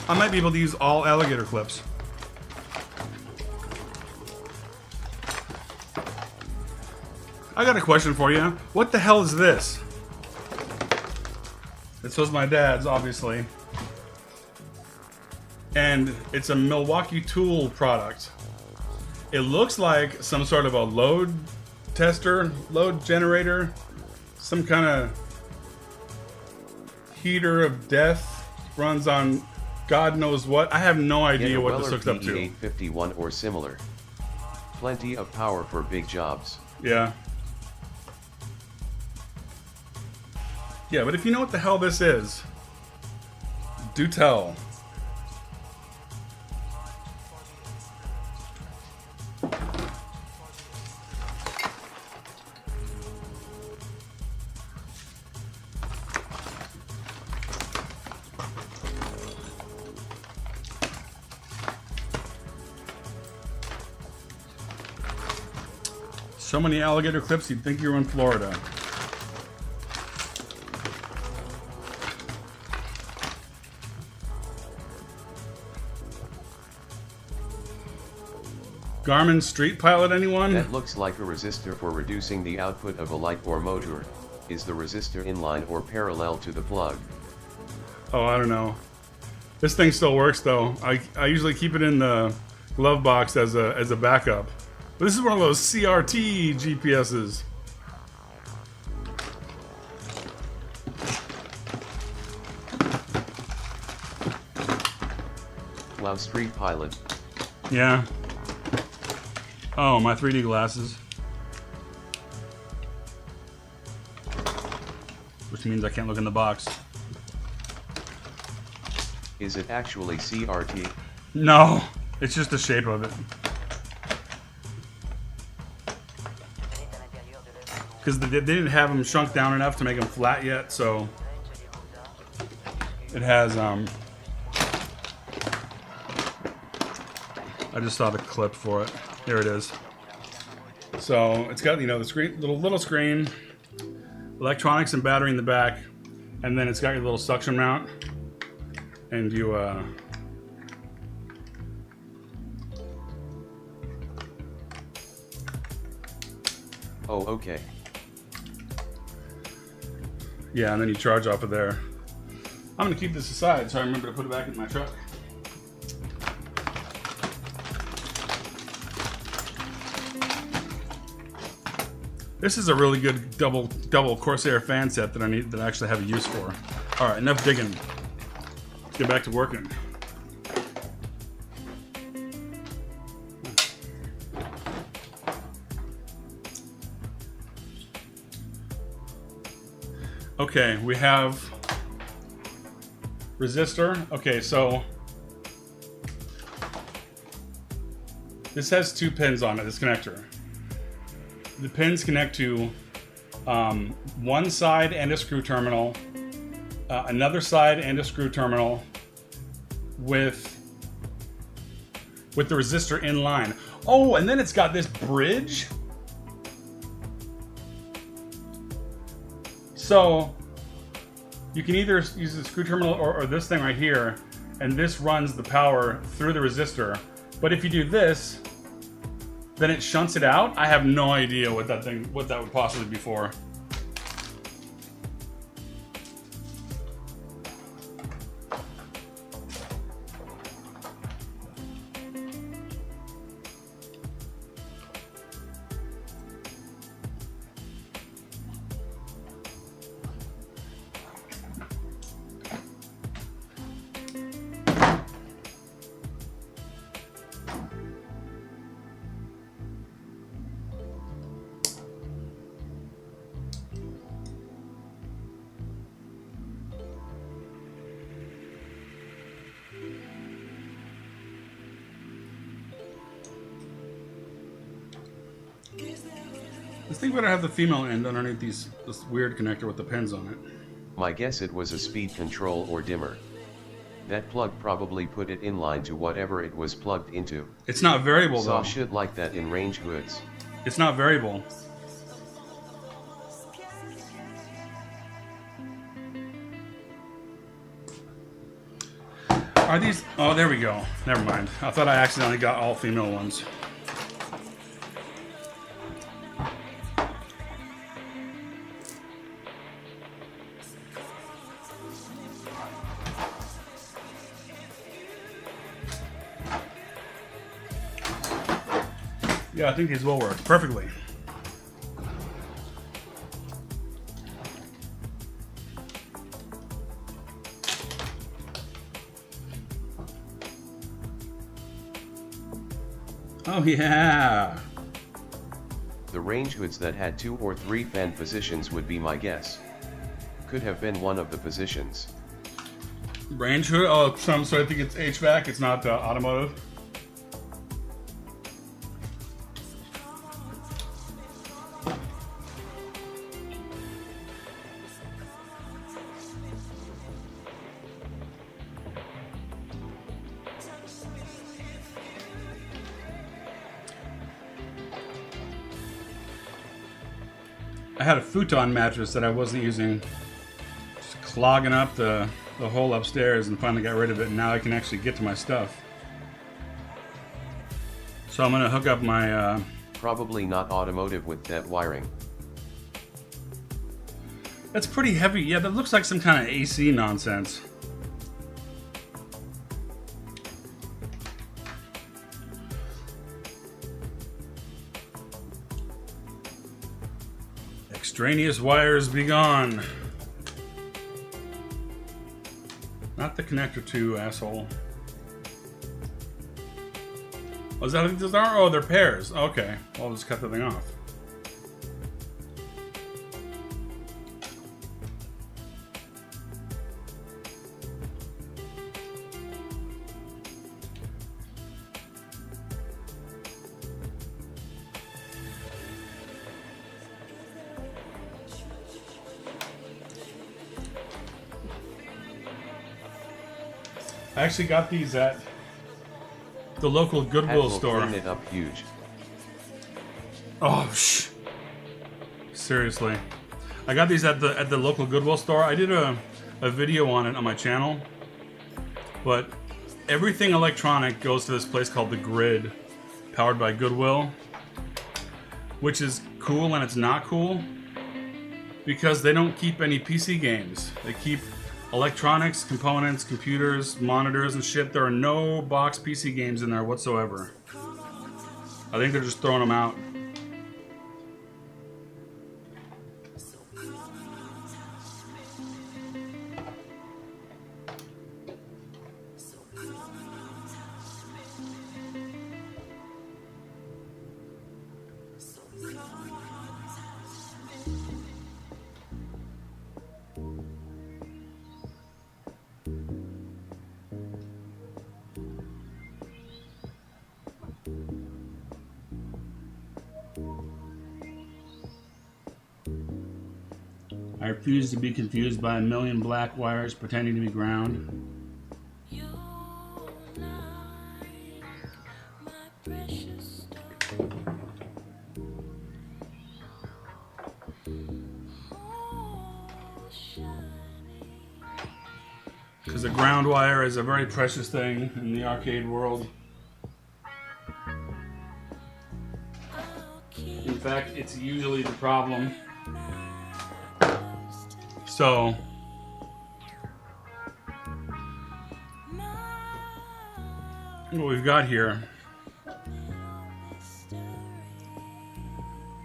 I might be able to use all alligator clips. I got a question for you. What the hell is this? This was my dad's, obviously. And it's a Milwaukee tool product. It looks like some sort of a load tester, load generator, some kind of heater of death, runs on God knows what. I have no idea what this hooks up to. 851 or similar. Plenty of power for big jobs. Yeah. Yeah, but if you know what the hell this is, do tell. So many alligator clips, you'd think you were in Florida. Garmin Street Pilot, anyone? That looks like a resistor for reducing the output of a light or motor. Is the resistor inline or parallel to the plug? Oh, I don't know. This thing still works though. I usually keep it in the glove box as a backup. But this is one of those CRT GPSs. Wow, Street Pilot. Yeah. Oh, my 3D glasses. Which means I can't look in the box. Is it actually CRT? No, it's just the shape of it. Because they didn't have them shrunk down enough to make them flat yet, so it has I just saw the clip for it. Here it is. So it's got, you know, the screen, little screen, electronics and battery in the back, and then it's got your little suction mount, and you Oh, okay. Yeah, and then you charge off of there. I'm gonna keep this aside so I remember to put it back in my truck. This is a really good double Corsair fan set that I actually have a use for. All right, enough digging. Let's get back to working. Okay, we have resistor. Okay, so this has 2 pins on it, this connector. The pins connect to one side and a screw terminal, another side and a screw terminal with the resistor in line. Oh, and then it's got this bridge. So you can either use the screw terminal or this thing right here, and this runs the power through the resistor. But if you do this, then it shunts it out. I have no idea what that would possibly be for. This thing better have the female end underneath this weird connector with the pins on it. My guess it was a speed control or dimmer. That plug probably put it in line to whatever it was plugged into. It's not variable though. Saw shit like that in range hoods. It's not variable. Are these? Oh, there we go. Never mind. I thought I accidentally got all female ones. Yeah, I think these will work perfectly. Oh yeah! The range hoods that had 2 or 3 fan positions would be my guess. Could have been one of the positions. Range hood? Oh, so I think it's HVAC, it's not automotive. I had a futon mattress that I wasn't using, just clogging up the hole upstairs, and finally got rid of it, and now I can actually get to my stuff. So I'm gonna hook up my Probably not automotive with that wiring. that's pretty heavy. Yeah, that looks like some kind of AC nonsense. Extraneous wires be gone. Not the connector too, asshole. Oh, is that what these are? Oh, they're pairs. Okay, well, I'll just cut the thing off. I actually got these at the local Goodwill Happ will store. clean it up huge. Oh, seriously. I got these at the local Goodwill store. I did a video on it on my channel. But everything electronic goes to this place called The Grid, powered by Goodwill. Which is cool and it's not cool. Because they don't keep any PC games. They keep electronics, components, computers, monitors, and shit. There are no box PC games in there whatsoever. I think they're just throwing them out. I refuse to be confused by a million black wires pretending to be ground. Because a ground wire is a very precious thing in the arcade world. In fact, it's usually the problem. So, what we've got here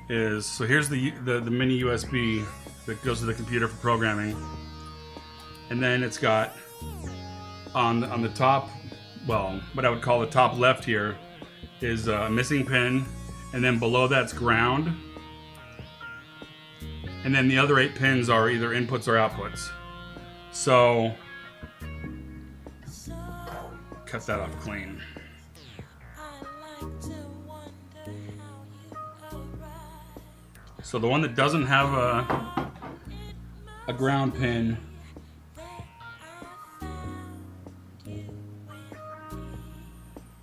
is, so here's the mini USB that goes to the computer for programming, and then it's got on the top, well, what I would call the top left here is a missing pin, and then below that's ground. And then the other 8 pins are either inputs or outputs. So, cut that off clean. So the one that doesn't have a ground pin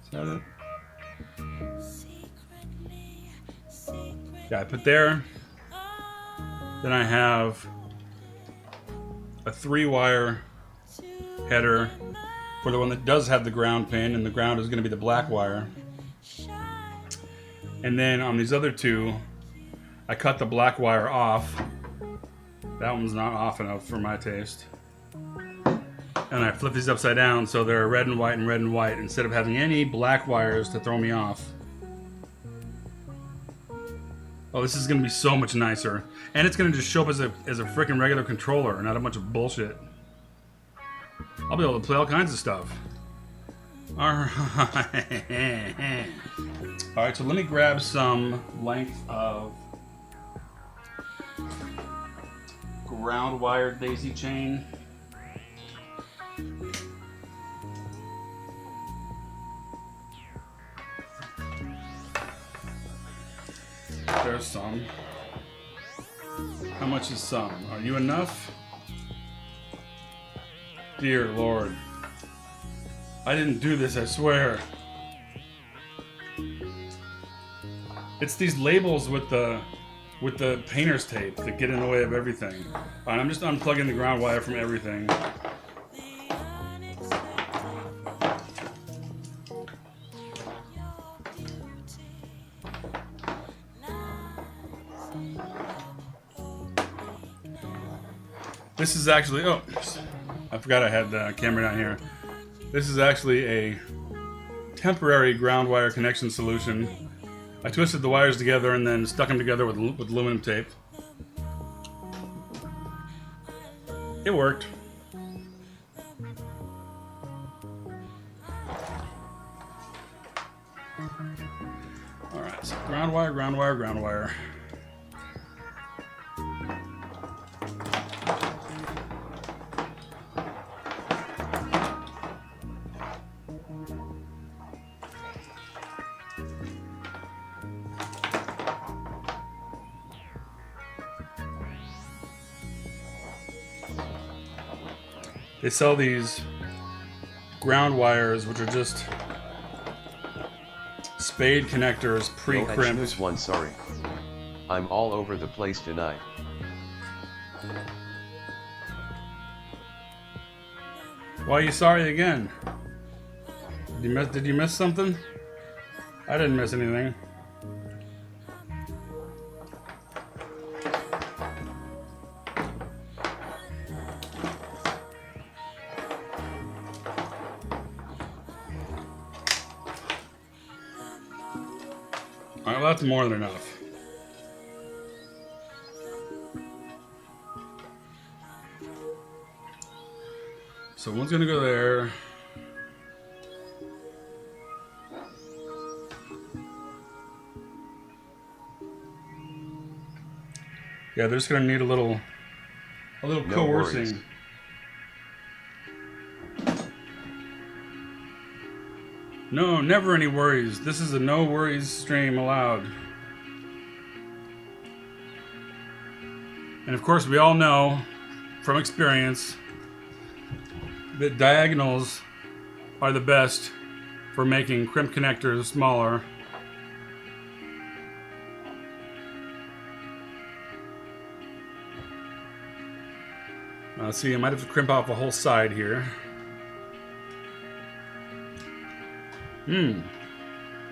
is that it? Yeah, I put there. Then I have a 3-wire header for the one that does have the ground pin, and the ground is going to be the black wire. And then on these other two, I cut the black wire off. That one's not off enough for my taste. And I flip these upside down so they're red and white and red and white instead of having any black wires to throw me off. Oh, this is going to be so much nicer. And it's going to just show up as a freaking regular controller, not a bunch of bullshit. I'll be able to play all kinds of stuff. Alright, so let me grab some length of ground wire daisy chain. There's some. How much is some? Are you enough? Dear Lord. I didn't do this, I swear. It's these labels with the painter's tape that get in the way of everything. Alright, I'm just unplugging the ground wire from everything. This is actually, oh, I forgot I had the camera down here. This is actually a temporary ground wire connection solution. I twisted the wires together and then stuck them together with aluminum tape. It worked. Alright, so ground wire, ground wire, ground wire. They sell these ground wires, which are just spade connectors pre-crimped. No, one, sorry. I'm all over the place tonight. Why are you sorry again? Did you miss something? I didn't miss anything. Alright, well, that's more than enough. So one's gonna go there. Yeah, they're just gonna need a little No coercing. worries. No, never any worries. This is a no worries stream allowed. And of course, we all know from experience that diagonals are the best for making crimp connectors smaller. See, I might have to crimp off a whole side here.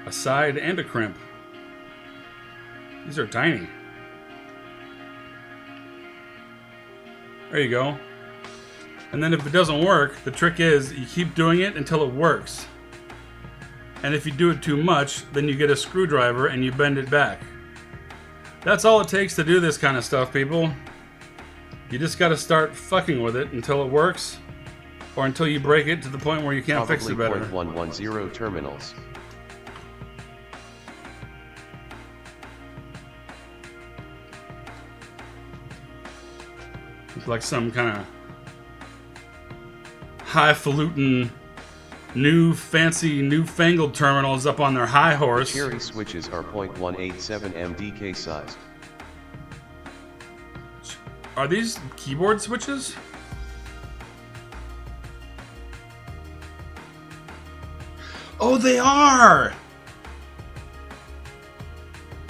A side and a crimp. These are tiny. There you go. And then if it doesn't work, the trick is you keep doing it until it works. And if you do it too much, then you get a screwdriver and you bend it back. That's all it takes to do this kind of stuff, people. You just gotta start fucking with it until it works, or until you break it to the point where you can't fix it better. 110 terminals. It's like some kind of highfalutin, new fancy, newfangled terminals up on their high horse. Cherry switches are 0.187 MDK sized. Are these keyboard switches? Oh, they are!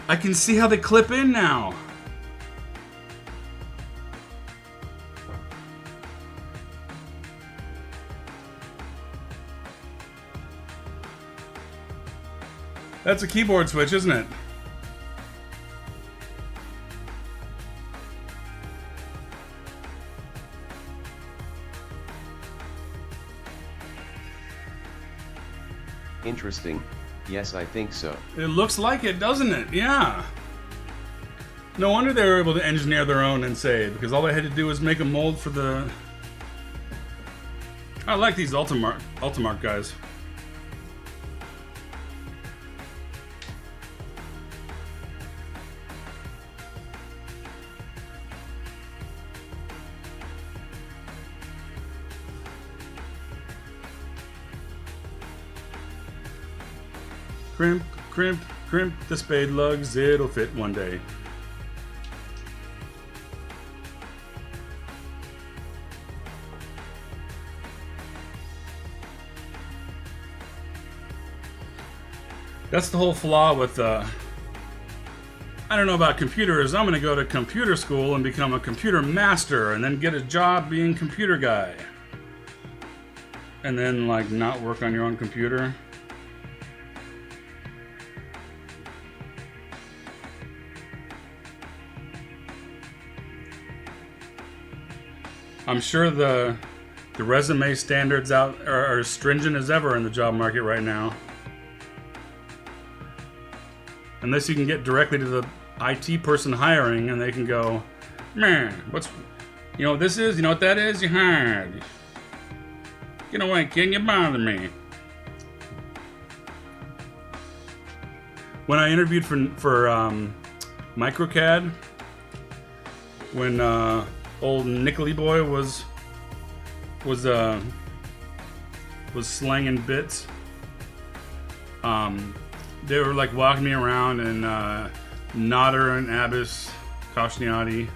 I can see how they clip in now. That's a keyboard switch, isn't it? Interesting. Yes, I think so. It looks like it, doesn't it? Yeah. No wonder they were able to engineer their own and save, because all they had to do was make a mold for the... I like these Ultimarc guys. Crimp, crimp, crimp the spade lugs, it'll fit one day. That's the whole flaw with, I don't know about computers. I'm going to go to computer school and become a computer master and then get a job being computer guy. And then, like, not work on your own computer. I'm sure the resume standards out are as stringent as ever in the job market right now. Unless you can get directly to the IT person hiring and they can go, man, what's, you know what this is? You know what that is? You're hired. Get away, kid, you bother me. When I interviewed for MicroCAD, when old Nickly Boy was slanging bits, they were like walking me around, and Nodder and Abbas Kashniati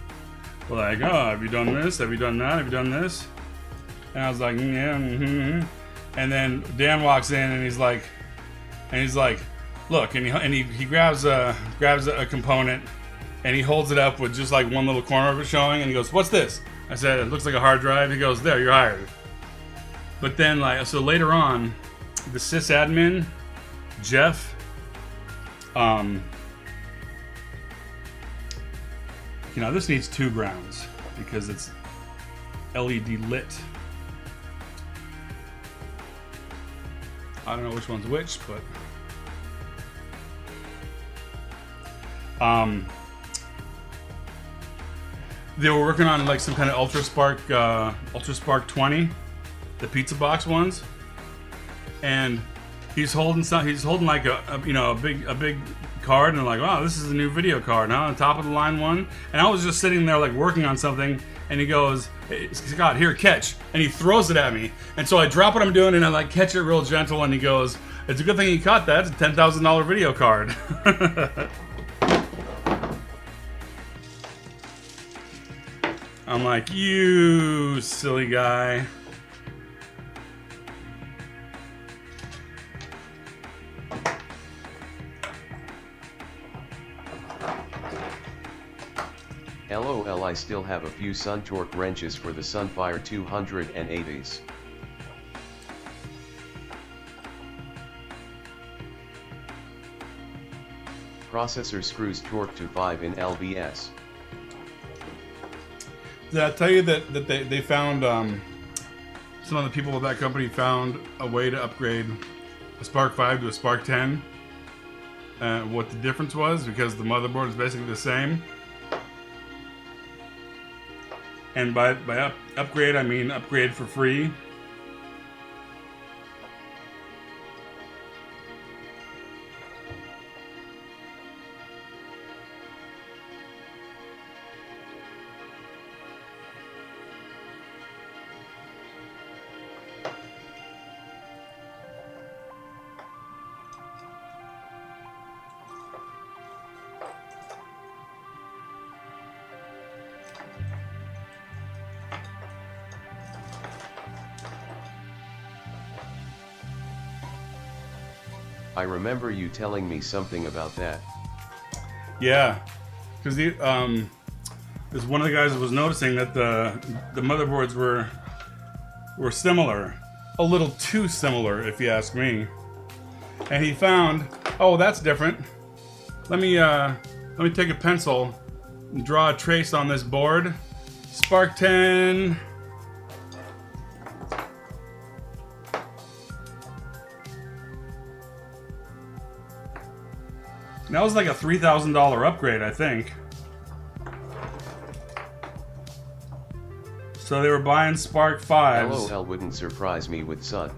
were like, oh, have you done this? Have you done that? Have you done this? And I was like, yeah, mm-hmm. And then Dan walks in and he's like, look, and he grabs a component and he holds it up with just like one little corner of it showing, and he goes, what's this? I said, it looks like a hard drive. He goes, there, you're hired. But then, like, so later on, the sysadmin, Jeff, you know, this needs 2 grounds because it's LED lit. I don't know which one's which, but they were working on like some kind of UltraSpark 20, the pizza box ones, and he's holding like a big card, and like, wow, this is a new video card, huh? On top of the line one. And I was just sitting there like working on something, and he goes, hey, Scott, here, catch. And he throws it at me. And so I drop what I'm doing and I like catch it real gentle, and he goes, it's a good thing you caught that. It's a $10,000 video card. I'm like, you silly guy. LOL, I still have a few SunTorque wrenches for the Sunfire 280s. Processor screws torque to 5 in LVS. Did I tell you that they found, some of the people with that company found a way to upgrade a Spark 5 to a Spark 10? What the difference was, because the motherboard is basically the same. And by upgrade, I mean upgrade for free. I remember you telling me something about that. Yeah, because this one of the guys was noticing that the motherboards were similar, a little too similar, if you ask me. and he found, oh, that's different. Let me take a pencil and draw a trace on this board. Spark 10. That was like a $3,000 upgrade, I think. So they were buying Spark 5s. LOL wouldn't surprise me with Sun.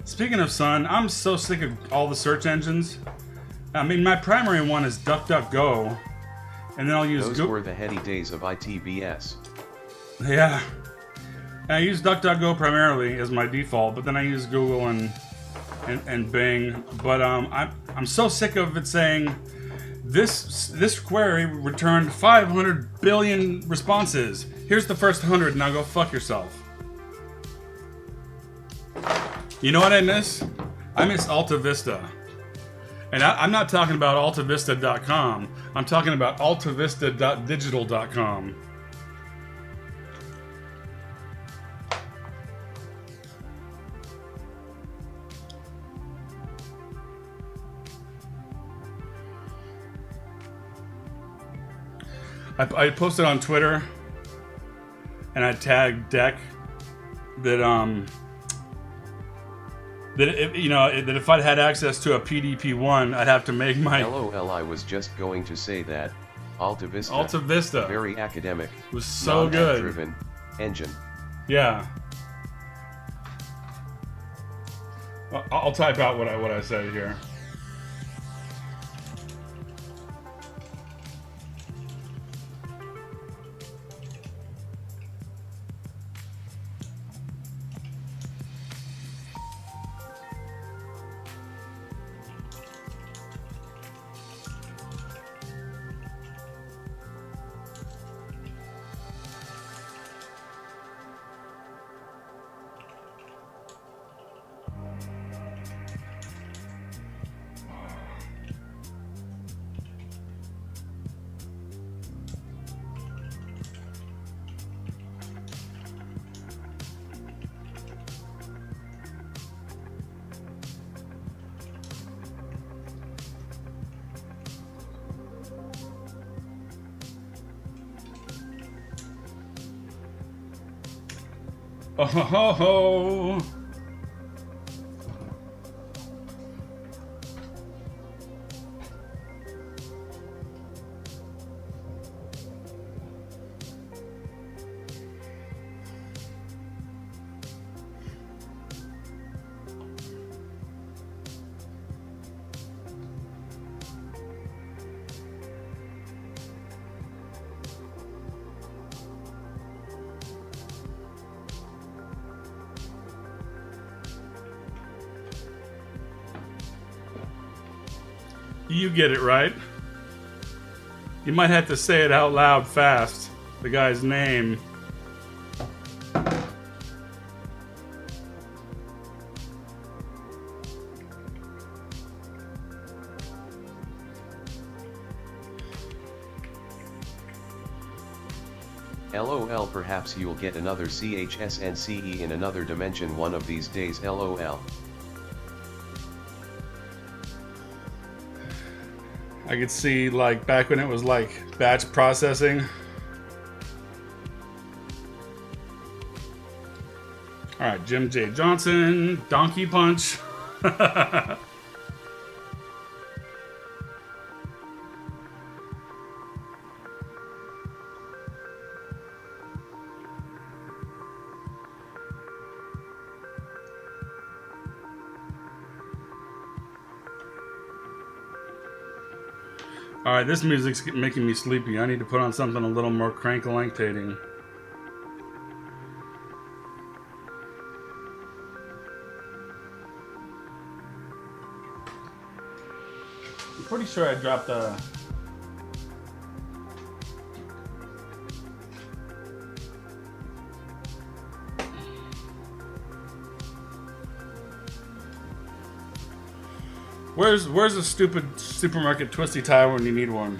Speaking of Sun, I'm so sick of all the search engines. I mean, my primary one is DuckDuckGo, and then I'll use Those were the heady days of ITBS. Yeah. And I use DuckDuckGo primarily as my default, but then I use Google and Bing. But I'm so sick of it saying this query returned 500 billion responses. Here's the first 100. Now go fuck yourself. You know what I miss? I miss Alta Vista. And I'm not talking about altavista.com. I'm talking about altavista.digital.com. I posted on Twitter, and I tagged Deck that that if I'd had access to a PDP-1, I'd have to make my... LOL, I was just going to say that. Alta Vista. Alta Vista. Very academic. It was so good. Driven engine. Yeah. I'll type out what I said here. Oh ho ho ho! You get it right. You might have to say it out loud fast. The guy's name. LOL, perhaps you'll get another CHSNCE in another dimension one of these days. LOL. I could see, like, back when it was like batch processing. Alright, Jim J. Johnson, Donkey Punch. Alright, this music's making me sleepy. I need to put on something a little more crank-a-lanktating. I'm pretty sure I dropped a... Where's a stupid supermarket twisty tie when you need one?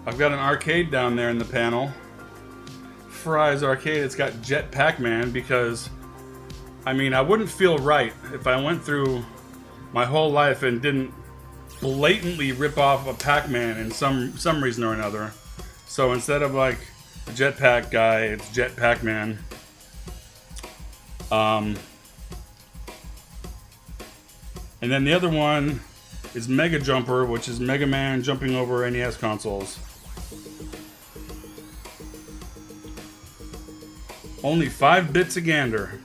I've got an arcade down there in the panel. Fry's Arcade. It's got Jet Pac-Man because, I mean, I wouldn't feel right if I went through my whole life and didn't blatantly rip off a Pac-Man in some reason or another. So instead of like a Jetpack guy, it's Jet Pac-Man. And then the other one is Mega Jumper, which is Mega Man jumping over NES consoles. Only 5 bits a gander.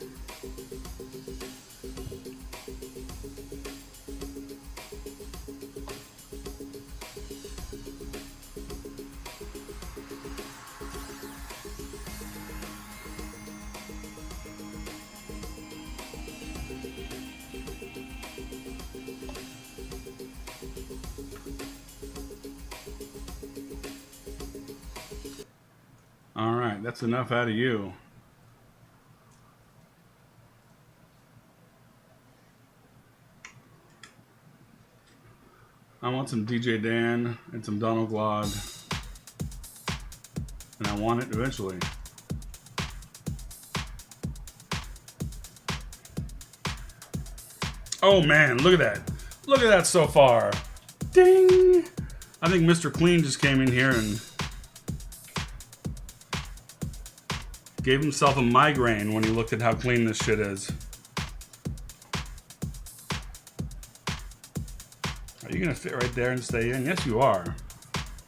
All right, that's enough out of you. I want some DJ Dan and some Donald Glod, and I want it eventually. Oh man, look at that. Look at that so far. Ding! I think Mr. Clean just came in here and gave himself a migraine when he looked at how clean this shit is. Are you gonna fit right there and stay in? Yes, you are.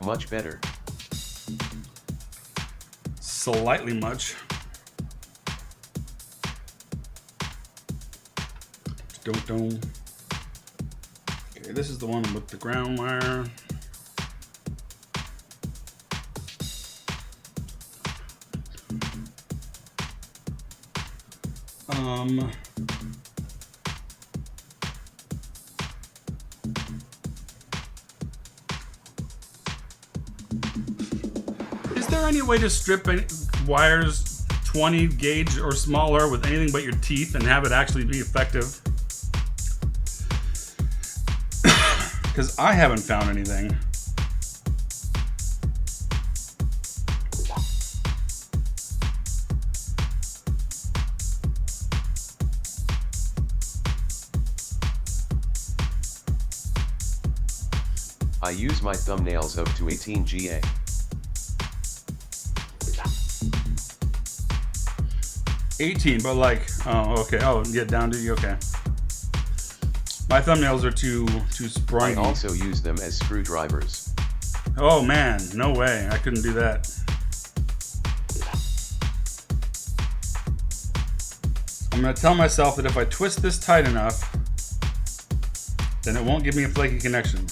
Much better. Slightly much. Don't. Okay, this is the one with the ground wire. Is there any way to strip any wires 20 gauge or smaller with anything but your teeth and have it actually be effective? Because I haven't found anything. I use my thumbnails up to 18 GA. But like, oh, okay. Oh, get down to you. Okay. My thumbnails are too springy. I also use them as screwdrivers. Oh man, no way. I couldn't do that. I'm gonna tell myself that if I twist this tight enough, then it won't give me a flaky connection.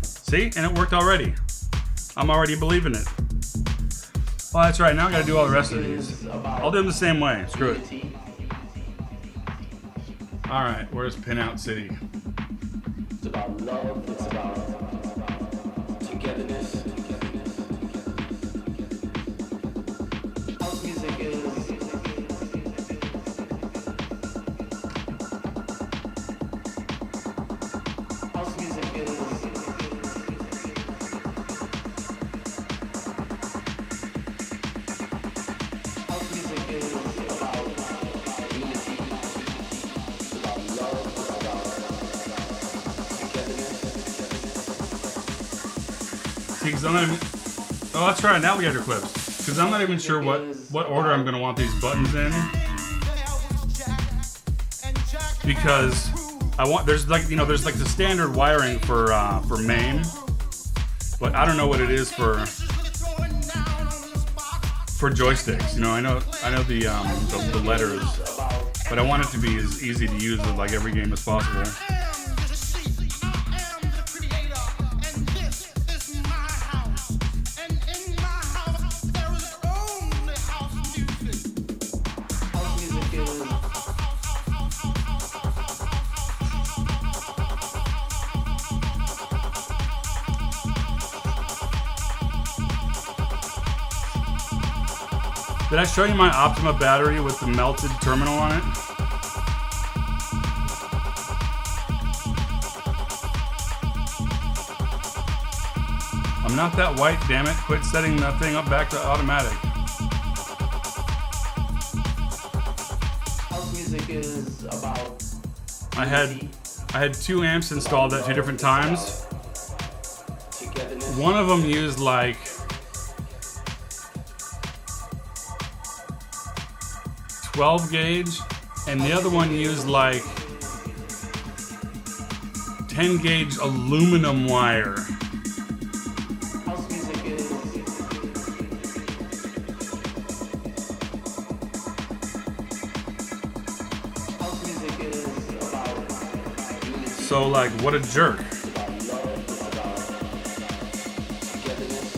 See? And it worked already. I'm already believing it. Well, that's right. Now I gotta do all the rest of these. I'll do them the same way. Screw it. Alright, where's Pinout City? It's about love, it's about togetherness. House music is house music is about unity. See, 'cause I'm not even... Oh, let's try an alligator clips. Because I'm not even sure what order I'm going to want these buttons in. Because I want... There's like, you know, there's like the standard wiring for main. But I don't know what it is for joysticks. You know, I know the letters. But I want it to be as easy to use with like every game as possible. Did I show you my Optima battery with the melted terminal on it? A I'm not that white, damn it. Quit setting that thing up back to automatic. House music is about I had 2 amps installed at 2 different times. togetherness. One of them used like 12 gauge, and the other one used like 10 gauge aluminum wire. House music is about unity, So like, what a jerk. it's about love, it's about togetherness.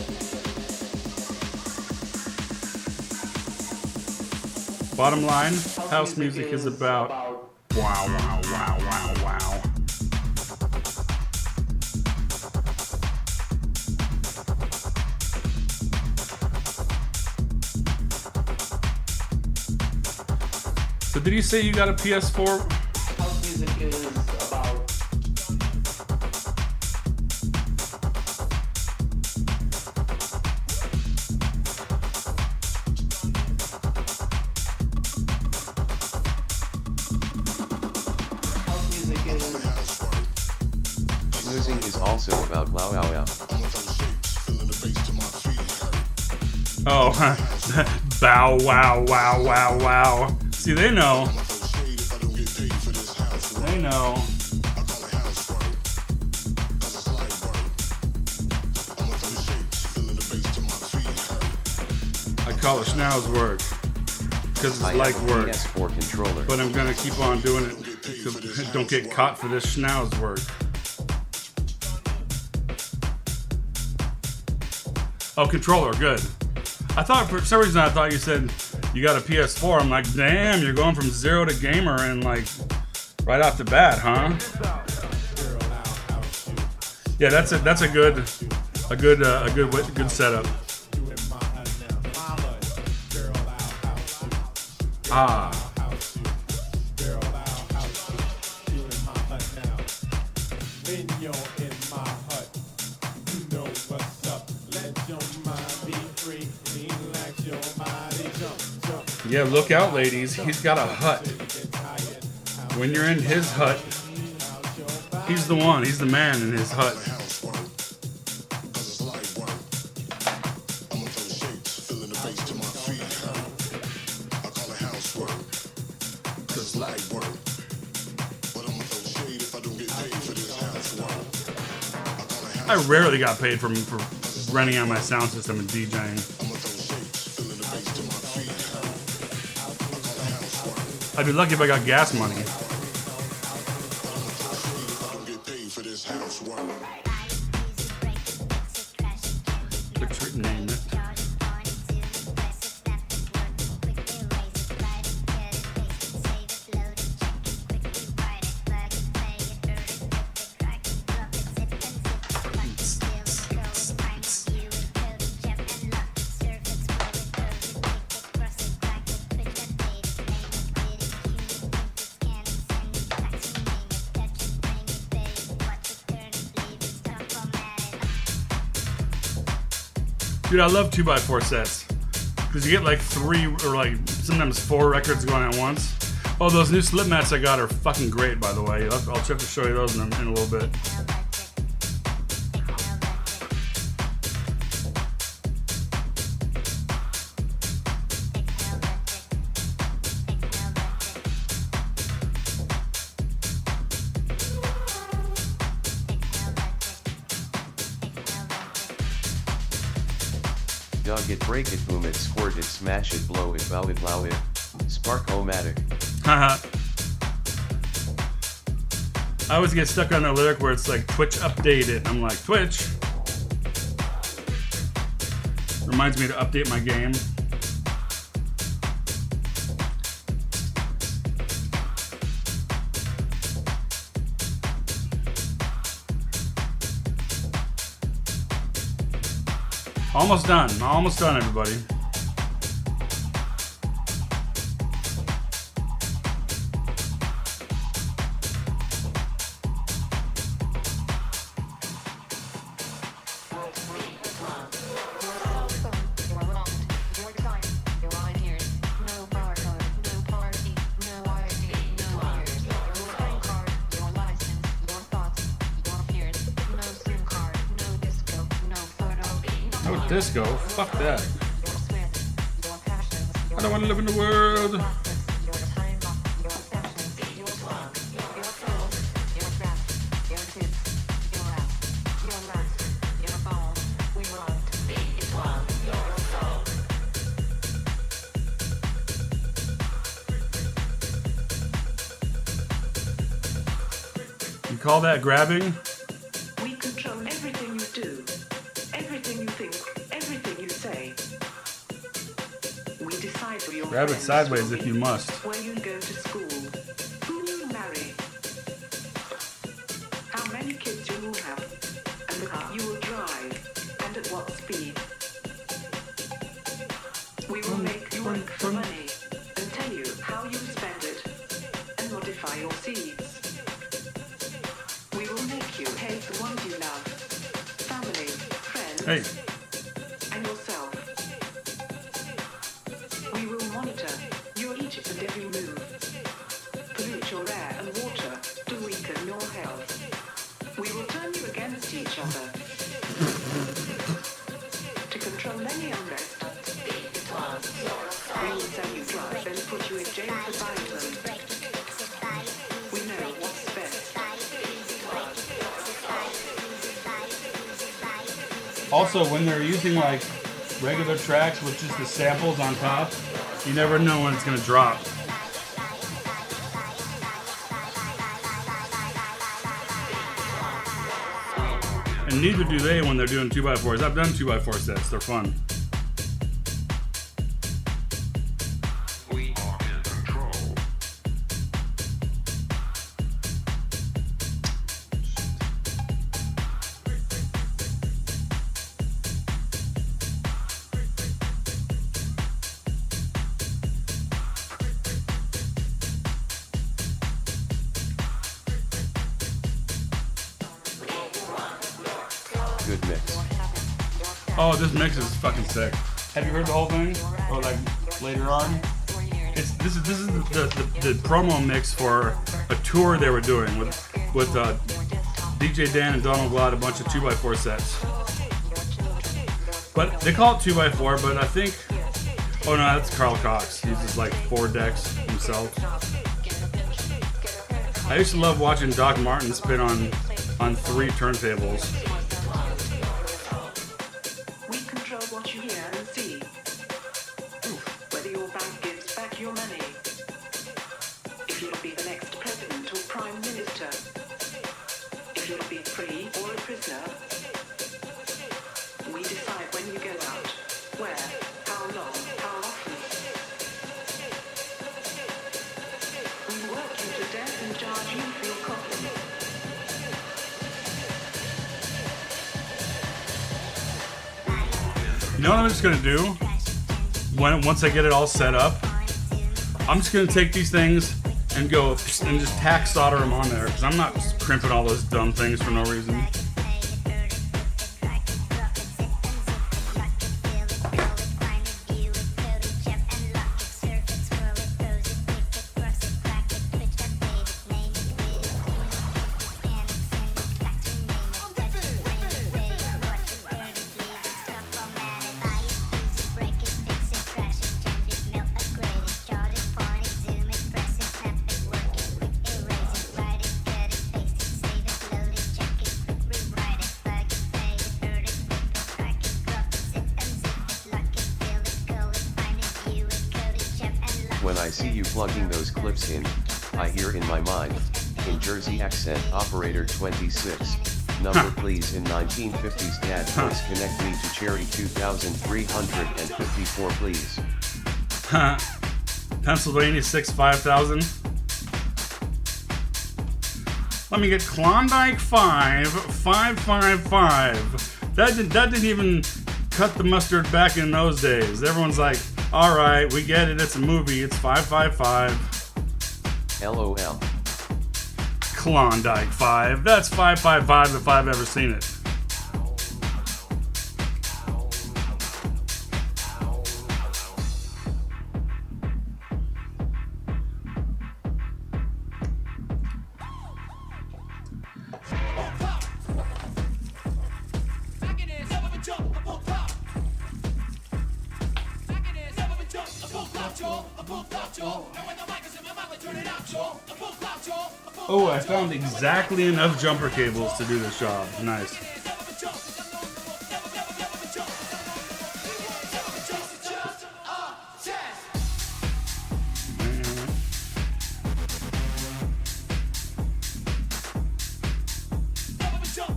Bottom line, house music is about wow, wow, wow, wow, wow. So did you say you got a PS4? House music is about house music is Snoozing is also about wow wow wow. Oh, bow, wow, wow, wow, wow. See, they know. They know. I call it schnauz work because I it's like have a work. PS4 controller. But I'm gonna keep on doing it so don't get caught for this schnauz work. Oh, controller, good. I thought for some reason I thought you said you got a PS4. I'm like, damn, you're going from 0 to gamer and like right off the bat, huh? Yeah, that's a good setup. Ah. Yeah, look out, ladies. He's got a hut. When you're in his hut, he's the one. He's the man in his hut. I rarely got paid for renting out my sound system and DJing. I'd be lucky if I got gas money. Name it. Dude, I love 2x4 sets because you get like 3 or like sometimes 4 records going at once. Oh, those new slip mats I got are fucking great, by the way. I'll try to show you those in a little bit. Dug it, break it, boom it, squirt it, smash it, blow it, bow it, blow it. Spark-o-matic. Haha. I always get stuck on the lyric where it's like Twitch updated. I'm like, Twitch. Reminds me to update my game. Almost done, everybody. No disco. Fuck that. I don't want to live in the world. You call that grabbing? We control everything you do, everything you think, everything you say. We decide where your Grab it friends sideways will if be, you must. where you go to school, who you marry, how many kids you will have, and the car you will drive, and at what speed. We will make you work for money and tell you how you spend it and modify your seeds. We will make you hate the ones you love, family, friends, Hey, and yourself. We will monitor your each and every move, pollute your air and water to weaken your health. We will turn you against each other to control any unrest. We will sell you drugs and put you in jail for buying them. We know what's best. also when they're using like regular tracks with just the samples on top, you never know when it's gonna drop. And neither do they when they're doing 2x4s. I've done 2x4 sets, they're fun. We are in control. Good mix. Oh, this mix is fucking sick. Have you heard the whole thing? Or like later on? This is the promo mix for a tour they were doing with DJ Dan and Donald Glad, a bunch of 2x4 sets. But they call it 2x4, but I think, oh no, that's Carl Cox. He uses like 4 decks himself. I used to love watching Doc Martin spin on 3 turntables. We control what you hear and see. Whether your bank gives back your money. If you'll be the next president or prime minister. If you'll be free or a prisoner. We decide when you go out, where, how long, how often. We work you to death and charge you for your coffin. You know what I'm just gonna do? Once I get it all set up, I'm just gonna take these things and go and just tack solder them on there because I'm not crimping all those dumb things for no reason. When I see you plugging those clips in, I hear in my mind, in Jersey accent operator 26, number please in 1950s dad voice connect me to Cherry 2354 please. Pennsylvania 65000. Let me get Klondike 5555. That didn't even cut the mustard back in those days. Everyone's like, all right, we get it. It's a movie. It's 555. LOL. Klondike 5. That's 555 if I've ever seen it. Oh, I found exactly enough jumper cables to do this job. Nice.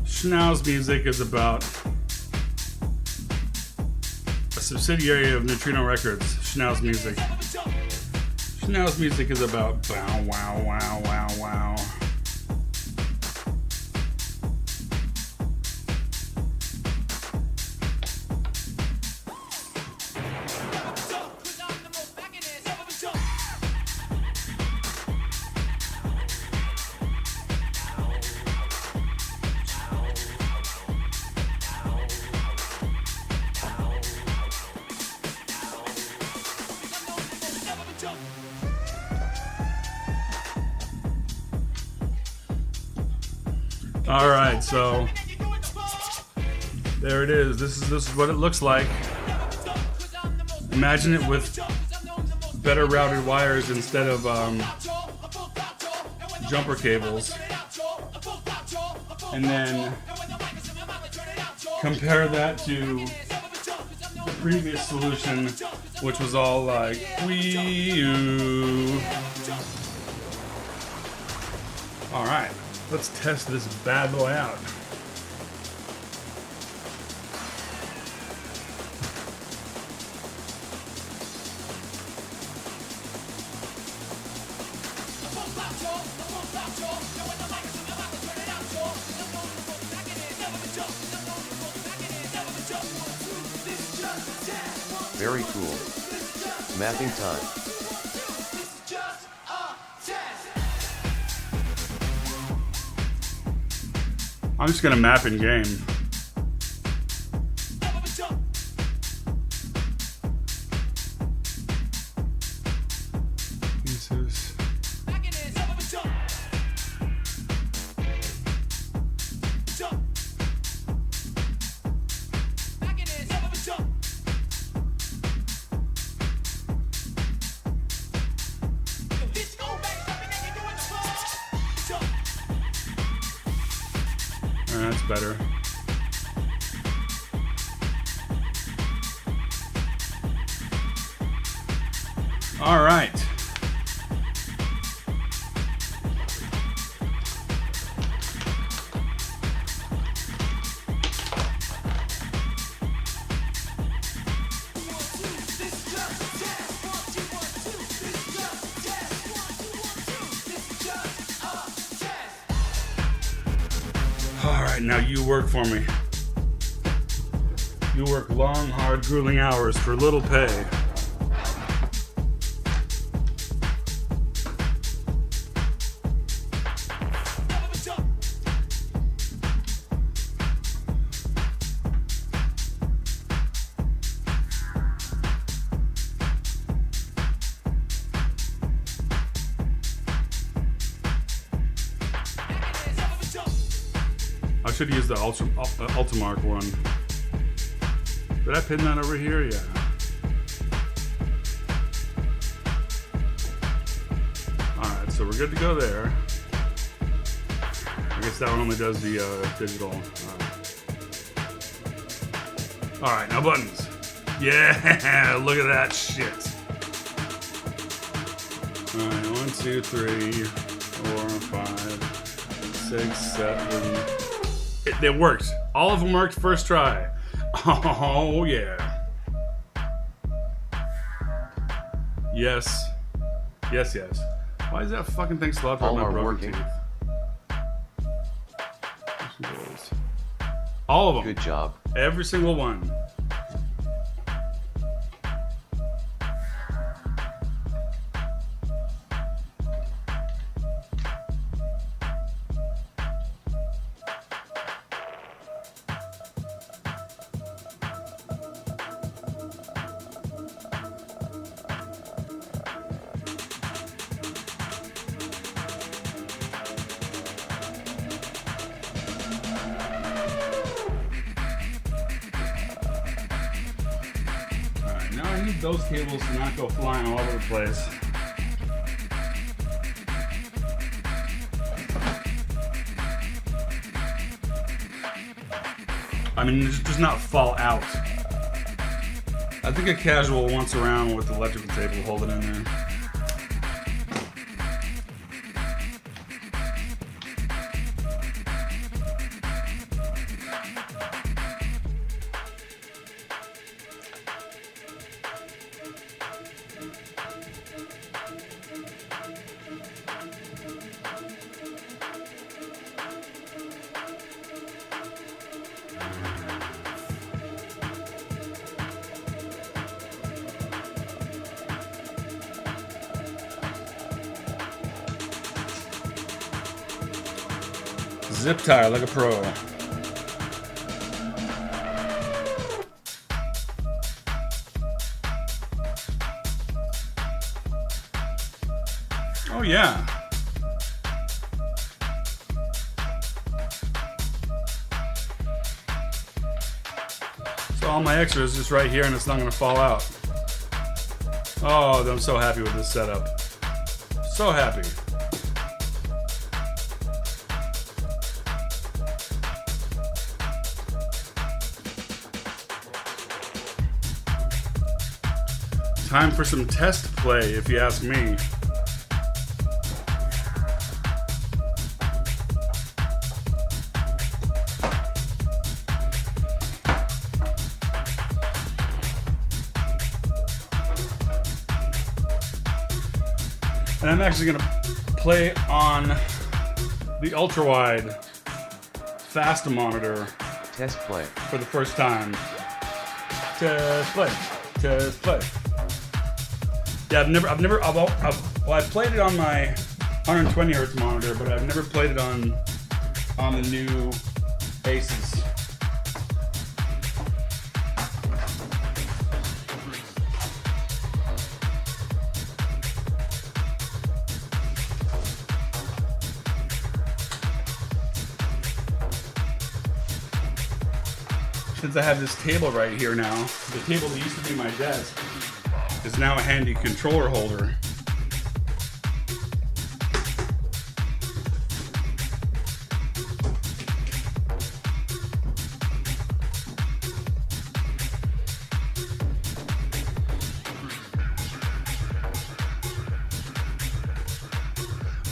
Schnauz Music is about a subsidiary of Neutrino Records. Schnauz Music. Schnauz Music is about bow, wow, wow, wow, wow. All right, so there it is. This is what it looks like. Imagine it with better routed wires instead of jumper cables, and then compare that to the previous solution, which was all like wee-oo. All right. Let's test this bad boy out. Very cool. Mapping time. I'm just gonna map in game. Jesus. That's better. All right. Now you work for me. You work long, hard, grueling hours for little pay. I should use the Ultimarc one. Did I pin that over here? Yeah. Alright, so we're good to go there. I guess that one only does the digital. Alright, now buttons. Yeah, look at that shit. Alright, 1, 2, 3, 4, 5, 6, 7. It worked. All of them worked first try. Oh, yeah. Yes. Yes, yes. Why is that fucking thing still up on my broken teeth? All of them. Good job. Every single one. Those cables do not go flying all over the place. I mean, it does not fall out. I think a casual once around with the electrical tape will hold it in there. Zip tie like a pro. Oh yeah. So all my extras just right here and it's not gonna fall out. Oh, I'm so happy with this setup. So happy. Time for some test play, if you ask me. And I'm actually going to play on the ultra-wide fast monitor. Test play. For the first time. Test play. Test play. Yeah, I've played it on my 120 hertz monitor, but I've never played it on the new Aces. Since I have this table right here now, the table that used to be my desk is now a handy controller holder.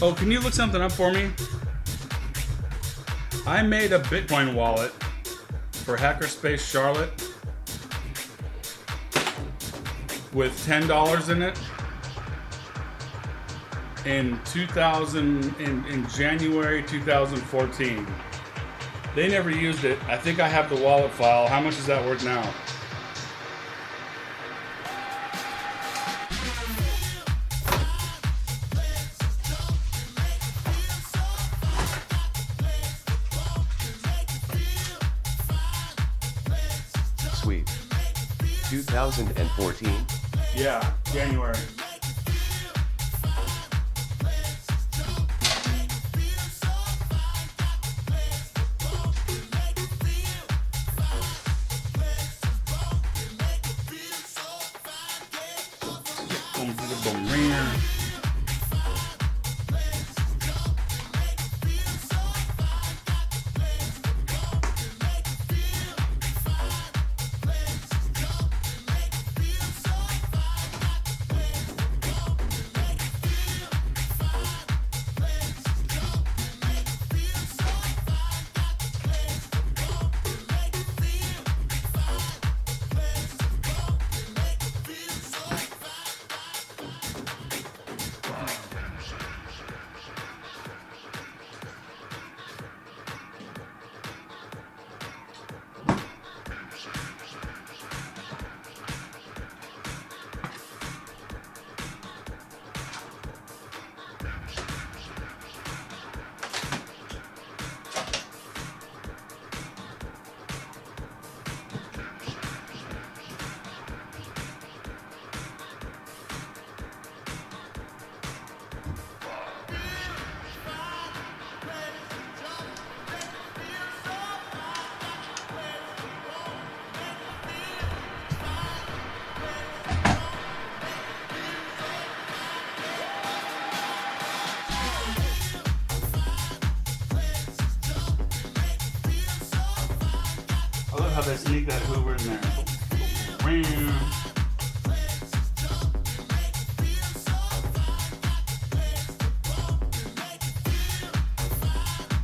Oh, can you look something up for me? I made a Bitcoin wallet for Hackerspace Charlotte with $10 in it in January 2014. They never used it. I think I have the wallet file. How much is that worth now? Sweet. 2014? Yeah, January. how they sneak that Hoover in there.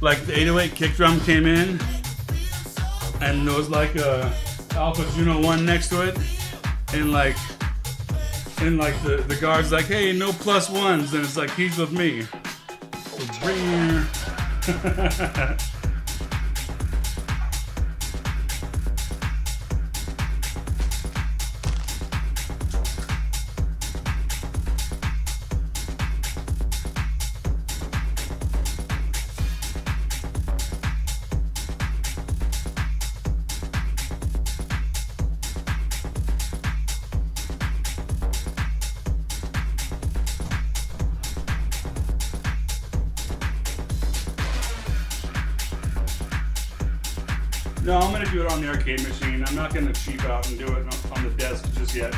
Like the 808 kick drum came in, and there was like a Alpha Juno 1 next to it, and like the guard's like, hey, no plus ones, and it's like he's with me. No, I'm gonna do it on the arcade machine. I'm not gonna cheap out and do it on the desk just yet.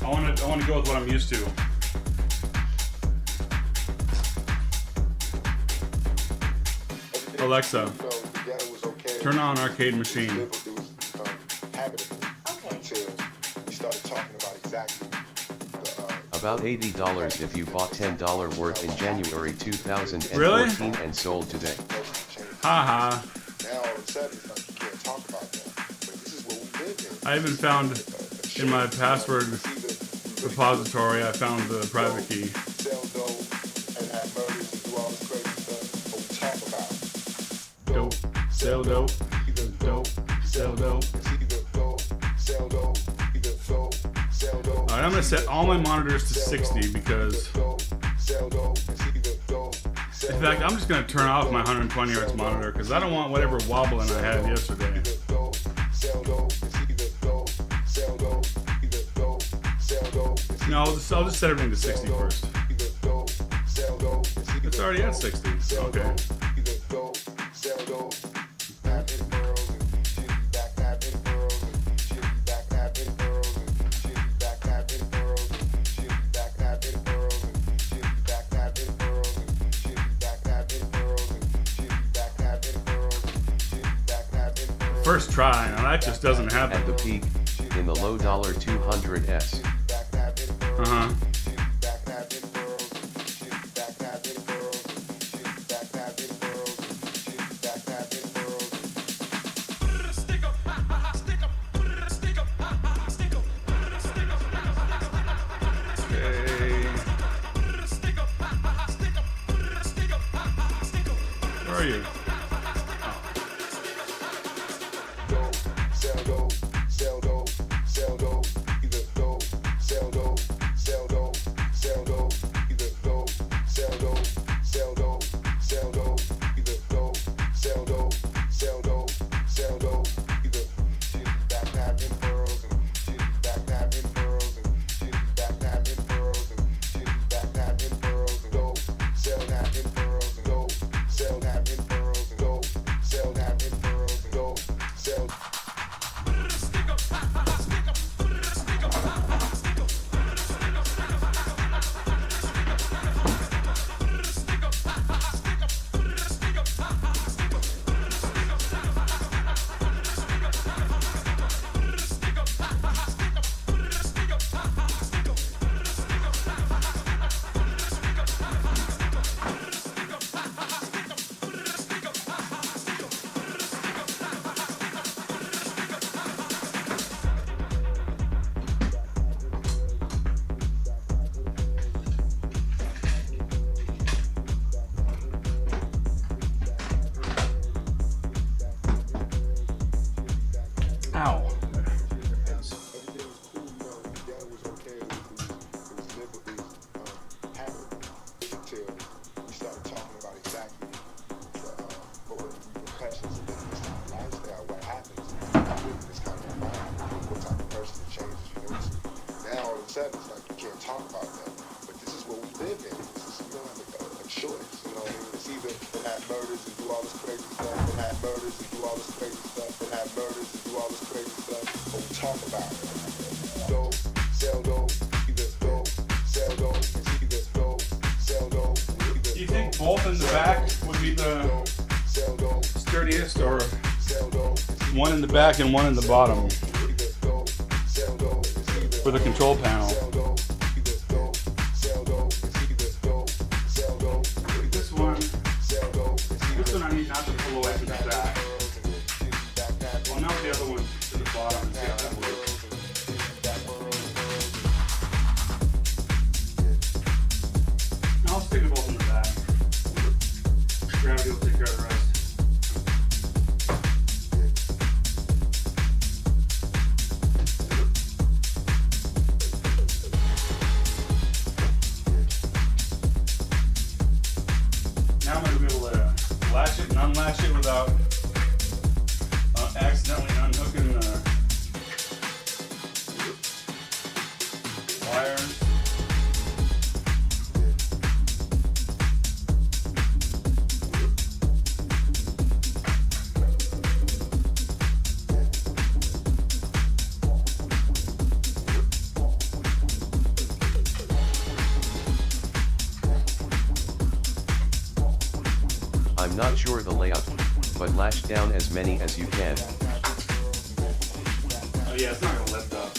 I wanna go with what I'm used to. Alexa, turn on arcade machine. About $80 if you bought $10 worth in January 2014 Really? and sold today. Haha. I even found in my password repository, I found the private key. Dope, sell dope, dope, sell dope. Alright, I'm gonna set all my monitors to 60 because, in fact, I'm just gonna turn off my 120 Hz monitor because I don't want whatever wobbling I had yesterday. No, I'll just set everything to 60 first. It's already at 60. Okay. First try, now that just doesn't happen. At the peak, in the low $200s. Uh-huh. Where are you? Ow. Do you think both in the back would be the sturdiest, or one in the back and one in the bottom for the control panel. This one I need not to pull away from the back. I'll mount the other one to the bottom and see how that works. I'll stick them both in the back. Gravity will take care of the rest. Now I'm going to be able to latch it and unlatch it without accidentally unhooking the wires. I'm not sure the layout, but lash down as many as you can. Oh yeah, it's not going to lift up.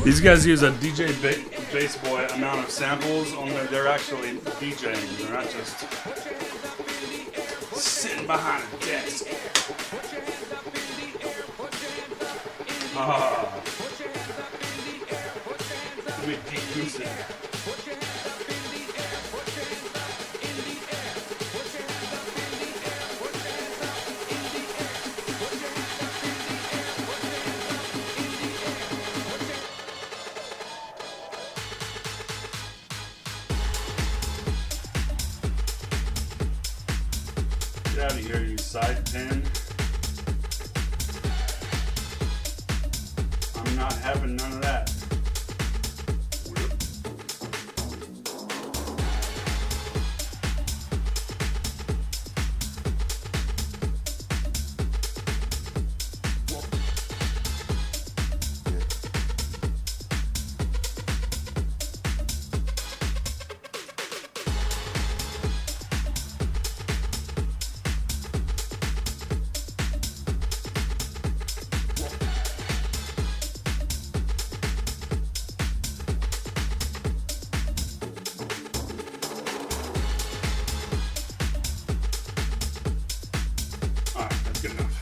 These guys use a DJ Bass Boy amount of samples on their, they're actually DJing, they're not just sitting behind a desk. Let me degoose it. Get out of here, you side pin. I'm not having none of that. Good enough.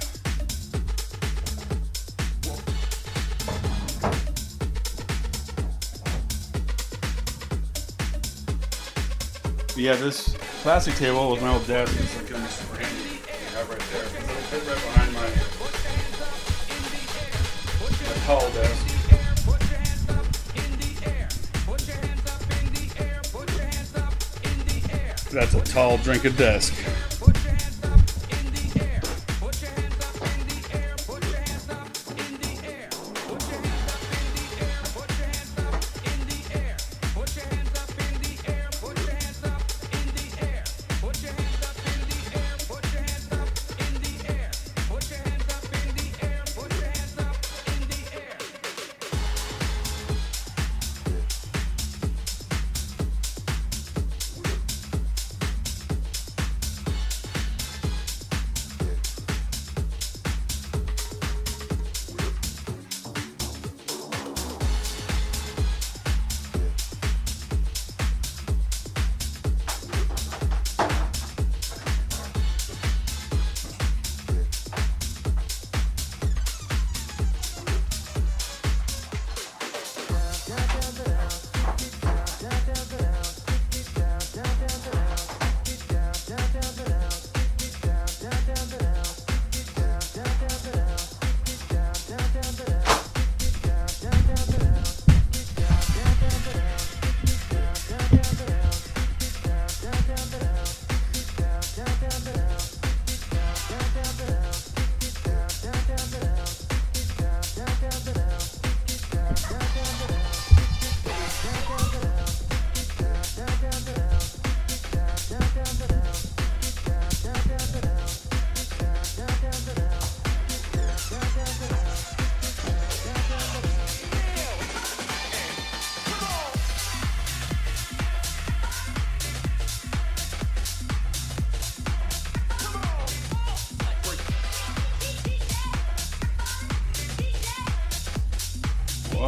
Yeah, this plastic table with my old desk is like almost handy. I have right there. It'll fit right behind my tall desk. That's a tall drink of desk.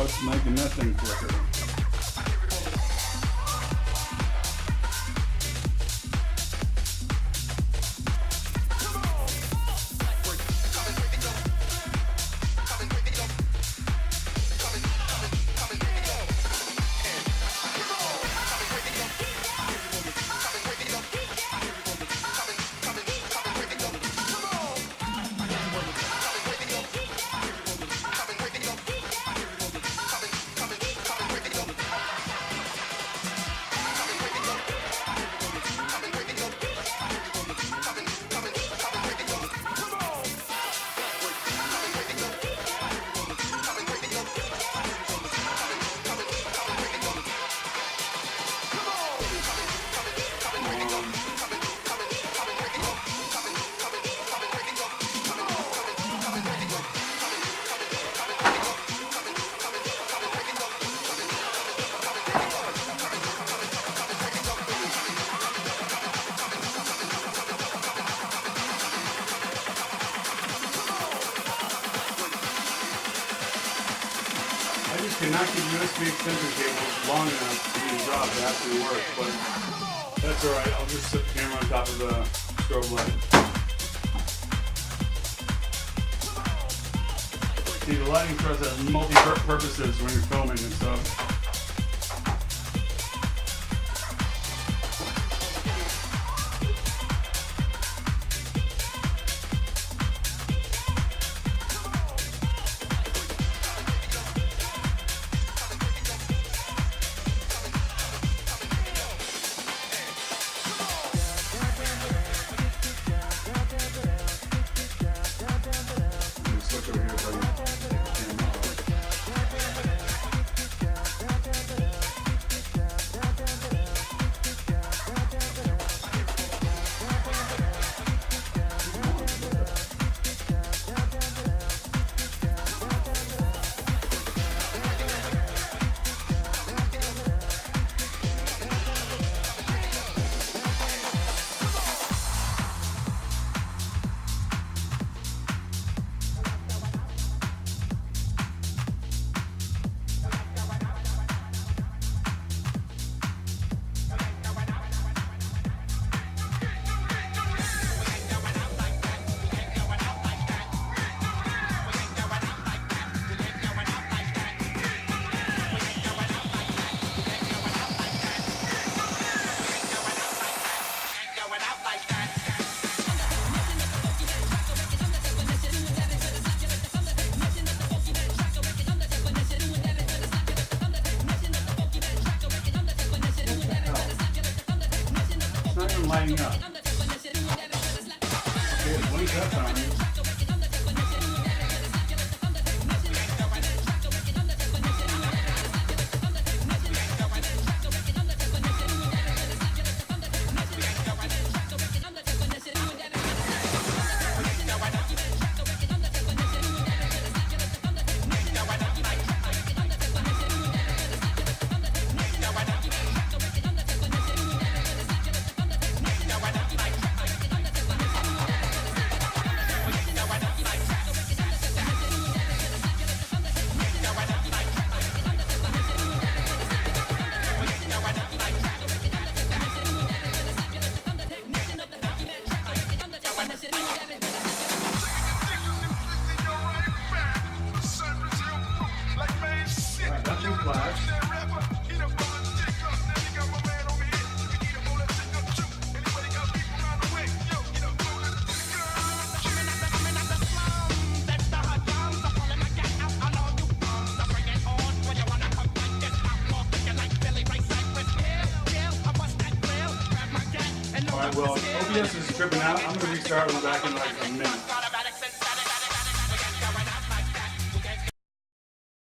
what's making that thing flicker? Cannot get USB extension cables long enough to use drop to actually work, but that's alright. I'll just set the camera on top of the strobe light. See, the lighting source has multi-purposes when you're filming and stuff. Lighting up. Okay, blink up on me. Well, OBS is tripping out. I'm going to restart. We'll be back in like a minute.